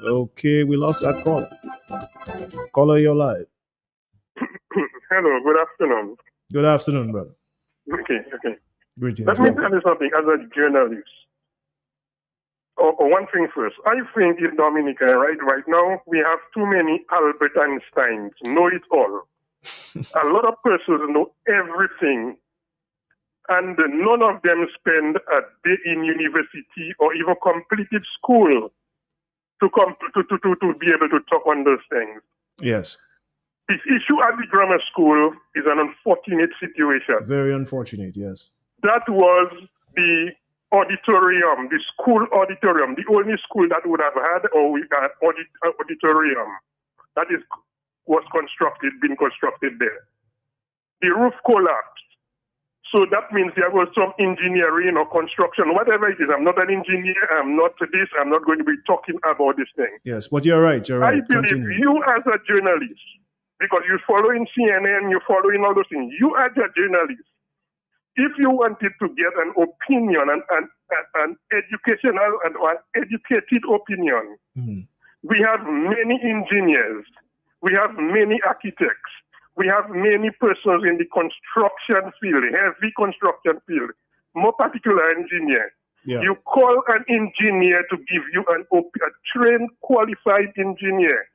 [SPEAKER 4] Okay, we lost that caller. Caller, you're live.
[SPEAKER 19] Hello, good afternoon.
[SPEAKER 4] Good afternoon, brother.
[SPEAKER 19] Okay.
[SPEAKER 4] Greetings.
[SPEAKER 19] Let me tell you something as a journalist. One thing first. I think in Dominica, right now, we have too many Albert Einsteins, know it all. A lot of persons know everything, and none of them spend a day in university or even completed school to be able to talk on those things.
[SPEAKER 4] Yes.
[SPEAKER 19] This issue at the grammar school is an unfortunate situation.
[SPEAKER 4] Very unfortunate, yes.
[SPEAKER 19] That was the auditorium, the school auditorium, the only school that would have had auditorium that was been constructed there. The roof collapsed. So that means there was some engineering or construction, whatever it is. I'm not an engineer. I'm not this. I'm not going to be talking about this thing.
[SPEAKER 4] Yes, but you're right. You're right.
[SPEAKER 19] I believe
[SPEAKER 4] Continue.
[SPEAKER 19] you as a journalist, because you're following CNN, you're following all those things. You as a journalist, if you wanted to get an opinion, an educational and educated opinion, we have many engineers, we have many architects, we have many persons in the construction field, heavy construction field, more particular engineer.
[SPEAKER 4] Yeah.
[SPEAKER 19] You call an engineer to give you a trained, qualified engineer,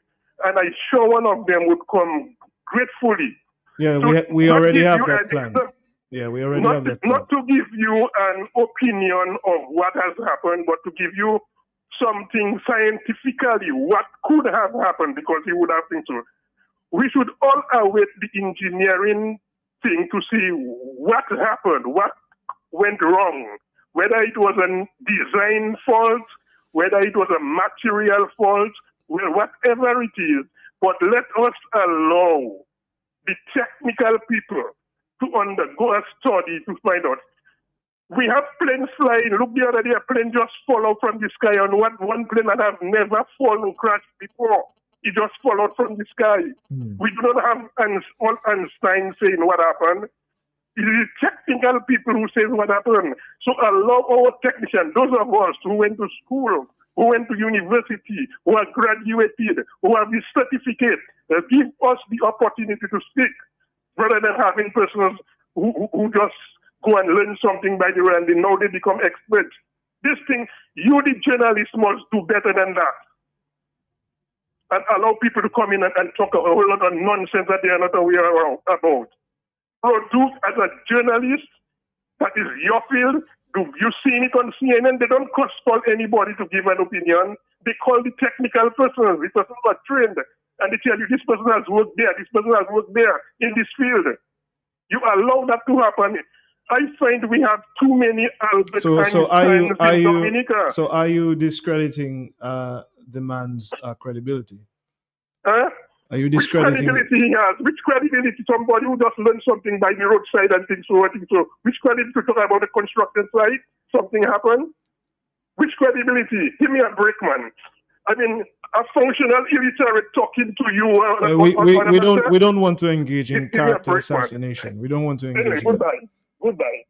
[SPEAKER 19] and I'm sure one of them would come gratefully.
[SPEAKER 4] Yeah, we already have that plan. Yeah, we already have that plan.
[SPEAKER 19] Not to give you an opinion of what has happened, but to give you something scientifically what could have happened, because he would have been so. We should all await the engineering thing to see what happened, what went wrong, whether it was a design fault, whether it was a material fault, well, whatever it is. But let us allow the technical people to undergo a study to find out. We have planes flying. Look, the other day, a plane just fall out from the sky on one plane that have never fallen, crashed before. It just fall out from the sky. We do not have Einstein saying what happened. It is technical people who say what happened. So allow our technicians, those of us who went to school, who went to university, who are graduated, who have this certificate, give us the opportunity to speak, rather than having persons who just go and learn something by the way and now they become experts. This thing, you the journalists must do better than that. And allow people to come in and talk a whole lot of nonsense that they are not aware about. Produce as a journalist, that is your field. You've seen it on CNN. They don't call anybody to give an opinion. They call the technical persons, the persons who are trained, and they tell you this person has worked there, this person has worked there in this field. You allow that to happen. I find we have too many Albert Einsteins in Dominica.
[SPEAKER 4] So are you discrediting the man's credibility?
[SPEAKER 19] Huh?
[SPEAKER 4] Are you discrediting?
[SPEAKER 19] Which credibility he has? Which credibility? Somebody who just learned something by the roadside and thinks so. Which credibility to talk about the construction site? Something happened? Which credibility? Give me a break, man. I mean, a functional illiterate talking to you.
[SPEAKER 4] We don't want to engage in character assassination. We don't want to engage.
[SPEAKER 19] Anyway, goodbye.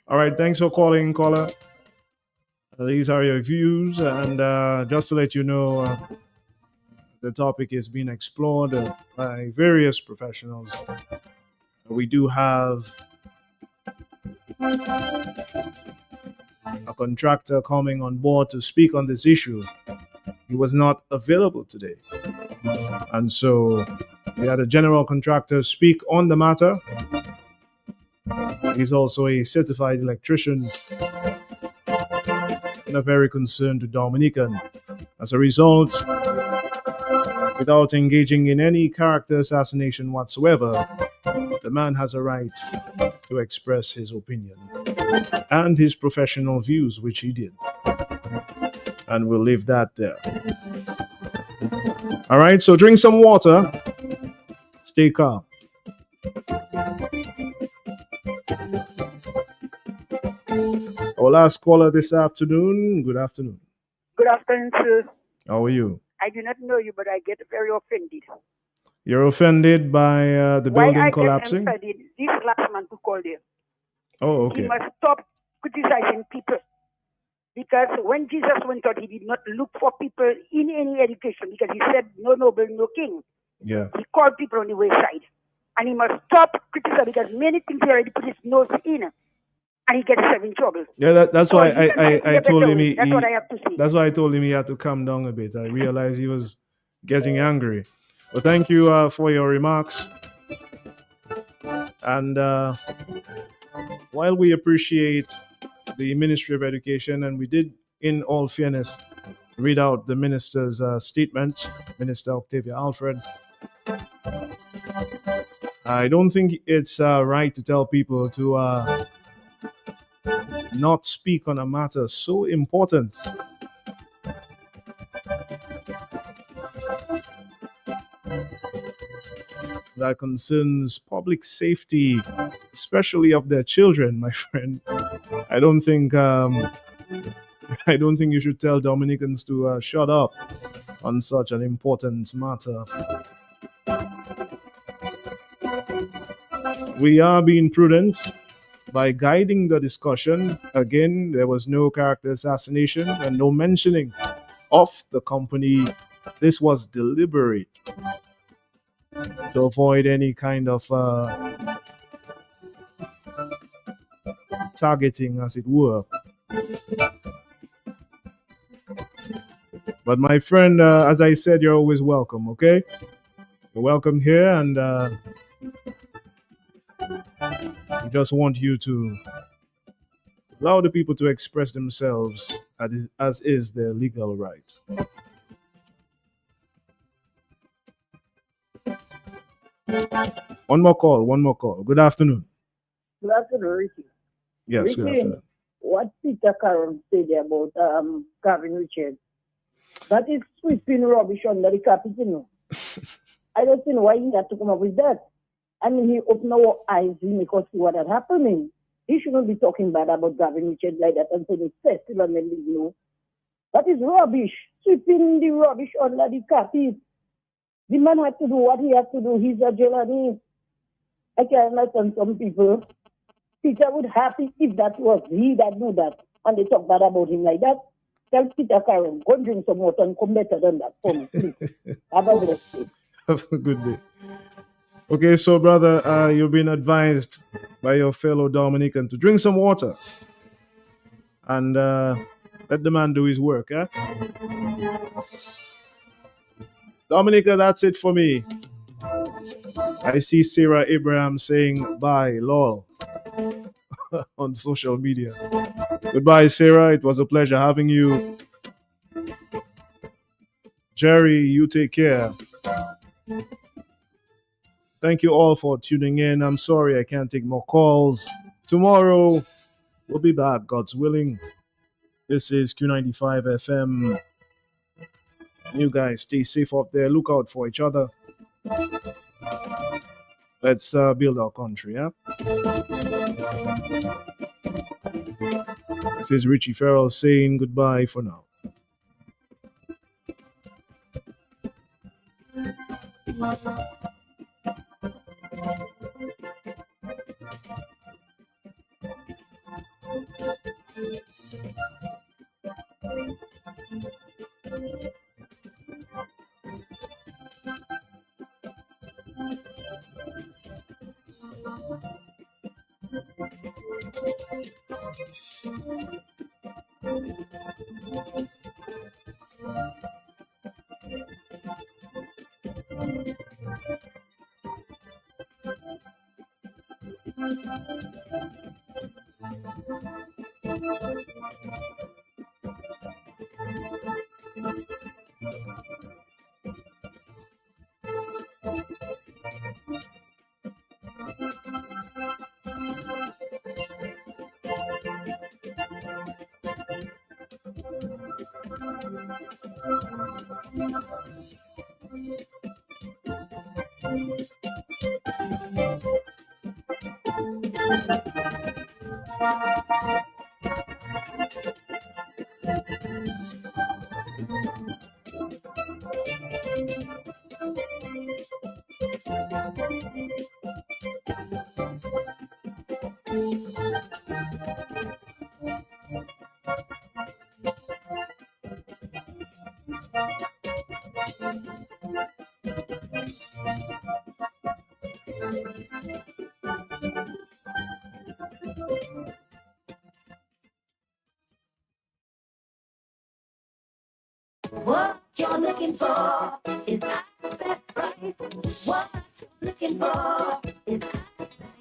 [SPEAKER 4] All right. Thanks for calling, caller. These are your views, and just to let you know, the topic is being explored by various professionals. We do have a contractor coming on board to speak on this issue. He was not available today. And so we had a general contractor speak on the matter. He's also a certified electrician and a very concerned Dominican. As a result, without engaging in any character assassination whatsoever, the man has a right to express his opinion and his professional views, which he did. And we'll leave that there. All right, so drink some water. Stay calm. Our last caller this afternoon. Good afternoon.
[SPEAKER 20] Good afternoon, sir.
[SPEAKER 4] How are you?
[SPEAKER 20] I do not know you, but I get very offended.
[SPEAKER 4] You're offended by the building
[SPEAKER 20] Why I
[SPEAKER 4] collapsing?
[SPEAKER 20] get offended, this last man who called you.
[SPEAKER 4] Oh,
[SPEAKER 20] He
[SPEAKER 4] okay.
[SPEAKER 20] must stop criticizing people. Because when Jesus went out, he did not look for people in any education because he said, no noble, no king.
[SPEAKER 4] Yeah.
[SPEAKER 20] He called people on the wayside. And he must stop criticizing because many things he already put his nose in. And he gets himself in trouble.
[SPEAKER 4] Yeah, that's
[SPEAKER 20] So
[SPEAKER 4] why
[SPEAKER 20] he can find
[SPEAKER 4] I
[SPEAKER 20] a
[SPEAKER 4] told
[SPEAKER 20] better
[SPEAKER 4] him
[SPEAKER 20] way. That's what I have to say.
[SPEAKER 4] that's why I told him he had to calm down a bit. I realized he was getting angry. Well, thank you for your remarks. And while we appreciate the Ministry of Education, and we did, in all fairness, read out the minister's statement, Minister Octavia Alfred, I don't think it's right to tell people to not speak on a matter so important. That concerns public safety, especially of their children, my friend. I don't think you should tell Dominicans to shut up on such an important matter. We are being prudent by guiding the discussion. Again, there was no character assassination and no mentioning of the company. This was deliberate to avoid any kind of targeting, as it were. But my friend, as I said, you're always welcome, okay? You're welcome here, and we just want you to allow the people to express themselves as is their legal right. One more call. Good afternoon.
[SPEAKER 18] Good afternoon, Ricky.
[SPEAKER 4] Yes, good
[SPEAKER 18] Ricky,
[SPEAKER 4] afternoon.
[SPEAKER 18] what Peter Caron said about Gavin Richards, that is sweeping rubbish under the carpet, you know. I don't know why he had to come up with that. I mean, he opened our eyes, he make us see what had happening. He shouldn't be talking bad about Gavin Richards like that and saying it's festival and then, you know. That is rubbish. Sweeping the rubbish under the carpet. The man had to do what he had to do. He's a journalist. I can understand some people. Peter would happy if that was he that do that. And they talk bad about him like that. Tell Peter Caron, go and drink some water and come better than that for me, please. Have a blessed day.
[SPEAKER 4] Have a good day. Okay, so brother, you've been advised by your fellow Dominican to drink some water and let the man do his work, eh? Dominica, that's it for me. I see Sarah Abraham saying bye, lol, on social media. Goodbye, Sarah. It was a pleasure having you. Jerry, you take care. Thank you all for tuning in. I'm sorry I can't take more calls. Tomorrow, we'll be back, God's willing. This is Q95 FM. You guys stay safe out there. Look out for each other. Let's build our country, yeah? This is Richie Farrell saying goodbye for now.
[SPEAKER 8] What you're looking for is not the best price. What you're looking for is not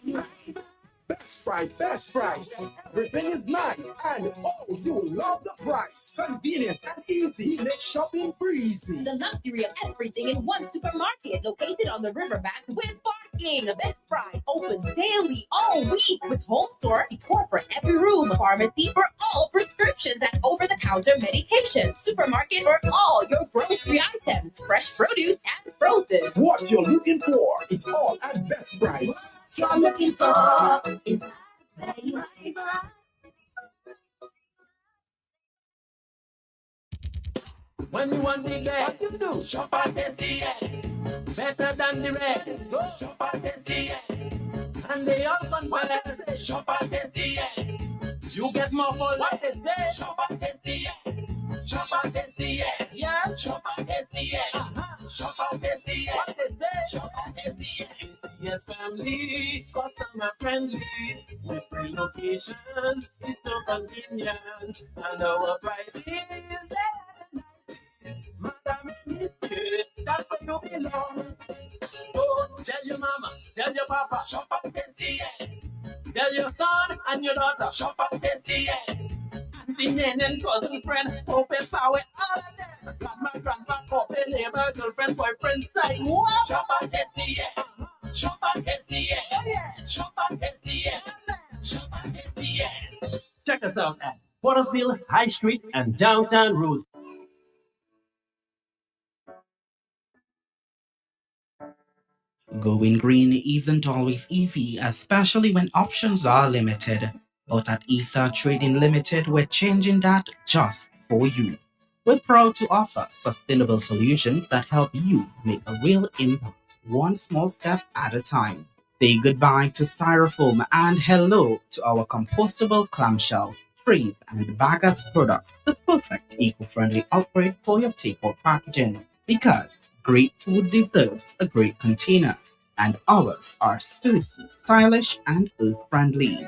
[SPEAKER 8] the right.
[SPEAKER 13] Best price, best price. Everything is nice. And oh, you will love the price. Convenient and easy. Make shopping breezy.
[SPEAKER 21] The luxury of everything in one supermarket located on the riverbank with parking. Best Price open daily all week with home store decor for every room, pharmacy for all prescriptions and over-the-counter medications, supermarket for all your grocery items, fresh produce and frozen.
[SPEAKER 13] What you're looking for is all at Best Price.
[SPEAKER 8] You're looking for is not where you are.
[SPEAKER 22] When you want the leg, you do shop at SCS. Better than the rest. Go shop at SCS. And they all compare. Shop at SCS. You get more for what they say. Shop at SCS. Shop at SCS. Yeah, shop at SCS. Shop at SCS. What they say. Shop at SCS. SCS family, customer friendly. With free locations, it's so convenient. And our prices there. Madam Monsieur, that's where you belong. Oh, tell your mama, tell your papa, shop at SCS. Tell your son and your daughter, shop at SCS. Auntie, nan, and cousin, friend, hope and power, all of them. Grandma, grandpa, couple, neighbor, girlfriend, boyfriend, side. What? Shop at SCS. Shop at SCS. Oh, yeah. Shop at SCS. Shop at SCS. Check us out at Pottersville, High Street, and downtown Rose.
[SPEAKER 23] Going green isn't always easy, especially when options are limited. But at ESA Trading Limited, we're changing that just for you. We're proud to offer sustainable solutions that help you make a real impact, one small step at a time. Say goodbye to styrofoam and hello to our compostable clamshells, trays, and baggers products, the perfect eco-friendly upgrade for your takeout packaging. Because great food deserves a great container, and ours are sturdy, stylish, and earth-friendly.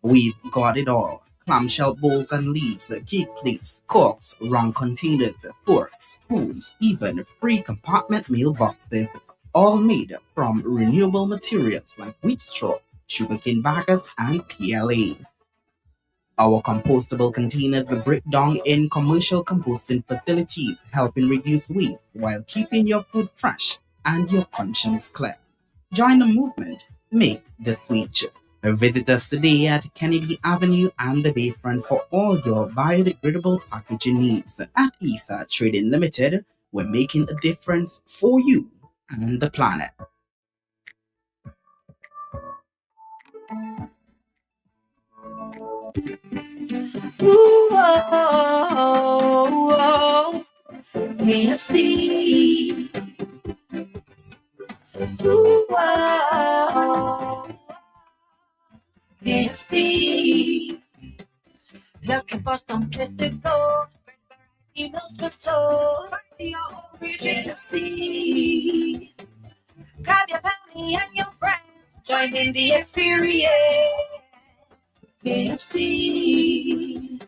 [SPEAKER 23] We've got it all. Clamshell bowls and leaves, cake plates, corks, round containers, forks, spoons, even free compartment meal boxes, all made from renewable materials like wheat straw, sugarcane baggers, and PLA. Our compostable containers break down in commercial composting facilities, helping reduce waste while keeping your food fresh and your conscience clear. Join the movement. Make the switch. Visit us today at Kennedy Avenue and the Bayfront for all your biodegradable packaging needs. At ESA Trading Limited, we're making a difference for you and the planet.
[SPEAKER 8] Ooh, oh, oh, KFC. Ooh, oh, KFC. Looking for some place to go. Meals for soul. KFC. Grab your family and your friends. Join in the experience. KFC.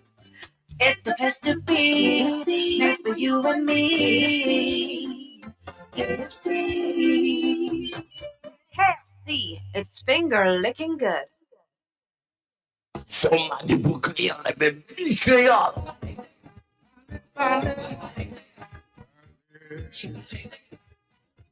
[SPEAKER 9] It's finger licking good.
[SPEAKER 13] Somebody who creole like baby creole.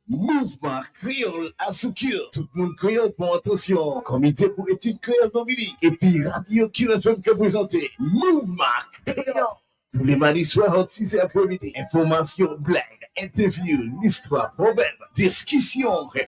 [SPEAKER 13] Mouvement créole à Soukir. Tout le monde créole pour attention. Comité pour études créole Dominique. Et puis Radio Culture qui présenté. Mouvement créole. Tous les mardis soirs entre 6 et après-midi. Information, blague, interview, l'histoire, problème, discussion.